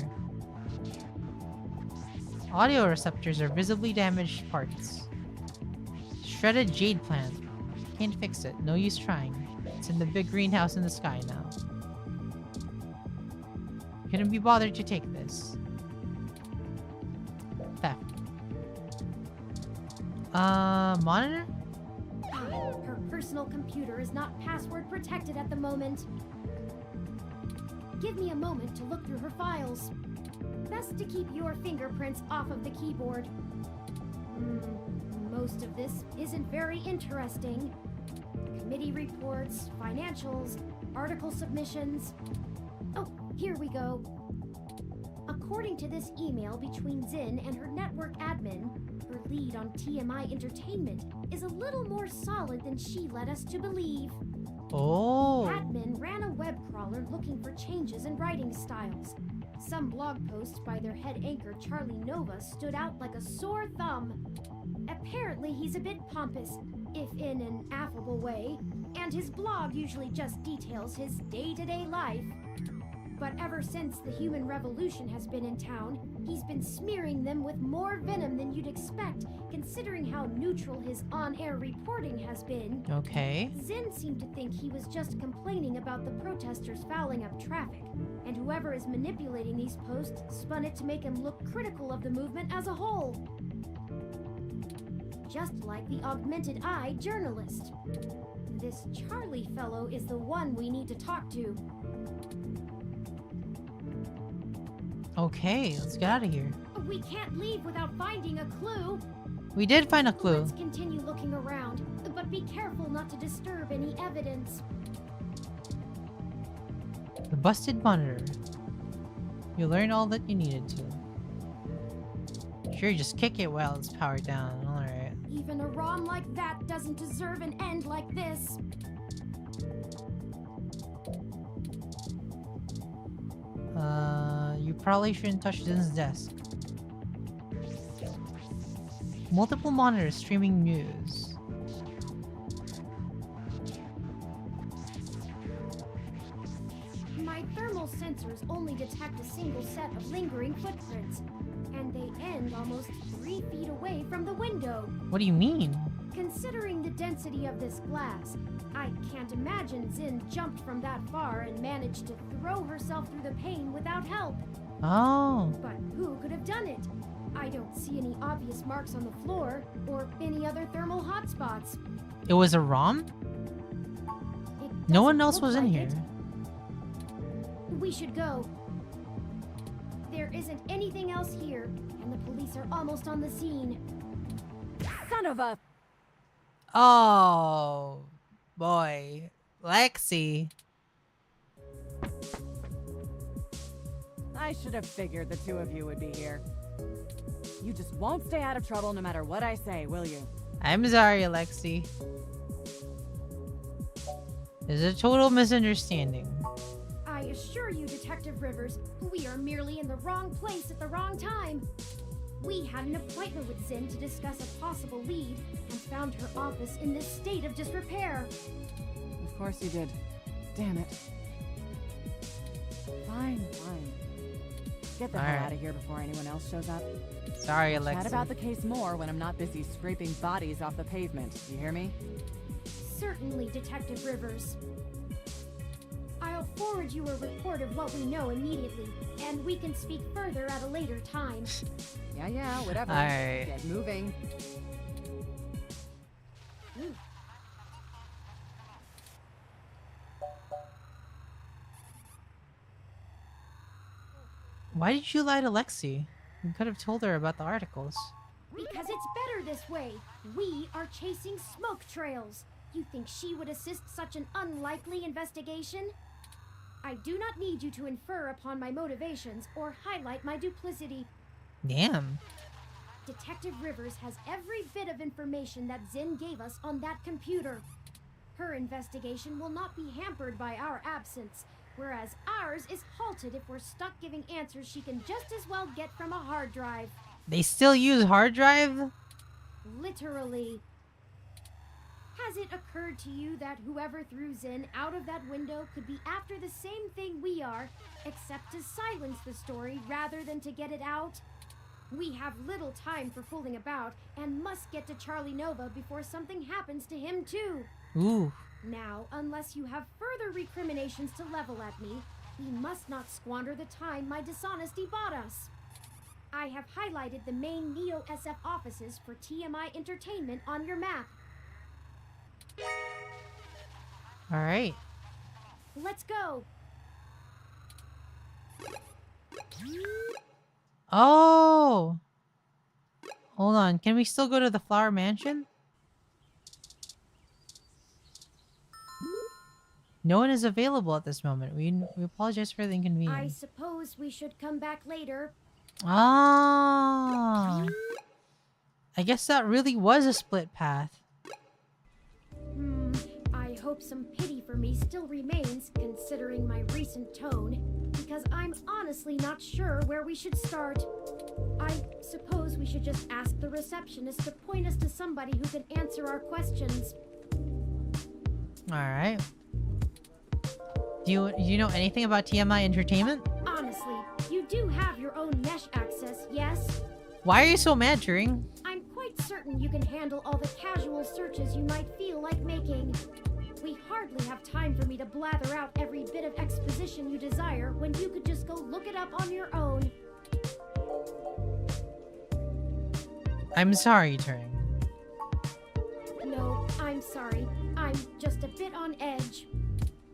Audio receptors are visibly damaged parts. Shredded jade plant. Can't fix it, no use trying. It's in the big greenhouse in the sky now. Couldn't be bothered to take this. Theft. Monitor?
Her personal computer is not password protected at the moment. Give me a moment to look through her files. Best to keep your fingerprints off of the keyboard. Most of this isn't very interesting. Committee reports, financials, article submissions. Oh, here we go. According to this email between Zin and her network admin, her lead on TMI Entertainment is a little more solid than she led us to believe.
Oh.
The admin ran a web crawler looking for changes in writing styles. Some blog posts by their head anchor Charlie Nova stood out like a sore thumb. Apparently he's a bit pompous, if in an affable way, and his blog usually just details his day-to-day life. But ever since the human revolution has been in town, he's been smearing them with more venom than you'd expect, considering how neutral his on-air reporting has been.
Okay.
Zin seemed to think he was just complaining about the protesters fouling up traffic, and whoever is manipulating these posts spun it to make him look critical of the movement as a whole. Just like the augmented eye journalist. This Charlie fellow is the one we need to talk to.
Okay, let's get out of here.
We can't leave without finding a clue.
We did find a clue.
Let's continue looking around, but be careful not to disturb any evidence.
The busted monitor. You learned all that you needed to. Sure, just kick it while it's powered down. Alright.
Even a ROM like that doesn't deserve an end like this.
You probably shouldn't touch Zin's desk. Multiple monitors streaming news.
My thermal sensors only detect a single set of lingering footprints, and they end almost 3 feet away from the window.
What do you mean?
Considering the density of this glass, I can't imagine Zin jumped from that far and managed to throw herself through the pane without help.
Oh.
But who could have done it? I don't see any obvious marks on the floor or any other thermal hotspots.
It was a ROM? No one else was in here.
We should go. There isn't anything else here, and the police are almost on the scene.
Son of a...
Oh, boy. Lexi.
I should have figured the two of you would be here. You just won't stay out of trouble no matter what I say, will you?
I'm sorry, Lexi. It's a total misunderstanding.
I assure you, Detective Rivers, we are merely in the wrong place at the wrong time. We had an appointment with Zin to discuss a possible lead and found her office in this state of disrepair.
Of course you did. Damn it. Fine, fine. Get the hell out of here before anyone else shows up.
Sorry,
I'll
Alexi.
chat about the case more when I'm not busy scraping bodies off the pavement. You hear me?
Certainly, Detective Rivers. I'll forward you a report of what we know immediately, and we can speak further at a later time.
Yeah, whatever.
Alright.
Get moving.
Why did you lie to Lexi? You could have told her about the articles.
Because it's better this way. We are chasing smoke trails. You think she would assist such an unlikely investigation? I do not need you to infer upon my motivations or highlight my duplicity.
Damn.
Detective Rivers has every bit of information that Zin gave us on that computer. Her investigation will not be hampered by our absence, whereas ours is halted if we're stuck giving answers she can just as well get from a hard drive.
They still use hard drive?
Literally. Has it occurred to you that whoever threw Zin out of that window could be after the same thing we are, except to silence the story rather than to get it out? We have little time for fooling about and must get to Charlie Nova before something happens to him too.
Ooh.
Now, unless you have further recriminations to level at me, We must not squander the time my dishonesty bought us. I have highlighted the main Neo SF offices for TMI Entertainment on your map.
All right.
Let's go.
Oh. Hold on. Can we still go to the Flower Mansion? No one is available at this moment. We apologize for the
I
inconvenience.
suppose we should come back later.
Ah. I guess that really was a split path.
I hope some pity for me still remains, considering my recent tone, because I'm honestly not sure where we should start. I suppose we should just ask the receptionist to point us to somebody who can answer our questions.
All right. Do you know anything about TMI Entertainment?
Honestly, you do have your own mesh access, yes?
Why are you so mad, Turing?
I'm quite certain you can handle all the casual searches you might feel like making. We hardly have time for me to blather out every bit of exposition you desire when you could just go look it up on your own.
I'm sorry, Turing.
No, I'm sorry. I'm just a bit on edge.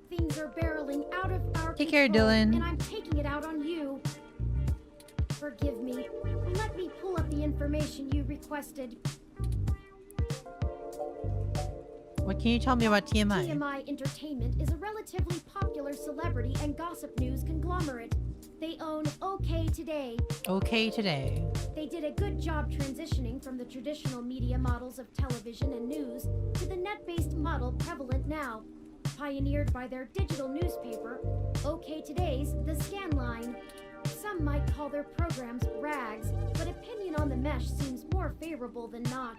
Things are barreling out of our
Take care,
control,
Dylan.
and I'm taking it out on you. Forgive me. Let me pull up the information you requested.
What can you tell me about TMI?
TMI Entertainment is a relatively popular celebrity and gossip news conglomerate. They own OK Today.
Okay today.
They did a good job transitioning from the traditional media models of television and news to the net-based model prevalent now. Pioneered by their digital newspaper, OK Today's The Scanline. Some might call their programs rags, but opinion on the mesh seems more favorable than not.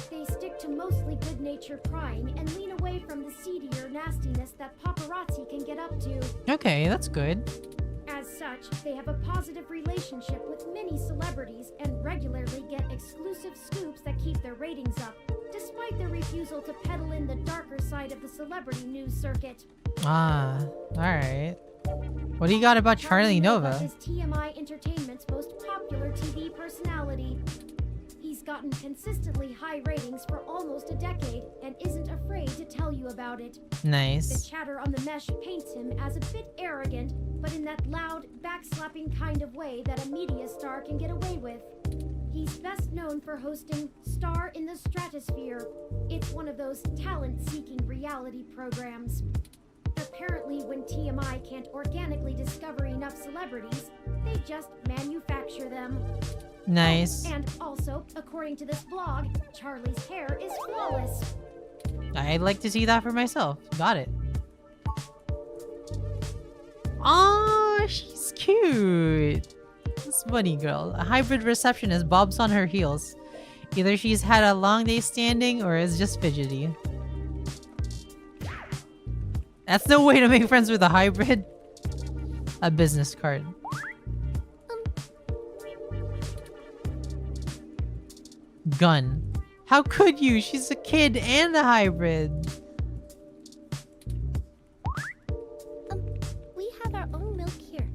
They stick to mostly good-natured prying and lean away from the seedier nastiness that paparazzi can get up to.
Okay, that's good.
As such, they have a positive relationship with many celebrities and regularly get exclusive scoops that keep their ratings up, despite their refusal to peddle in the darker side of the celebrity news circuit.
Ah, alright. What do you got about Charlie Nova?
Is TMI Entertainment's most popular TV personality. He's gotten consistently high ratings for almost a decade and isn't afraid to tell you about it.
Nice.
The chatter on the mesh paints him as a bit arrogant, but in that loud, backslapping kind of way that a media star can get away with. He's best known for hosting Star in the Stratosphere. It's one of those talent-seeking reality programs. Apparently, when TMI can't organically discover enough celebrities, they just manufacture them.
Nice.
And also, according to this blog, Charlie's hair is flawless.
I'd like to see that for myself. Got it. Oh, she's cute. This bunny girl. A hybrid receptionist bobs on her heels. Either she's had a long day standing or is just fidgety. That's no way to make friends with a hybrid. A business card. Gun. How could you? She's a kid and a hybrid.
We have our own milk here.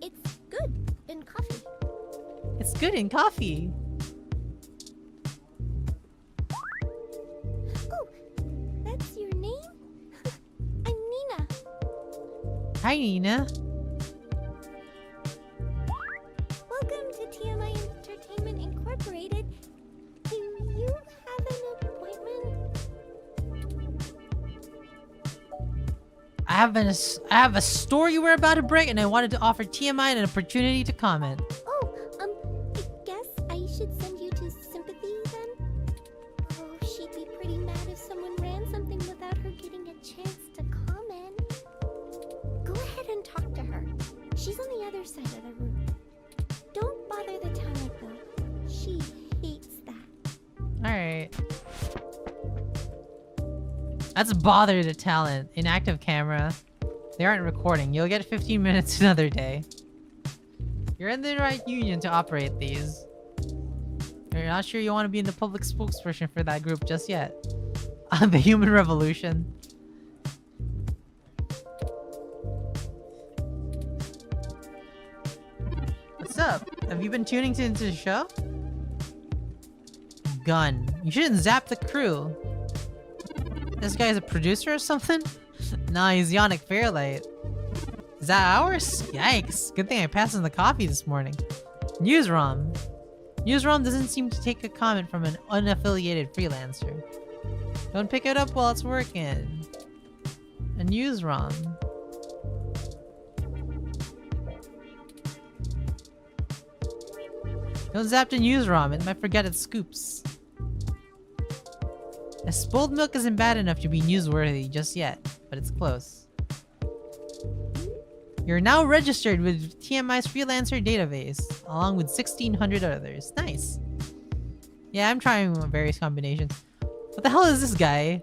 It's good in coffee.
It's good in coffee.
Oh, that's your name? I'm Nina.
Hi, Nina.
Welcome to TMI Entertainment Incorporated. Do you have an appointment?
I have a story we're about to break, and I wanted to offer TMI an opportunity to comment.
Oh, I guess I should send you to Sympathy then? Oh, she'd be pretty mad if someone ran something without her getting a chance to comment. Go ahead and talk to her. She's on the other side of the room. Don't bother the talent though. She hates that.
Alright. Let's bother the talent. Inactive camera. They aren't recording. You'll get 15 minutes another day. You're in the right union to operate these. You're not sure you want to be in the public spokesperson for that group just yet. The Human Revolution. Have you been tuning into the show? Gun. You shouldn't zap the crew. This guy's a producer or something? Nah, he's Yannick Fairlight. Is that ours? Yikes. Good thing I passed in the coffee this morning. Newsrom. Newsrom doesn't seem to take a comment from an unaffiliated freelancer. Don't pick it up while it's working. A newsrom. Don't zap the newsrom, it might forget its scoops. Spoiled milk isn't bad enough to be newsworthy just yet, but it's close. You're now registered with TMI's freelancer database, along with 1,600 others. Nice. Yeah, I'm trying various combinations. What the hell is this guy?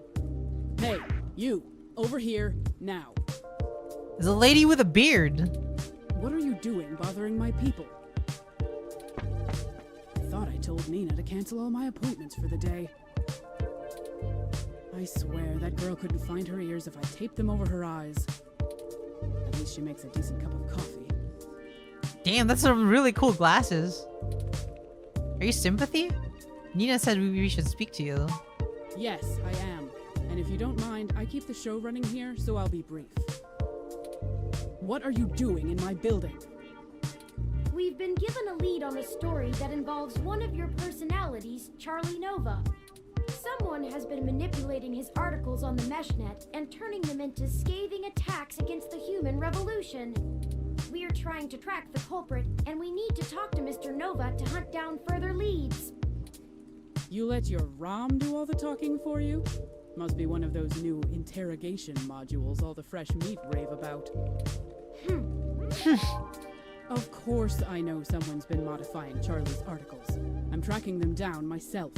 Hey, you, over here, now.
There's a lady with a beard.
What are you doing bothering my people? I thought I told Nina to cancel all my appointments for the day. I swear that girl couldn't find her ears if I taped them over her eyes. At least she makes a decent cup of coffee.
Damn, that's some really cool glasses. Are you Sympathy? Nina said we should speak to you.
Yes, I am. And if you don't mind, I keep the show running here, so I'll be brief. What are you doing in my building?
We've been given a lead on a story that involves one of your personalities, Charlie Nova. Someone has been manipulating his articles on the meshnet and turning them into scathing attacks against the human revolution. We are trying to track the culprit, and we need to talk to Mr. Nova to hunt down further leads.
You let your ROM do all the talking for you? Must be one of those new interrogation modules all the fresh meat rave about. Of course I know someone's been modifying Charlie's articles. I'm tracking them down myself.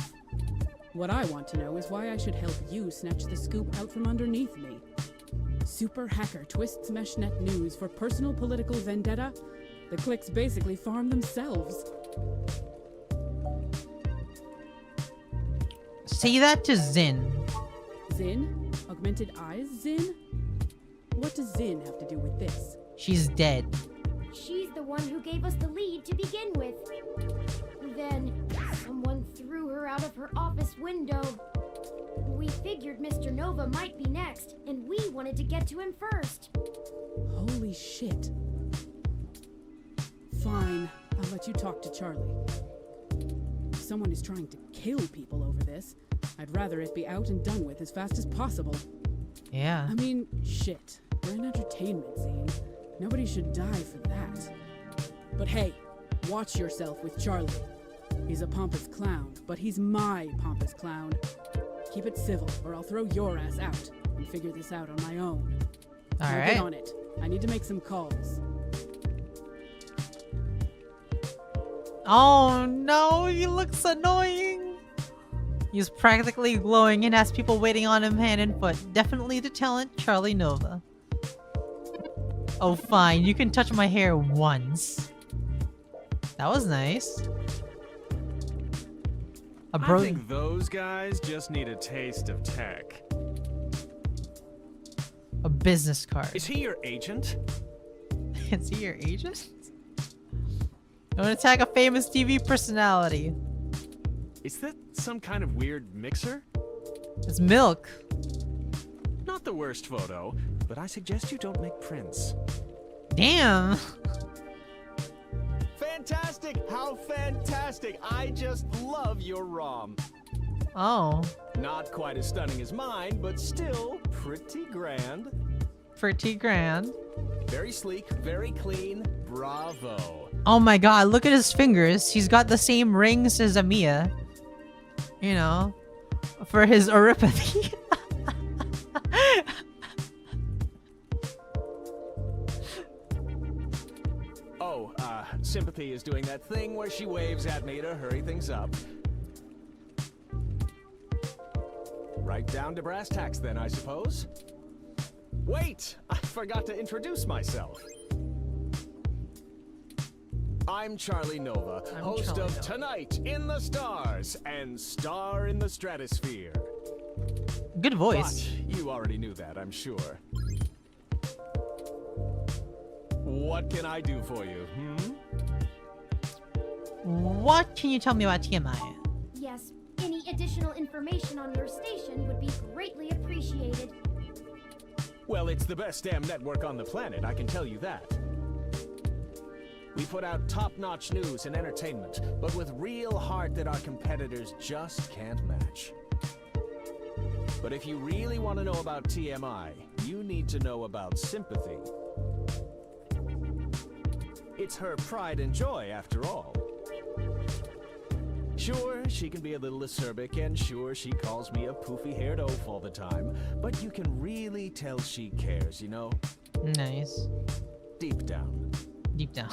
What I want to know is why I should help you snatch the scoop out from underneath me. Super hacker twists meshnet news for personal political vendetta? The clicks basically farm themselves.
Say that to Zin.
Zin? Augmented eyes, Zin? What does Zin have to do with this?
She's dead.
She's the one who gave us the lead to begin with. Then, someone threw her out of her office window. We figured Mr. Nova might be next, and we wanted to get to him first.
Holy shit. Fine, I'll let you talk to Charlie. If someone is trying to kill people over this, I'd rather it be out and done with as fast as possible.
Yeah.
I mean, shit. We're an entertainment scene. Nobody should die for that. But hey, watch yourself with Charlie. He's a pompous clown, but he's my pompous clown. Keep it civil, or I'll throw your ass out and figure this out on my own.
All right.
Get on it. I need to make some calls.
Oh no, he looks annoying. He's practically glowing and has people waiting on him hand and foot. Definitely the talent, Charlie Nova. Oh fine, you can touch my hair once. That was nice.
I think those guys just need a taste of tech.
A business card.
Is he your agent?
Is he your agent? Don't attack a famous TV personality.
Is that some kind of weird mixer?
It's milk.
Not the worst photo, but I suggest you don't make prints.
Damn.
Fantastic! How fantastic! I just love your ROM.
Oh.
Not quite as stunning as mine, but still pretty grand.
Pretty grand.
Very sleek, very clean. Bravo.
Oh my god, look at his fingers. He's got the same rings as Amiya. You know, for his oropathy.
Sympathy is doing that thing where she waves at me to hurry things up. Right down to brass tacks then, I suppose. Wait! I forgot to introduce myself. I'm Charlie Nova, host of Tonight in the Stars and Star in the Stratosphere.
Good voice.
But you already knew that, I'm sure. What can I do for you,
What can you tell me about TMI?
Yes, any additional information on your station would be greatly appreciated.
Well, it's the best damn network on the planet, I can tell you that. We put out top-notch news and entertainment, but with real heart that our competitors just can't match. But if you really want to know about TMI, you need to know about Sympathy. It's her pride and joy, after all. Sure, she can be a little acerbic, and sure, she calls me a poofy-haired oaf all the time, but you can really tell she cares, you know?
Nice.
Deep down.
Deep down.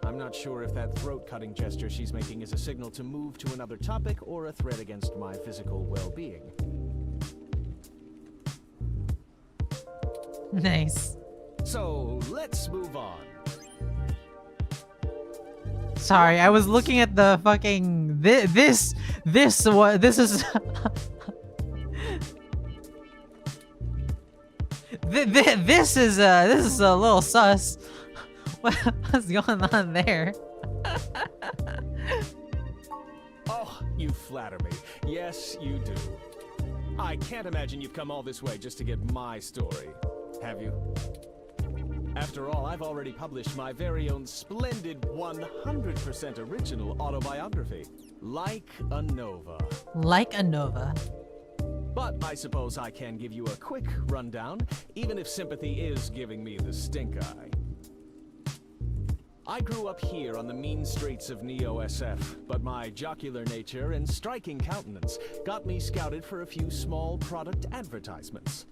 I'm not sure if that throat-cutting gesture she's making is a signal to move to another topic or a threat against my physical well-being.
Nice.
So, let's move on.
Sorry, I was looking at the fucking this is this is a little sus. What's going on there?
Oh, you flatter me. Yes, you do. I can't imagine you've come all this way just to get my story, have you? After all, I've already published my very own splendid 100% original autobiography, Like a Nova.
Like a Nova.
But I suppose I can give you a quick rundown, even if Sympathy is giving me the stink eye. I grew up here on the mean streets of Neo-SF, but my jocular nature and striking countenance got me scouted for a few small product advertisements.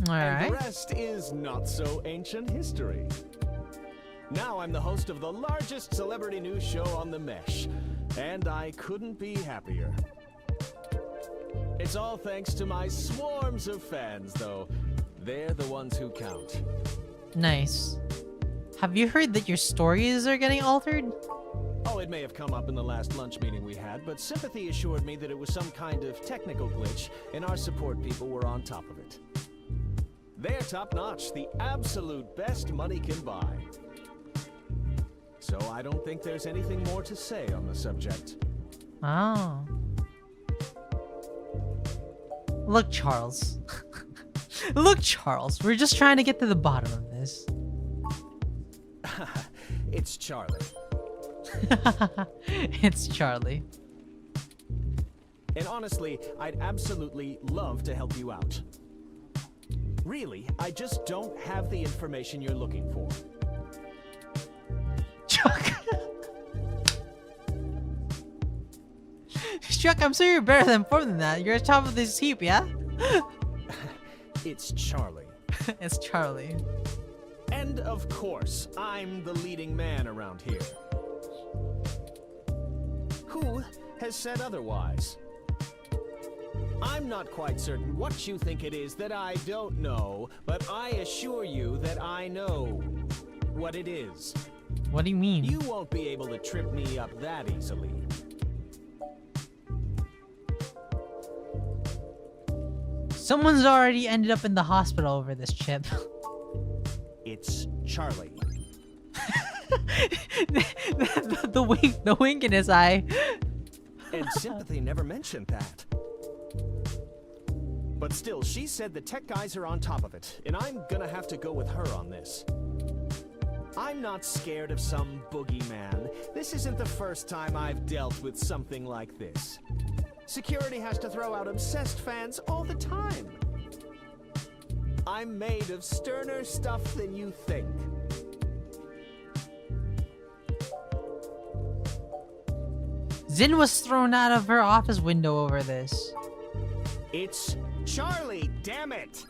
And the rest is not so ancient history. Now I'm the host of the largest celebrity news show on the mesh, and I couldn't be happier. It's all thanks to my swarms of fans, though. They're the ones who count.
Nice. Have you heard that your stories are getting altered?
Oh, it may have come up in the last lunch meeting we had, but Sympathy assured me that it was some kind of technical glitch, and our support people were on top of it. They're top-notch, the absolute best money can buy. So I don't think there's anything more to say on the subject.
Oh. Look, Charles. Look, Charles, we're just trying to get to the bottom of this.
It's Charlie.
It's Charlie.
And honestly, I'd absolutely love to help you out. Really, I just don't have the information you're looking for.
Chuck. Chuck, I'm sure you're better than informed than that. You're at top of this heap, yeah?
It's Charlie.
It's Charlie.
And of course, I'm the leading man around here. Who has said otherwise? I'm not quite certain what you think it is that I don't know, but I assure you that I know what it is.
What do you mean?
You won't be able to trip me up that easily.
Someone's already ended up in the hospital over this chip.
It's Charlie.
the wink in his eye.
And Sympathy never mentioned that. But still, she said the tech guys are on top of it, and I'm gonna have to go with her on this. I'm not scared of some boogeyman. This isn't the first time I've dealt with something like this. Security has to throw out obsessed fans all the time. I'm made of sterner stuff than you think.
Zin was thrown out of her office window over this.
It's Charlie, damn it!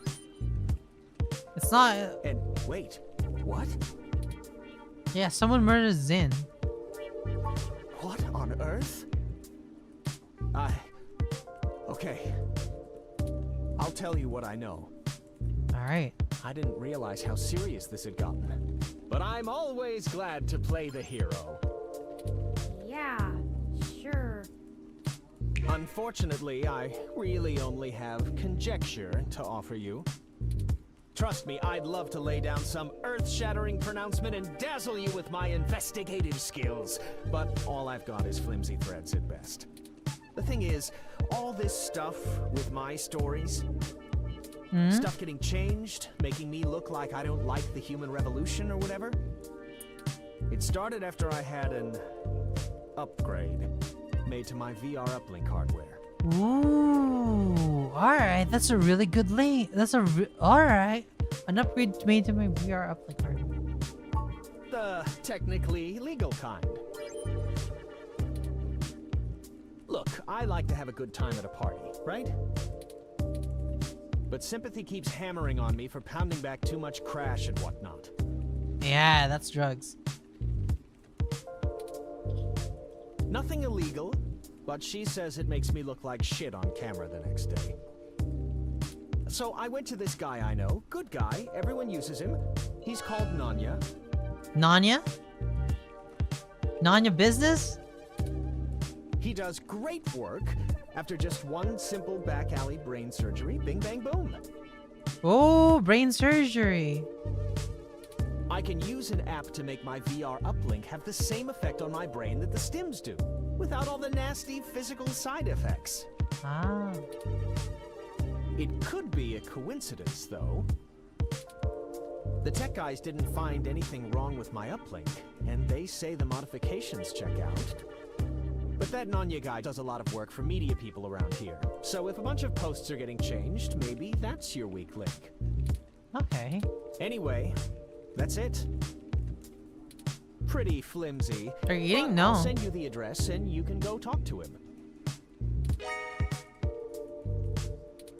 It's not.
And wait, what?
Yeah, someone murdered Zin.
What on earth? Okay. I'll tell you what I know.
Alright.
I didn't realize how serious this had gotten. But I'm always glad to play the hero.
Yeah, sure.
Unfortunately, I really only have conjecture to offer you. Trust me, I'd love to lay down some earth-shattering pronouncement and dazzle you with my investigative skills. But all I've got is flimsy threads at best. The thing is, all this stuff with my stories, stuff getting changed, making me look like I don't like the human revolution or whatever, it started after I had an upgrade made to my VR uplink hardware.
Ooh, alright, that's a really good link. That's alright. An upgrade made to my VR uplink hardware.
The technically legal kind. Look, I like to have a good time at a party, right? But sympathy keeps hammering on me for pounding back too much crash and whatnot.
Yeah, that's drugs.
Nothing illegal, but she says it makes me look like shit on camera the next day. So I went to this guy I know, good guy, everyone uses him. He's called Nanya.
Nanya? Nanya Business?
He does great work. After just one simple back alley brain surgery, bing bang boom.
Oh, brain surgery.
I can use an app to make my VR uplink have the same effect on my brain that the stims do, without all the nasty physical side effects.
Ah.
It could be a coincidence, though. The tech guys didn't find anything wrong with my uplink, and they say the modifications check out. But that Nanya guy does a lot of work for media people around here, so if a bunch of posts are getting changed, maybe that's your weak link.
Okay.
Anyway, that's it. Pretty flimsy.
Are you eating?
But
No.
I'll send you the address and you can go talk to him.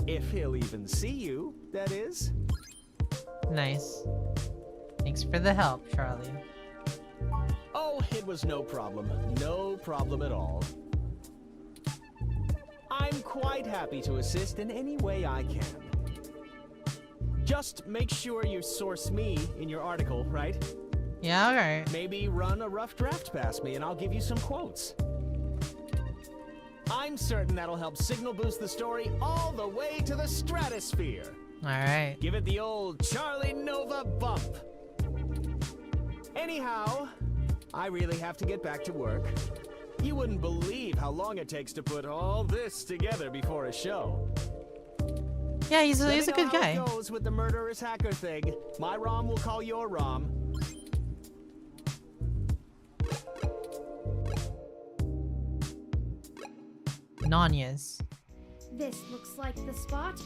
If he'll even see you, that is.
Nice. Thanks for the help, Charlie.
Oh, it was no problem. No problem at all. I'm quite happy to assist in any way I can. Just make sure you source me in your article, right?
Yeah, alright.
Maybe run a rough draft past me and I'll give you some quotes. I'm certain that'll help signal boost the story all the way to the stratosphere.
Alright.
Give it the old Charlie Nova bump. Anyhow, I really have to get back to work. You wouldn't believe how long it takes to put all this together before a show.
Yeah, he's a good guy.
Let me know how it goes with the murderous hacker thing. My ROM will call your ROM.
Nanya's.
This looks like the spot.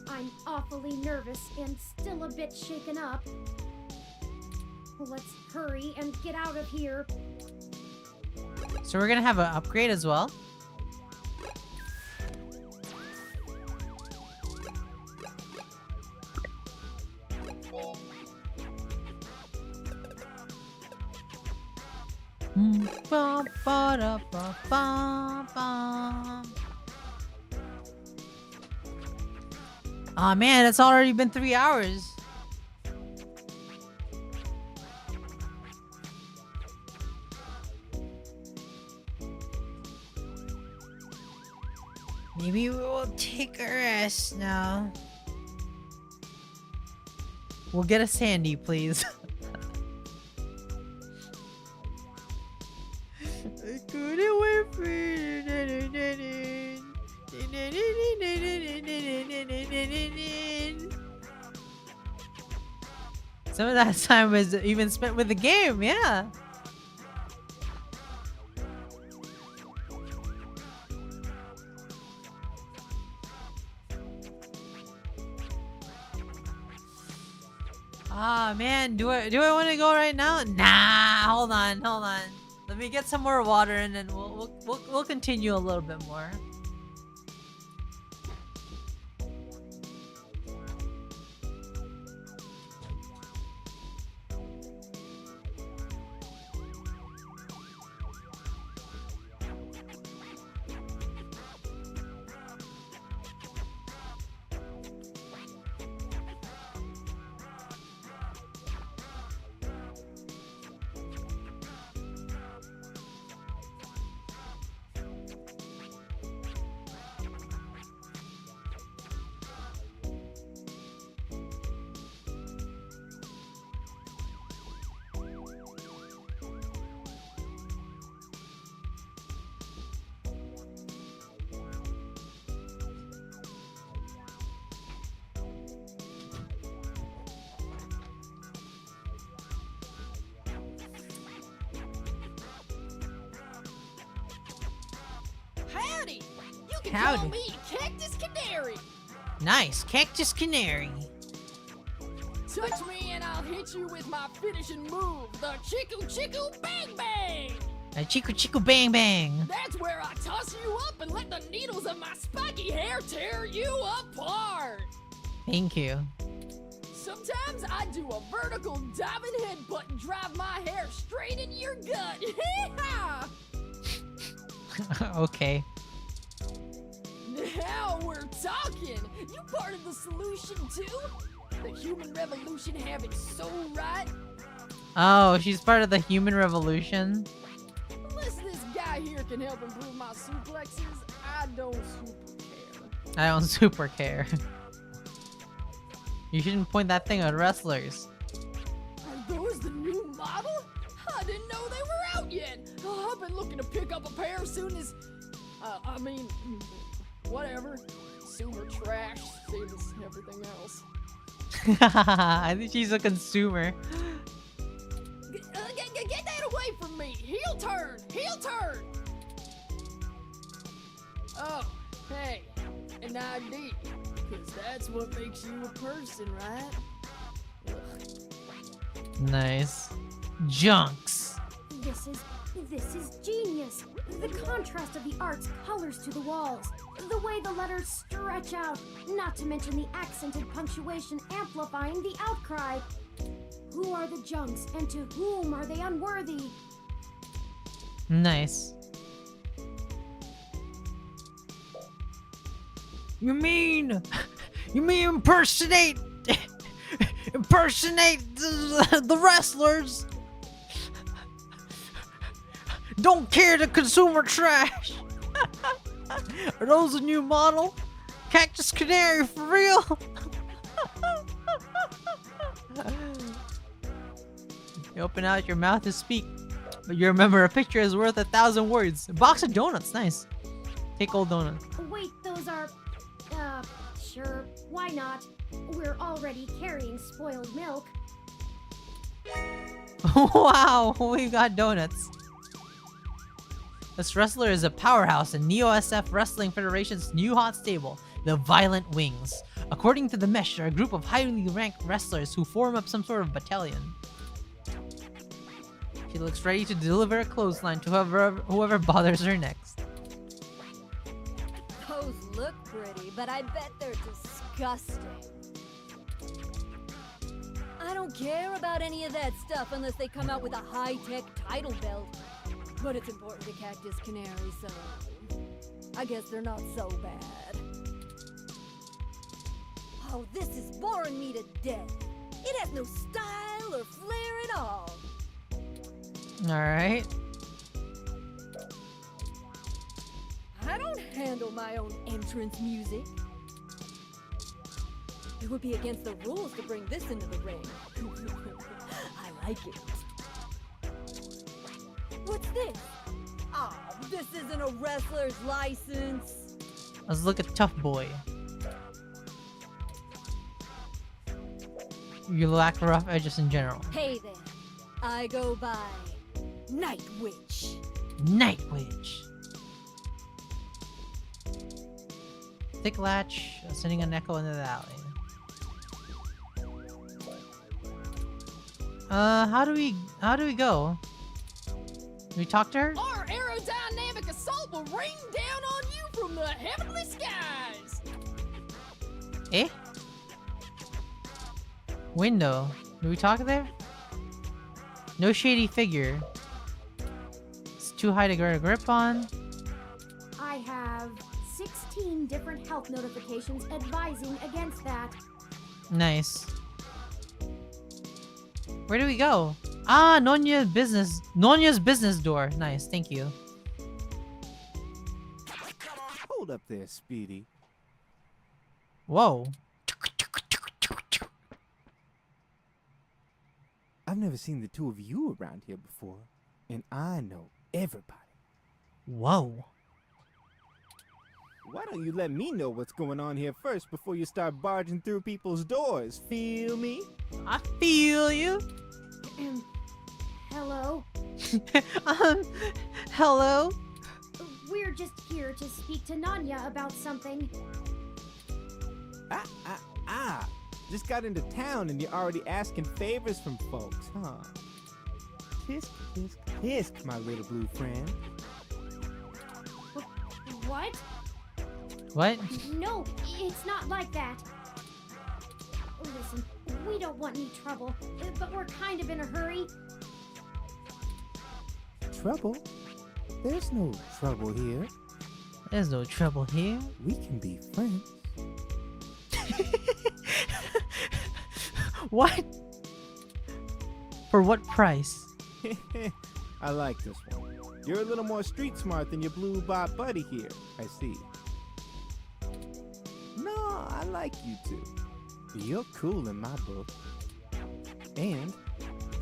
I'm awfully nervous and still a bit shaken up. Let's hurry and get out of here.
So we're gonna have an upgrade as well? Aw, man, it's already been 3 hours. Maybe we will take a rest now. We'll get a Sandy, please. I couldn't wait for you. Some of that time was even spent with the game, yeah. Ah, man, do I want to go right now? Nah, hold on. Let me get some more water and then we'll continue a little bit more.
Howdy! You can
Howdy.
call me Cactus Canary.
Nice, Cactus Canary.
Touch me and I'll hit you with my finishing move, the Chiku Chiku Bang Bang!
A Chiku Chiku Bang Bang.
That's where I toss you up and let the needles of my spiky hair tear you apart!
Thank you.
Sometimes I do a vertical diving headbutt and drive my hair straight in your gut. Hee-haw!
Okay.
Now we're talking! You part of the solution too? The human revolution have it so right?
Oh, she's part of the human revolution.
Unless this guy here can help improve my suplexes, I don't super care.
I don't super care. You shouldn't point that thing at wrestlers.
Are those the new model? I didn't know they were out yet. Oh, I've been looking to pick up a pair as soon as... whatever. Consumer trash, same as everything else.
I think she's a consumer.
Get that away from me! Heel turn! Heel turn! Oh, hey, an ID. Because that's what makes you a person, right? Ugh.
Nice. Junks.
This is genius. The contrast of the art's colors to the walls. The way the letters stretch out. Not to mention the accented punctuation amplifying the outcry. Who are the junks and to whom are they unworthy?
Nice. You mean impersonate the wrestlers? Don't care the consumer trash. Are those a new model? Cactus Canary for real? You open out your mouth to speak, but you remember a picture is worth 1,000 words. A box of donuts, nice. Take old donuts.
Wait, those are... sure, why not? We're already carrying spoiled milk.
Wow, we got donuts. This wrestler is a powerhouse in Neo-SF Wrestling Federation's new hot stable, the Violent Wings. According to the mesh, they're a group of highly ranked wrestlers who form up some sort of battalion. She looks ready to deliver a clothesline to whoever bothers her next.
Those look pretty, but I bet they're disgusting. I don't care about any of that stuff unless they come out with a high-tech title belt. But it's important to Cactus Canary, so I guess they're not so bad. Oh, this is boring me to death. It has no style or flair at all.
Alright.
I don't handle my own entrance music. It would be against the rules to bring this into the ring. I like it. What's this? Oh, this isn't a wrestler's license.
Let's look at Tough Boy. You lack rough edges in general.
Hey there. I go by Night Witch.
Night Witch. Thick latch, sending an echo into the alley. How do we go? Do we talk to her?
Our aerodynamic assault will rain down on you from the heavenly skies!
Eh? Window. Do we talk there? No shady figure. It's too high to get a grip on.
I have 16 different health notifications advising against that.
Nice. Where do we go? Ah, Nonya's business door. Nice, thank you.
Hold up there, Speedy.
Whoa.
I've never seen the two of you around here before, and I know everybody.
Whoa.
Why don't you let me know what's going on here first before you start barging through people's doors? Feel me?
I feel you.
Hello?
Hello?
We're just here to speak to Nanya about something.
Just got into town and you're already asking favors from folks, huh? Tisk, tisk, tisk, my little blue friend.
What?
What?
No, it's not like that. Listen, we don't want any trouble, but we're kind of in a hurry.
Trouble? There's no trouble here.
There's no trouble here.
We can be friends.
What? For what price?
I like this one. You're a little more street smart than your blue bot buddy here, I see. No, I like you two. You're cool in my book. And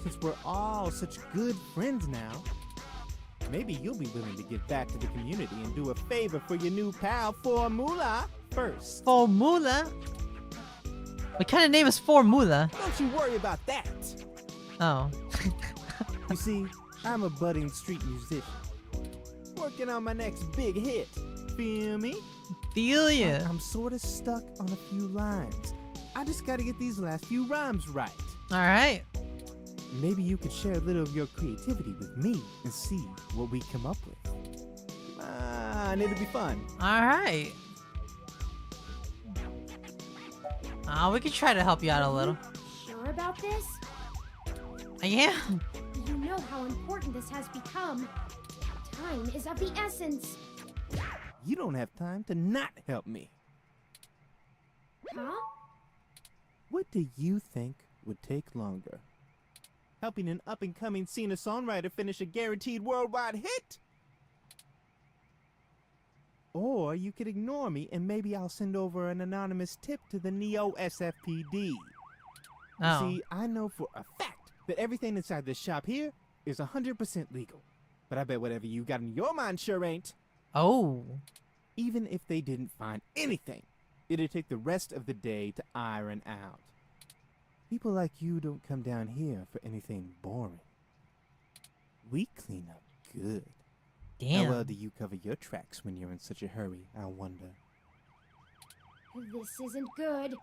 since we're all such good friends now, maybe you'll be willing to give back to the community and do a favor for your new pal Formula first.
Formula? What kind of name is Formula?
Don't you worry about that.
Oh.
You see, I'm a budding street musician, working on my next big hit. Feel me?
Feel ya.
I'm sort of stuck on a few lines. I just gotta get these last few rhymes right.
Alright.
Maybe you could share a little of your creativity with me and see what we come up with. Come on, it'll be fun.
Alright. We could try to help you out a little.
Sure about this?
Yeah.
You know how important this has become. Time is of the essence.
You don't have time to not help me.
Huh?
What do you think would take longer? Helping an up-and-coming singer-songwriter finish a guaranteed worldwide hit? Or you could ignore me and maybe I'll send over an anonymous tip to the Neo SFPD.
Oh.
See, I know for a fact that everything inside this shop here is 100% legal. But I bet whatever you got in your mind sure ain't.
Oh.
Even if they didn't find anything, it'd take the rest of the day to iron out. People like you don't come down here for anything boring. We clean up good.
Damn.
How well do you cover your tracks when you're in such a hurry, I wonder?
This isn't good.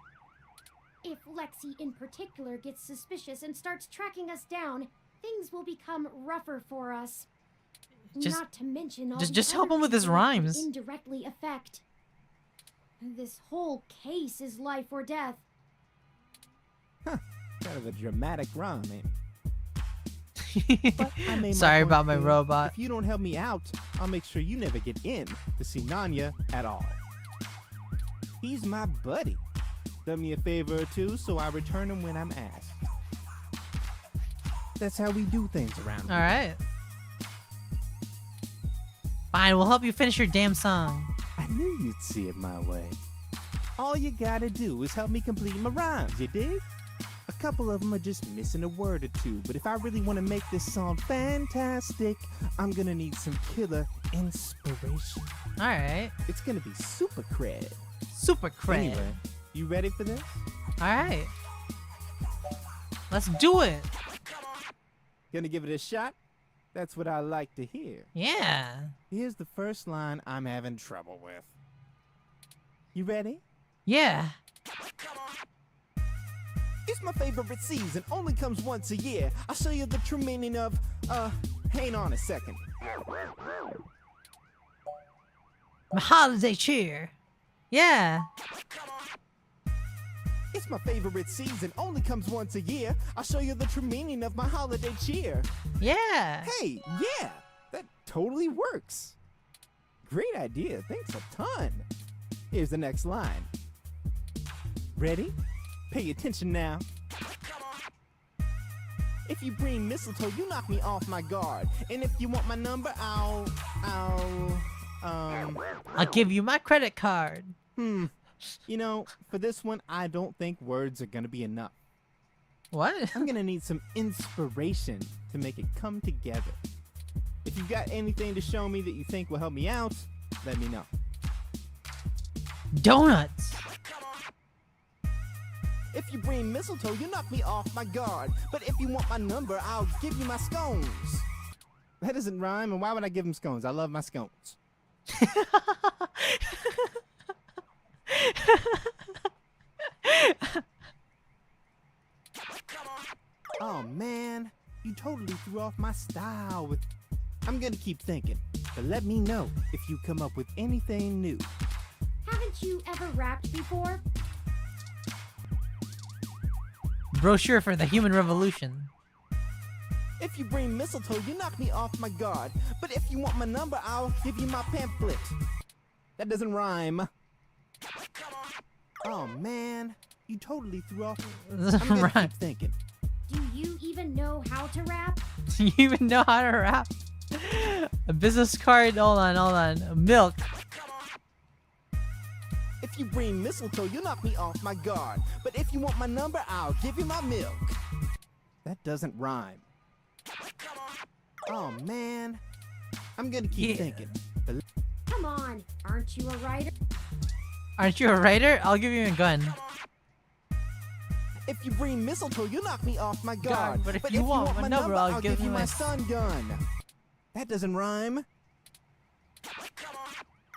If Lexi in particular gets suspicious and starts tracking us down, things will become rougher for us. Not to mention all
just
the
help
other
him with his
people it can
rhymes.
indirectly affect. This whole case is life or death.
Huh. Kind of a dramatic rhyme, ain't it? But I made my
Sorry
point
about my
clear.
robot.
If you don't help me out, I'll make sure you never get in to see Nanya at all. He's my buddy. Done me a favor or two, so I return him when I'm asked. That's how we do things around here.
Alright. Fine, we'll help you finish your damn song.
I knew you'd see it my way. All you gotta do is help me complete my rhymes, you dig? A couple of them are just missing a word or two, but if I really want to make this song fantastic, I'm gonna need some killer inspiration.
Alright.
It's gonna be super cred.
Super cred.
Anyway, you ready for this?
Alright. Let's do it.
Gonna give it a shot? That's what I like to hear.
Yeah.
Here's the first line I'm having trouble with. You ready?
Yeah.
It's my favorite season, only comes once a year. I'll show you the true meaning of, hang on a second.
My holiday cheer. Yeah.
It's my favorite season, only comes once a year. I'll show you the true meaning of my holiday cheer.
Yeah.
Hey, yeah, that totally works. Great idea, thanks a ton. Here's the next line. Ready? Pay attention now. If you bring mistletoe, you knock me off my guard. And if you want my number, I'll
give you my credit card.
You know, for this one, I don't think words are gonna be enough.
What?
I'm gonna need some inspiration to make it come together. If you've got anything to show me that you think will help me out, let me know.
Donuts.
If you bring mistletoe, you knock me off my guard. But if you want my number, I'll give you my scones. That doesn't rhyme, and why would I give him scones? I love my scones. Oh man, you totally threw off my style with... I'm gonna keep thinking, but let me know if you come up with anything new.
Haven't you ever rapped before?
Brochure for the human revolution.
If you bring mistletoe, you knock me off my guard. But if you want my number, I'll give you my pamphlet. That doesn't rhyme. Oh man, you totally threw off... I'm gonna keep thinking.
Do you even know how to rap?
Do you even know how to rap? A business card? Hold on. Milk.
If you bring mistletoe, you knock me off my guard. But if you want my number, I'll give you my milk. That doesn't rhyme. Oh man, I'm gonna keep thinking. But...
Come on, aren't you a writer?
Aren't you a writer? I'll give you a gun.
If you bring mistletoe, you knock me off my guard.
But if you want my number, I'll give you
my stun gun. That doesn't rhyme.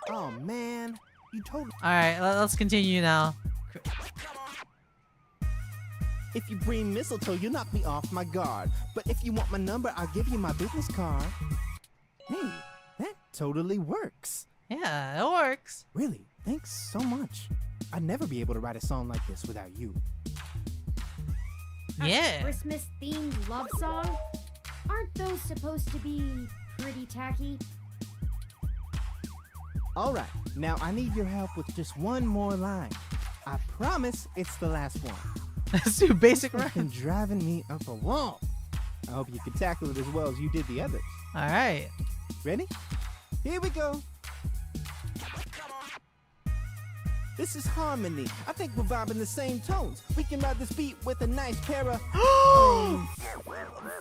Oh man, you totally...
Alright, let's continue now.
If you bring mistletoe, you knock me off my guard. But if you want my number, I'll give you my business card. Hey, that totally works.
Yeah, it works.
Really, thanks so much. I'd never be able to write a song like this without you.
Yeah.
Christmas-themed love song? Aren't those supposed to be pretty tacky?
Alright, now I need your help with just one more line. I promise it's the last one.
That's too basic, right?
Been driving me up a wall. I hope you can tackle it as well as you did the others.
Alright.
Ready? Here we go. This is harmony. I think we're vibing the same tones. We can ride this beat with a nice pair of...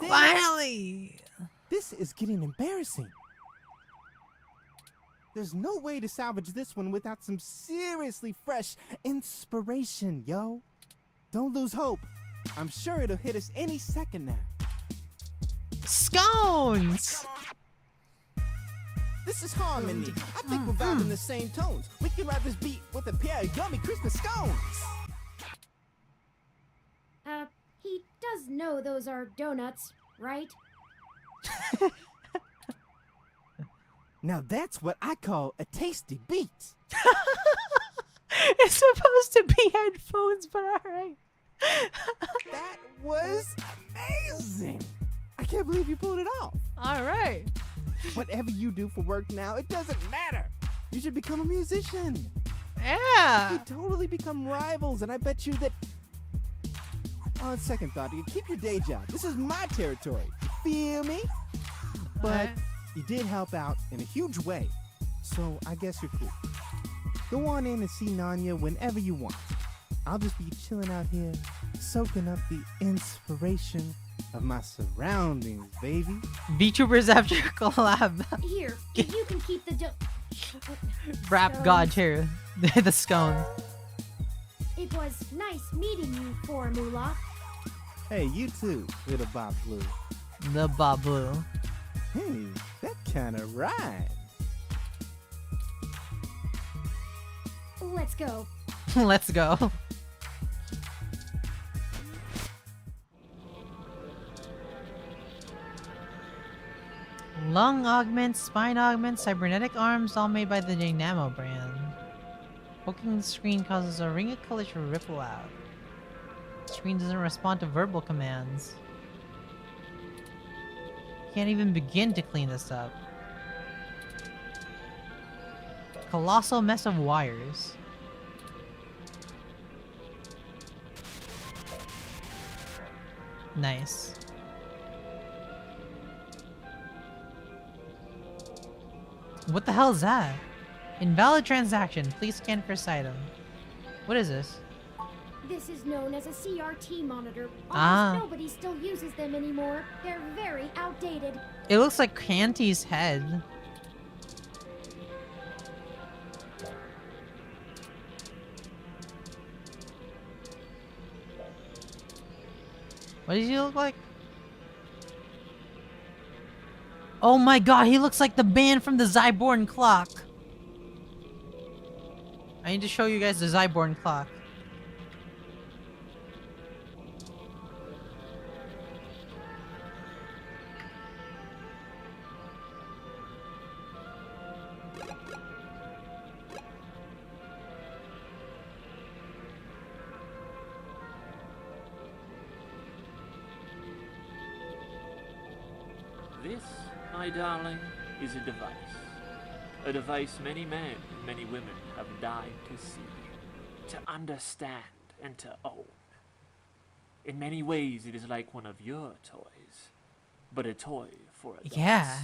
Finally!
This is getting embarrassing. There's no way to salvage this one without some seriously fresh inspiration, yo. Don't lose hope. I'm sure it'll hit us any second now.
Scones!
This is harmony. I think we're vibing the same tones. We can ride this beat with a pair of yummy Christmas scones.
He does know those are donuts, right?
Now that's what I call a tasty beat.
It's supposed to be headphones, but alright.
That was amazing. I can't believe you pulled it off.
Alright.
Whatever you do for work now, it doesn't matter. You should become a musician.
Yeah.
We totally become rivals, and I bet you that... On second thought, you keep your day job. This is my territory. You feel me? But you did help out in a huge way, so I guess you're cool. Go on in and see Nanya whenever you want. I'll just be chilling out here, soaking up the inspiration of my surroundings, baby.
VTubers after collab.
Here, you can keep the
Rap god here. The scone.
It was nice meeting you, For Moolah.
Hey, you too, little Bob Blue.
The Bob Blue.
Hey, that kind of rhymes.
Let's go.
Let's go. Lung augments, spine augments, cybernetic arms, all made by the Dynamo brand. Poking the screen causes a ring of colors to ripple out. The screen doesn't respond to verbal commands. Can't even begin to clean this up. Colossal mess of wires. Nice. What the hell is that? Invalid transaction. Please scan for this item. What is this?
This is known as a CRT monitor.
Ah.
Almost nobody still uses them anymore. They're very outdated.
It looks like Canty's head. What does he look like? Oh my god, he looks like the man from the Zyborn clock. I need to show you guys the Zyborn clock.
This, my darling, is a device. A device many men and many women have died to see, to understand, and to own. In many ways, it is like one of your toys, but a toy for adults.
Yeah.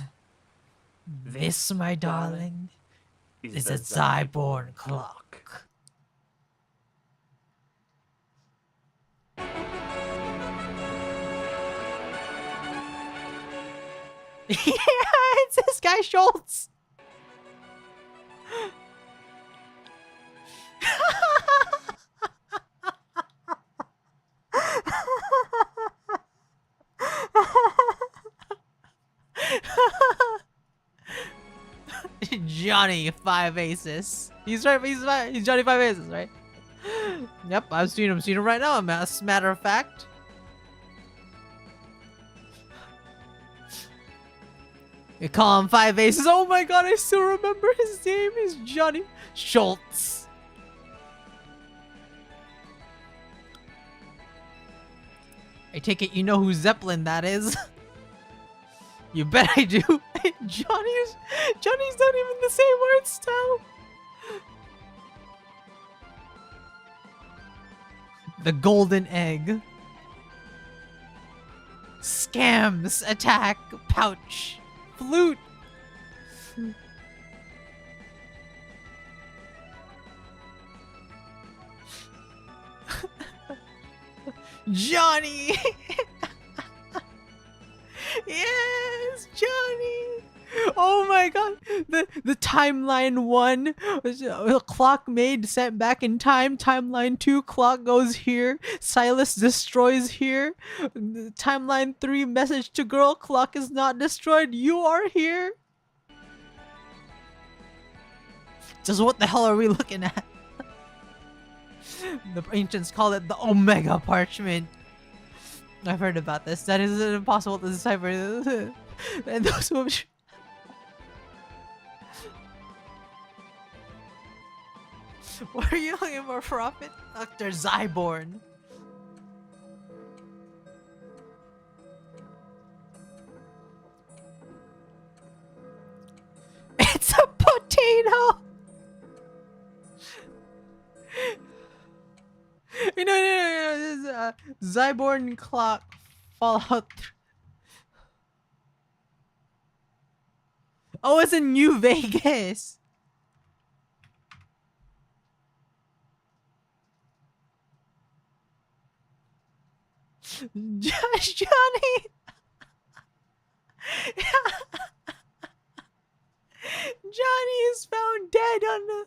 This, my darling, is a Zyborn clock. Yeah, it's this guy Schultz. Johnny 5 Aces. He's right. He's Johnny 5 Aces, right? Yep, I've seen him. Seen him right now. As a matter of fact. You call him 5 Aces. Oh my god, I still remember his name. He's Johnny Schultz. I take it you know who Zeppelin that is. You bet I do. Johnny's not even the same art style. The golden egg. Scams, attack, pouch, flute. Johnny. Yes, Johnny. Oh my god. The timeline 1 clock made sent back in time. Timeline 2 clock goes here. Silas destroys here. Timeline 3 message to girl clock is not destroyed. You are here. Just what the hell are we looking at? The ancients call it the Omega Parchment. I've heard about this. That is impossible to decipher. And those who what are you looking for, Prophet? Dr. Zyborn. It's a potato! No, this is Zyborn clock Fallout. Oh, it's in New Vegas. Johnny. Johnny is found dead on the.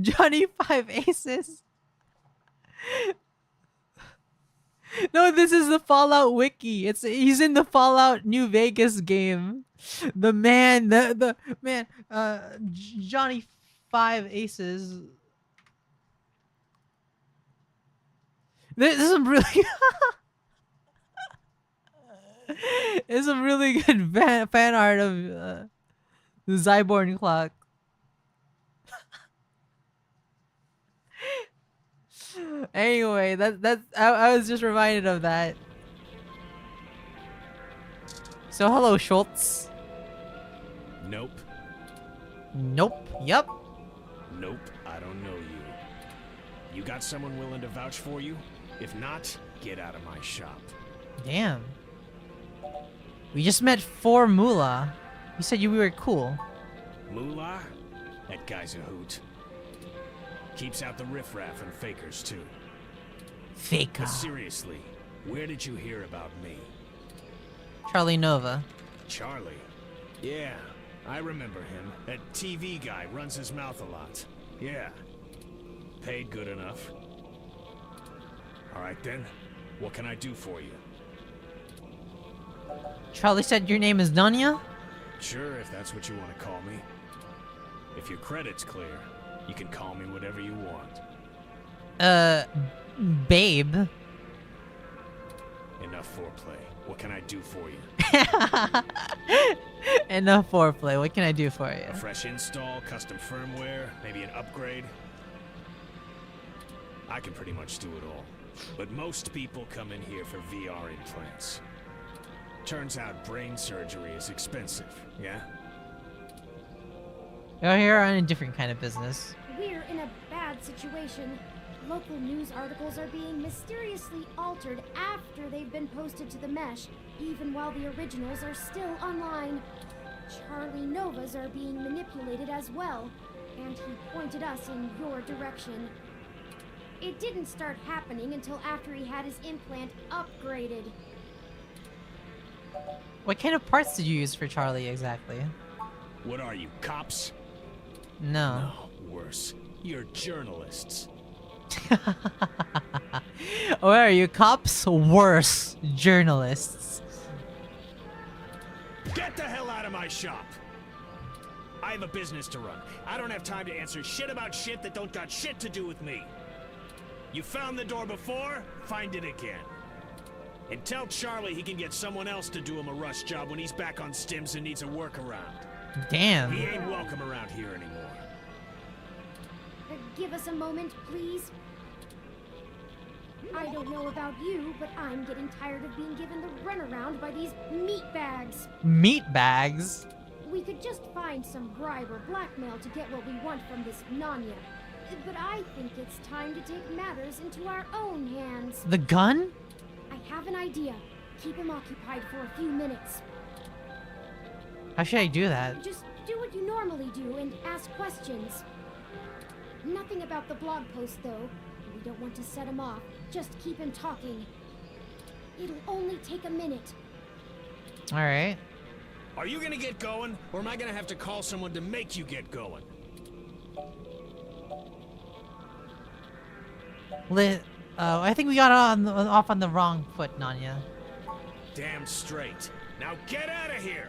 Johnny 5 Aces. No, this is the Fallout wiki. He's in the Fallout New Vegas game. The man, the man, Johnny 5 Aces. This is some really there's some really good fan art of the Zyborn clock. Anyway, I was just reminded of that. So hello, Schultz.
Nope.
Nope. Yep.
Nope, I don't know you. You got someone willing to vouch for you? If not, get out of my shop.
Damn. We just met 4 Moolah. You said we were cool.
Moolah? That guy's a hoot. Keeps out the riffraff and fakers, too.
Faker.
But seriously, where did you hear about me?
Charlie Nova.
Charlie? Yeah, I remember him. That TV guy runs his mouth a lot. Yeah. Paid good enough. Alright then, what can I do for you?
Charlie said your name is Nanya?
Sure, if that's what you want to call me. If your credit's clear, you can call me whatever you want.
Babe.
Enough foreplay. What can I do for you?
Enough foreplay. What can I do for
A
you?
fresh install, custom firmware, maybe an upgrade? I can pretty much do it all. But most people come in here for VR implants. Turns out brain surgery is expensive, yeah?
You're here on a different kind of business.
We're in a bad situation. Local news articles are being mysteriously altered after they've been posted to the mesh, even while the originals are still online. Charlie Novas are being manipulated as well, and he pointed us in your direction. It didn't start happening until after he had his implant upgraded.
What kind of parts did you use for Charlie exactly?
What are you, cops?
No.
No, worse. You're journalists.
Or are you cops? Worse, journalists.
Get the hell out of my shop! I have a business to run. I don't have time to answer shit about shit that don't got shit to do with me. You found the door before? Find it again. And tell Charlie he can get someone else to do him a rush job when he's back on stims and needs a workaround.
Damn.
He ain't welcome around here anymore.
Give us a moment, please. I don't know about you, but I'm getting tired of being given the runaround by these meat bags.
Meat bags?
We could just find some bribe or blackmail to get what we want from this Nanya. But I think it's time to take matters into our own hands.
The gun?
I have an idea. Keep him occupied for a few minutes.
How should I do that?
Just do what you normally do and ask questions. Nothing about the blog post, though. We don't want to set him off. Just keep him talking. It'll only take a minute.
Alright.
Are you gonna get going, or am I gonna have to call someone to make you get going?
I think we got off on the wrong foot, Nanya.
Damn straight. Now get out of here!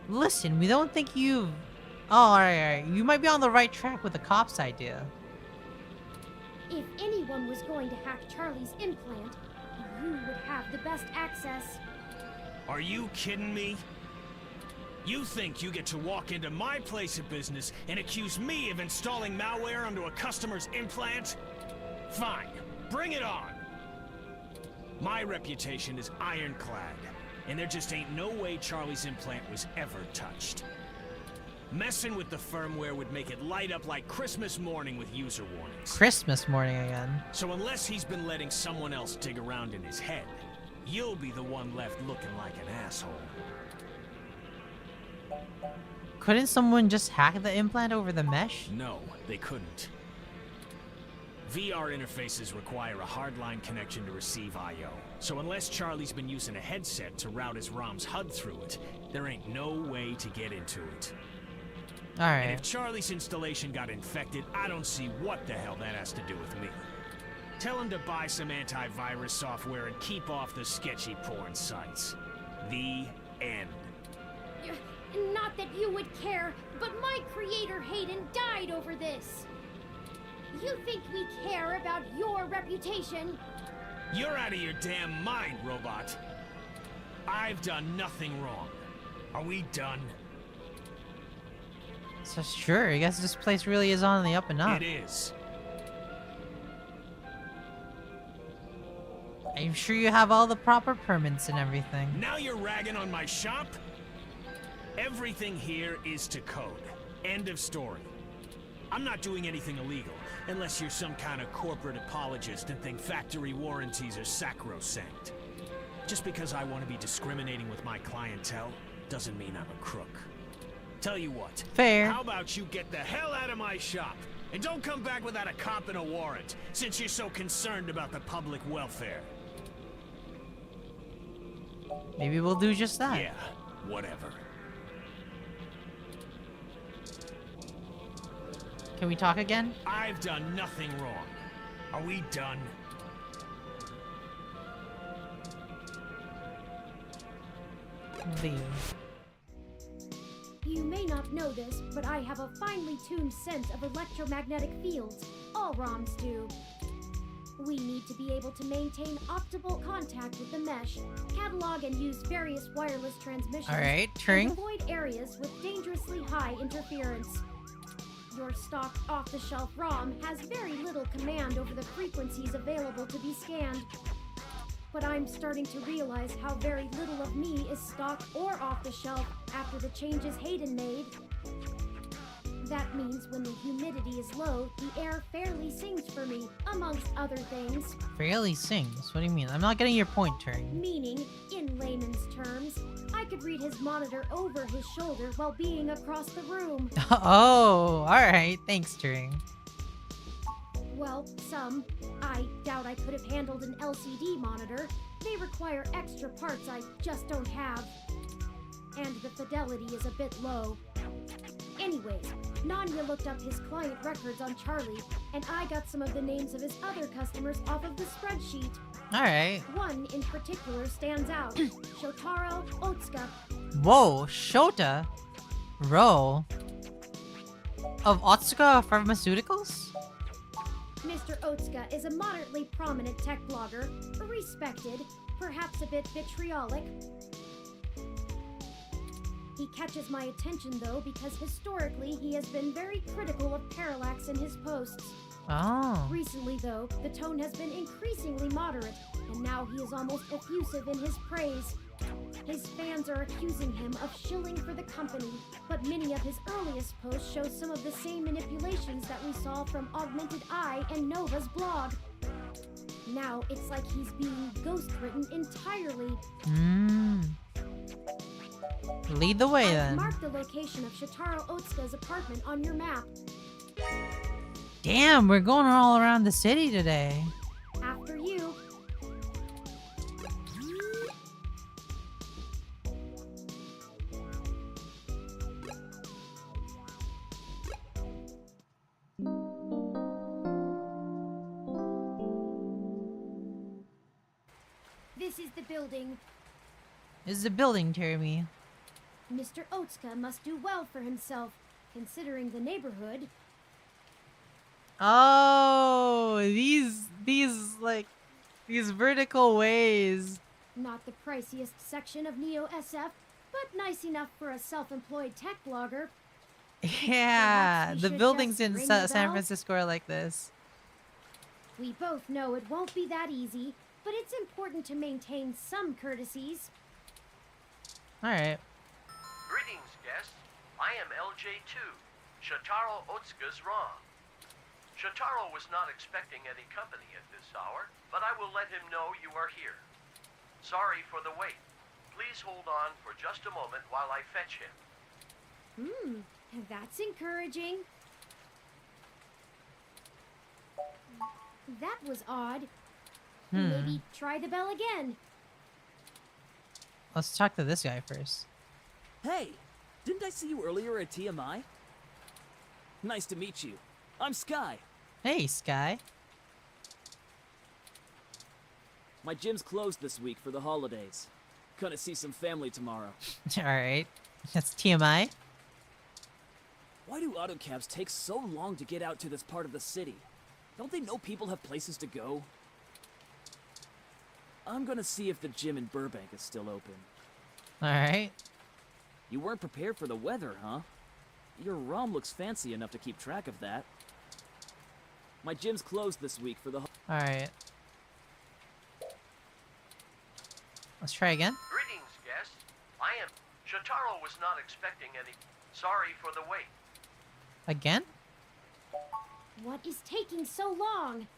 Listen, we don't think you've... Oh, alright. You might be on the right track with the cops idea.
If anyone was going to hack Charlie's implant, you would have the best access.
Are you kidding me? You think you get to walk into my place of business and accuse me of installing malware onto a customer's implant? Fine, bring it on! My reputation is ironclad, and there just ain't no way Charlie's implant was ever touched. Messing with the firmware would make it light up like Christmas morning with user warnings.
Christmas morning again.
So unless he's been letting someone else dig around in his head, you'll be the one left looking like an asshole.
Couldn't someone just hack the implant over the mesh?
No, they couldn't. VR interfaces require a hardline connection to receive I/O. So unless Charlie's been using a headset to route his ROM's HUD through it, there ain't no way to get into it.
Alright.
And if Charlie's installation got infected, I don't see what the hell that has to do with me. Tell him to buy some antivirus software and keep off the sketchy porn sites. The end.
Not that you would care, but my creator Hayden died over this. You think we care about your reputation?
You're out of your damn mind, robot. I've done nothing wrong. Are we done?
So sure, I guess this place really is on the up and up.
It is.
I'm sure you have all the proper permits and everything.
Now you're ragging on my shop? Everything here is to code. End of story. I'm not doing anything illegal, unless you're some kind of corporate apologist and think factory warranties are sacrosanct. Just because I want to be discriminating with my clientele doesn't mean I'm a crook. Tell you what.
Fair.
How about you get the hell out of my shop? And don't come back without a cop and a warrant, since you're so concerned about the public welfare.
Maybe we'll do just that.
Yeah, whatever.
Can we talk again?
I've done nothing wrong. Are we done?
Leave.
You may not know this, but I have a finely tuned sense of electromagnetic fields. All ROMs do. We need to be able to maintain optimal contact with the mesh, catalog and use various wireless transmissions,
Alright,
and
Turing.
avoid areas with dangerously high interference. Your stock off-the-shelf ROM has very little command over the frequencies available to be scanned. But I'm starting to realize how very little of me is stock or off-the-shelf after the changes Hayden made. That means when the humidity is low, the air fairly sings for me, amongst other things.
Fairly sings? What do you mean? I'm not getting your point, Turing.
Meaning, in layman's terms, I could read his monitor over his shoulder while being across the room.
Oh, alright. Thanks, Turing.
Well, some. I doubt I could have handled an LCD monitor. They require extra parts I just don't have. And the fidelity is a bit low. Anyways, Nanya looked up his client records on Charlie, and I got some of the names of his other customers off of the spreadsheet.
Alright.
One in particular stands out. Shotaro Otsuka.
Whoa, Shota? Ro? Of Otsuka Pharmaceuticals?
Mr. Otsuka is a moderately prominent tech blogger, respected, perhaps a bit vitriolic. He catches my attention though because historically he has been very critical of parallax in his posts.
Oh.
Recently though, the tone has been increasingly moderate, and now he is almost effusive in his praise. His fans are accusing him of shilling for the company, but many of his earliest posts show some of the same manipulations that we saw from Augmented Eye and Nova's blog. Now it's like he's being ghost-written entirely.
Lead the way then.
Mark the location of Shotaro Otsuka's apartment on your map.
Damn, we're going all around the city today.
After you. This is the building.
This is a building, Jeremy.
Mr. Otsuka must do well for himself, considering the neighborhood.
Oh, these vertical ways.
Not the priciest section of Neo SF, but nice enough for a self-employed tech blogger.
Yeah, the
should
buildings
just
in
ring the
San
bell?
Francisco are like this.
We both know it won't be that easy, but it's important to maintain some courtesies.
Alright.
Greetings, guests. I am LJ2, Shotaro Otsuka's ROM. Shotaro was not expecting any company at this hour, but I will let him know you are here. Sorry for the wait. Please hold on for just a moment while I fetch him.
That's encouraging. That was odd. Maybe try the bell again.
Let's talk to this guy first.
Hey, didn't I see you earlier at TMI? Nice to meet you. I'm Sky.
Hey, Sky.
My gym's closed this week for the holidays. Gonna see some family tomorrow.
Alright. That's TMI.
Why do autocabs take so long to get out to this part of the city? Don't they know people have places to go? I'm gonna see if the gym in Burbank is still open.
Alright.
You weren't prepared for the weather, huh? Your ROM looks fancy enough to keep track of that. My gym's closed this week for the
Alright. Let's try again.
Greetings, guests. I am... Shotaro was not expecting any... Sorry for the wait.
Again?
What is taking so long?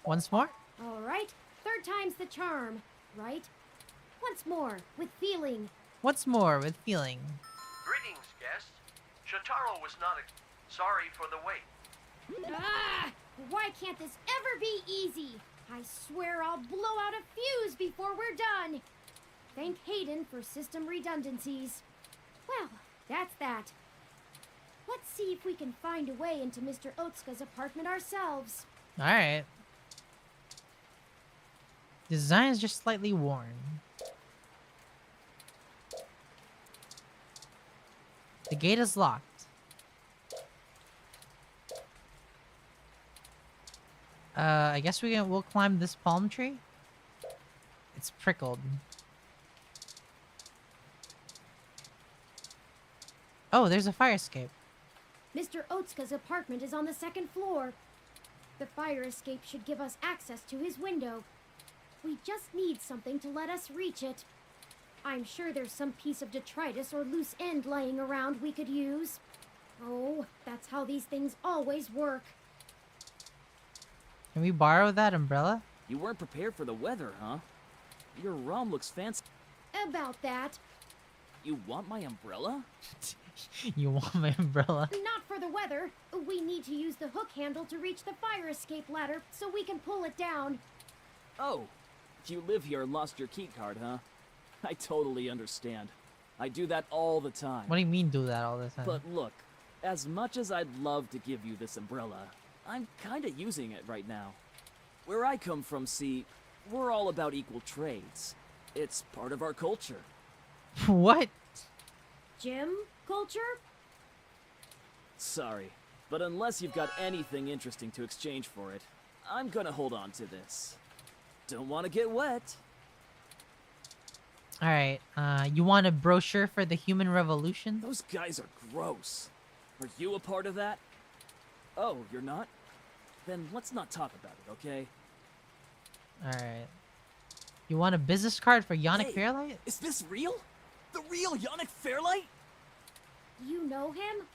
Once more?
All right, third time's the charm, right? Once more, with feeling.
Once more with feeling.
Greetings, guests. Shotaro was not... Sorry for the wait.
Ah! Why can't this ever be easy? I swear I'll blow out a fuse before we're done. Thank Hayden for system redundancies. Well, that's that. Let's see if we can find a way into Mr. Otsuka's apartment ourselves.
Alright. Design is just slightly worn. The gate is locked. I guess we'll climb this palm tree. It's prickled. Oh, there's a fire escape.
Mr. Otsuka's apartment is on the 2nd floor. The fire escape should give us access to his window. We just need something to let us reach it. I'm sure there's some piece of detritus or loose end lying around we could use. Oh, that's how these things always work.
Can we borrow that umbrella?
You weren't prepared for the weather, huh? Your ROM looks fancy.
About that.
You want my umbrella?
You want my umbrella?
Not for the weather. We need to use the hook handle to reach the fire escape ladder so we can pull it down.
Oh, you live here and lost your key card, huh? I totally understand. I do that all the time.
What do you mean do that all the time?
But look, as much as I'd love to give you this umbrella, I'm kinda using it right now. Where I come from, see, we're all about equal trades. It's part of our culture.
What?
Gym culture?
Sorry, but unless you've got anything interesting to exchange for it, I'm gonna hold on to this. Don't want to get wet.
Alright, you want a brochure for the human revolution?
Those guys are gross. Are you a part of that? Oh, you're not? Then let's not talk about it, okay?
Alright. You want a business card for Yannick
Hey,
Fairlight?
Is this real? The real Yannick Fairlight?
You know him?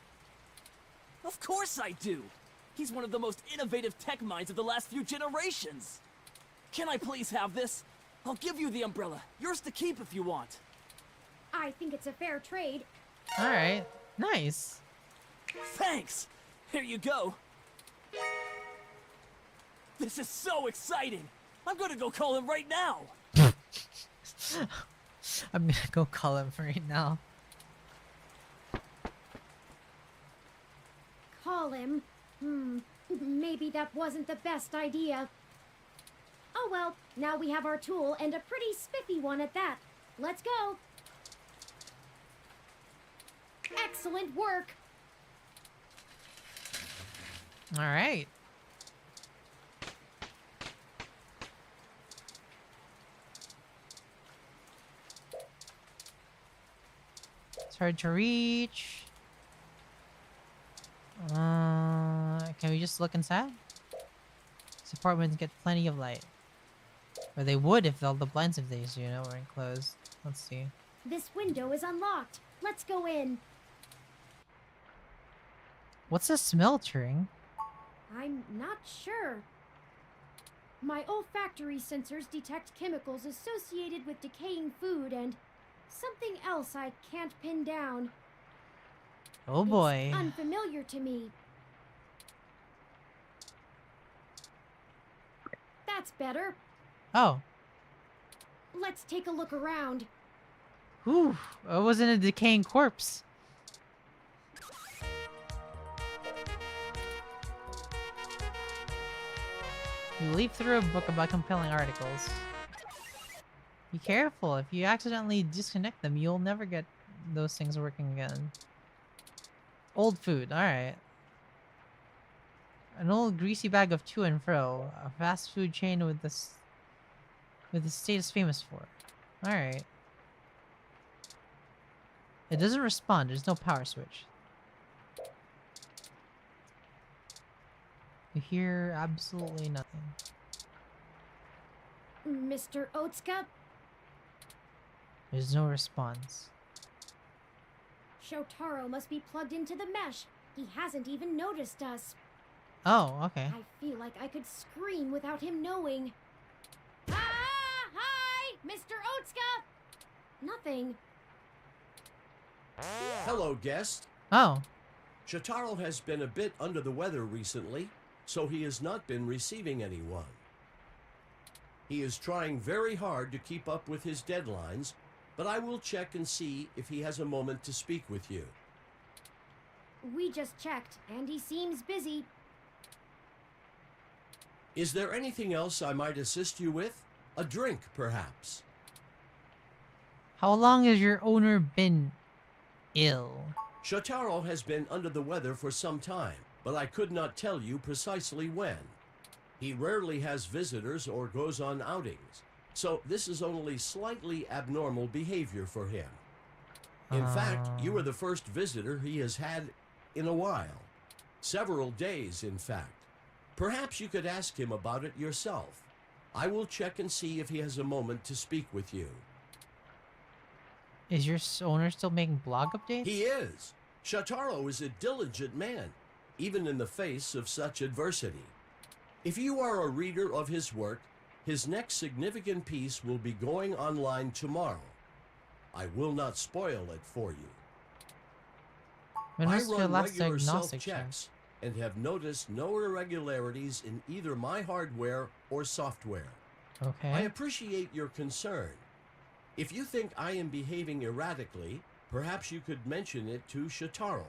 Of course I do! He's one of the most innovative tech minds of the last few generations! Can I please have this? I'll give you the umbrella. Yours to keep if you want.
I think it's a fair trade.
Alright. Nice.
Thanks! Here you go. This is so exciting! I'm gonna go call him right now!
I'm gonna go call him right now.
Call him? Maybe that wasn't the best idea. Oh well, now we have our tool, and a pretty spiffy one at that. Let's go! Excellent work!
Alright. It's hard to reach. Can we just look inside? These apartments get plenty of light. Or they would if all the blinds of these, weren't closed. Let's see.
This window is unlocked. Let's go in.
What's a smeltering?
I'm not sure. My olfactory sensors detect chemicals associated with decaying food and something else I can't pin down.
Oh boy.
It's unfamiliar to me. That's better.
Oh.
Let's take a look around.
Whew. It wasn't a decaying corpse. You leaf through a book about compelling articles. Be careful. If you accidentally disconnect them, you'll never get those things working again. Old food. Alright. An old greasy bag of to and fro. A fast food chain with the state is famous for. Alright. It doesn't respond. There's no power switch. You hear absolutely nothing.
Mr. Otsuka?
There's no response.
Shotaro must be plugged into the mesh. He hasn't even noticed us.
Oh, okay.
I feel like I could scream without him knowing. Ah! Hi! Mr. Otsuka! Nothing.
Hello, guest.
Oh.
Shotaro has been a bit under the weather recently, so he has not been receiving anyone. He is trying very hard to keep up with his deadlines, but I will check and see if he has a moment to speak with you.
We just checked, and he seems busy.
Is there anything else I might assist you with? A drink, perhaps?
How long has your owner been ill?
Shotaro has been under the weather for some time, but I could not tell you precisely when. He rarely has visitors or goes on outings, so this is only slightly abnormal behavior for him. In fact, you are the first visitor he has had in a while. Several days, in fact. Perhaps you could ask him about it yourself. I will check and see if he has a moment to speak with you.
Is your owner still making blog updates?
He is. Shotaro is a diligent man, even in the face of such adversity. If you are a reader of his work, his next significant piece will be going online tomorrow. I will not spoil it for you.
When was your
run
last
regular
diagnostic
self-checks and have noticed no irregularities in either my hardware or software.
Okay.
I appreciate your concern. If you think I am behaving erratically, perhaps you could mention it to Shotaro.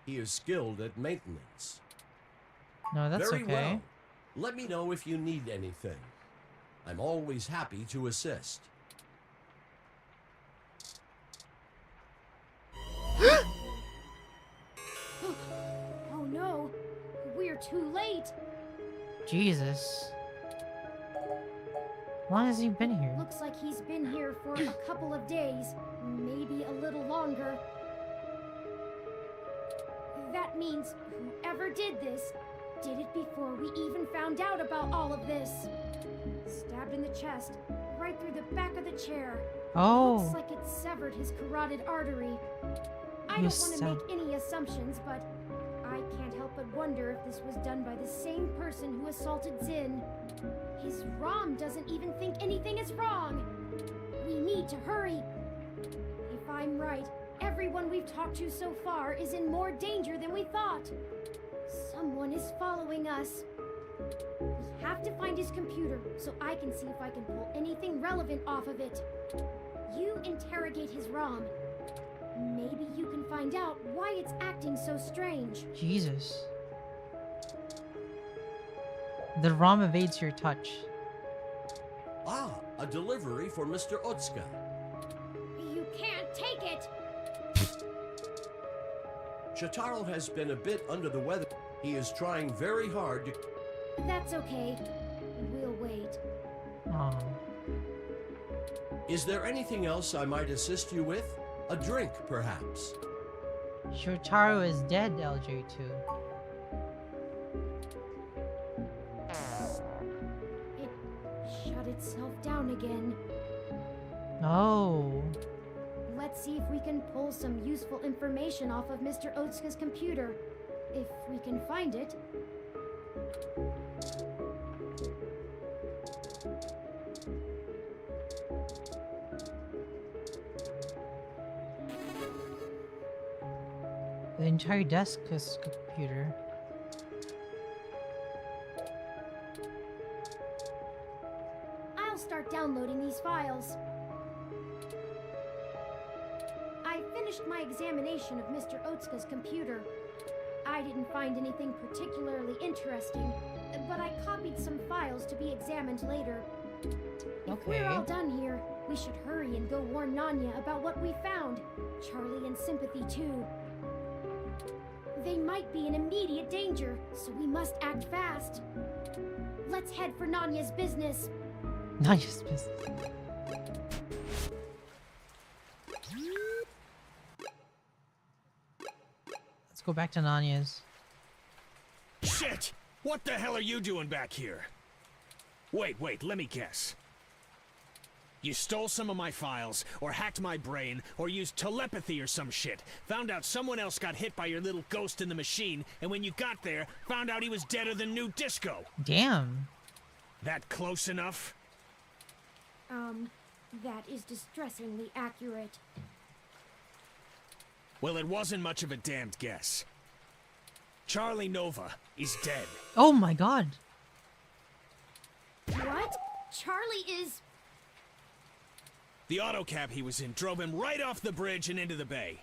He is skilled at maintenance.
No, that's
Very
okay.
well. Let me know if you need anything. I'm always happy to assist.
Oh no, we're too late.
Jesus. How long has he been here?
Looks like he's been here for a couple of days, maybe a little longer. That means whoever did this did it before we even found out about all of this. Stabbed in the chest, right through the back of the chair.
Oh.
Looks like it severed his carotid artery. I
You
don't want to
sound-
make any assumptions, but I can't help but wonder if this was done by the same person who assaulted Zin. His ROM doesn't even think anything is wrong. We need to hurry. If I'm right, everyone we've talked to so far is in more danger than we thought. Someone is following us. We have to find his computer so I can see if I can pull anything relevant off of it. You interrogate his ROM. Maybe you can find out why it's acting so strange.
Jesus. The ROM evades your touch.
Ah, a delivery for Mr. Otsuka.
You can't take it!
Shotaro has been a bit under the weather. He is trying very hard to...
That's okay. We'll wait.
Oh.
Is there anything else I might assist you with? A drink, perhaps?
Shotaro is dead, LJ2.
It shut itself down again.
Oh.
Let's see if we can pull some useful information off of Mr. Otsuka's computer. If we can find it.
The entire desk is computer.
I'll start downloading these files. I finished my examination of Mr. Otsuka's computer. I didn't find anything particularly interesting, but I copied some files to be examined later. If we're all done here, we should hurry and go warn Nanya about what we found. Charlie and Sympathy too. They might be in immediate danger, so we must act fast. Let's head for Nanya's business.
Nanya's business. Let's go back to Nanya's.
Shit! What the hell are you doing back here? Wait, let me guess. You stole some of my files, or hacked my brain, or used telepathy or some shit. Found out someone else got hit by your little ghost in the machine, and when you got there, found out he was deader than new disco.
Damn.
That close enough?
That is distressingly accurate.
Well, it wasn't much of a damned guess. Charlie Nova is dead.
Oh my god.
What? Charlie is...
The autocab he was in drove him right off the bridge and into the bay.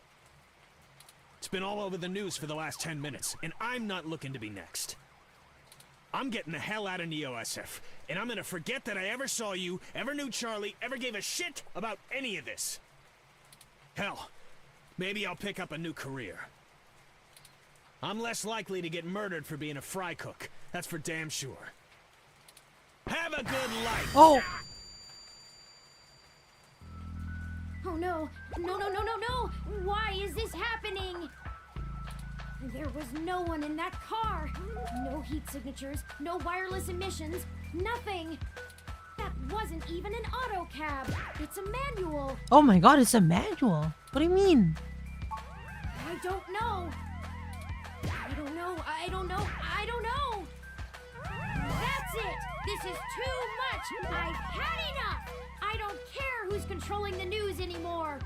It's been all over the news for the last 10 minutes, and I'm not looking to be next. I'm getting the hell out of NeoSF, and I'm gonna forget that I ever saw you, ever knew Charlie, ever gave a shit about any of this. Hell, Maybe I'll pick up a new career. I'm less likely to get murdered for being a fry cook. That's for damn sure. Have a good life!
Oh!
Oh no! No, no, no, no, no! Why is this happening? There was no one in that car! No heat signatures, no wireless emissions, nothing! That wasn't even an auto cab! It's a manual!
Oh my god, it's a manual! What do you mean?
I don't know! I don't know, I don't know, I don't know! That's it! This is too much! I've had enough! I don't care who's controlling the news anymore!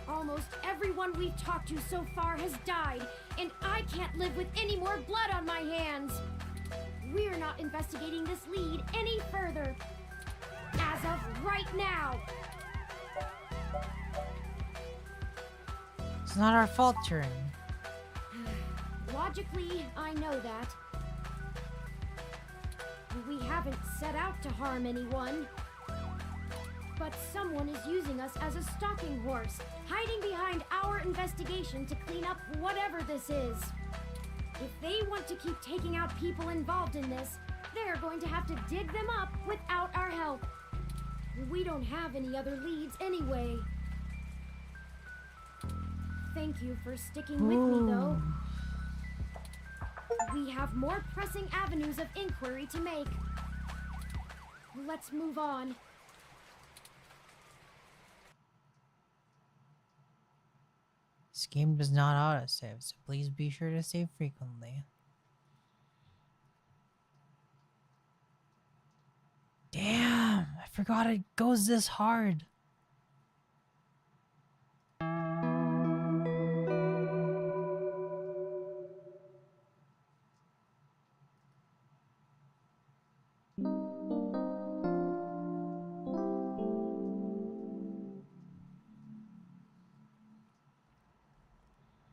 Almost everyone we've talked to so far has died, and I can't live with any more blood on my hands! We're not investigating this lead any further. As of right now.
It's not our fault, Turing.
Logically, I know that. We haven't set out to harm anyone. But someone is using us as a stalking horse, hiding behind our investigation to clean up whatever this is. If they want to keep taking out people involved in this, they're going to have to dig them up without our help. We don't have any other leads anyway. Thank you for sticking with me, though. We have more pressing avenues of inquiry to make. Let's move on.
This game does not autosave, so please be sure to save frequently. Damn, I forgot it goes this hard.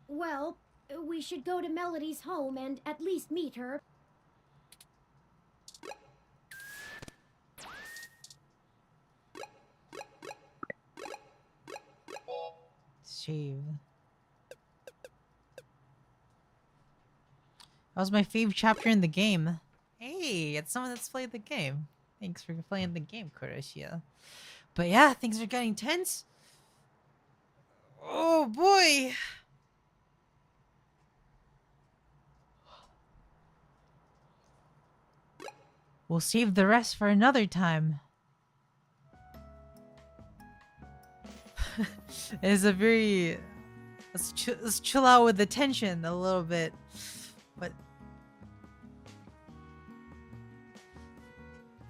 Well, we should go to Melody's home and at least meet her.
Save. That was my favorite chapter in the game. Hey, it's someone that's played the game. Thanks for playing the game, Croatia. But yeah, things are getting tense. Oh boy. We'll save the rest for another time. It's a very... Let's chill out with the tension a little bit. But...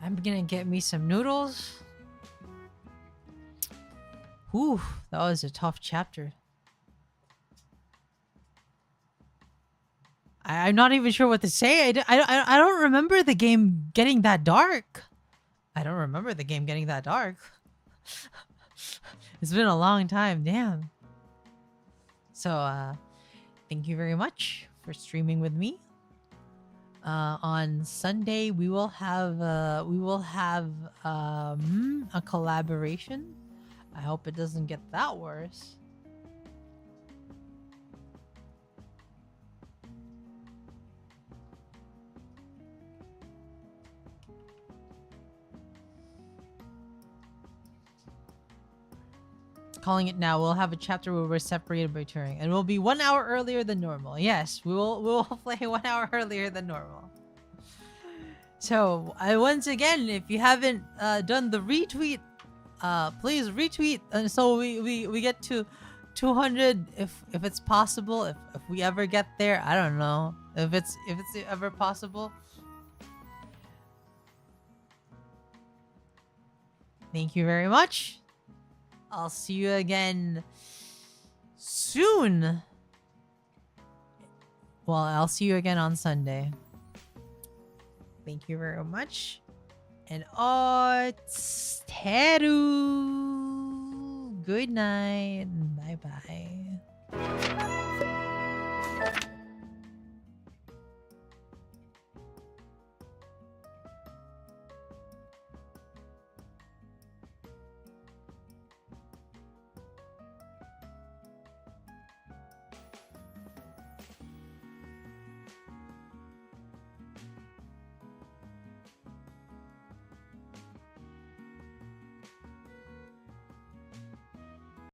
I'm gonna get me some noodles. Whew, that was a tough chapter. I'm not even sure what to say. I don't remember the game getting that dark. I don't remember the game getting that dark. It's been a long time, damn. So, thank you very much for streaming with me. On Sunday, we will have a collaboration. I hope it doesn't get that worse. Calling it now. We'll have a chapter where we're separated by Turing, and we'll be 1 hour earlier than normal. Yes, we will play 1 hour earlier than normal. So, once again, if you haven't done the retweet, please retweet, and so we get to 200 if it's possible. If we ever get there, I don't know if it's ever possible. Thank you very much. I'll see you again soon. Well, I'll see you again on Sunday. Thank you very much. And Teru. Good night. Bye-bye.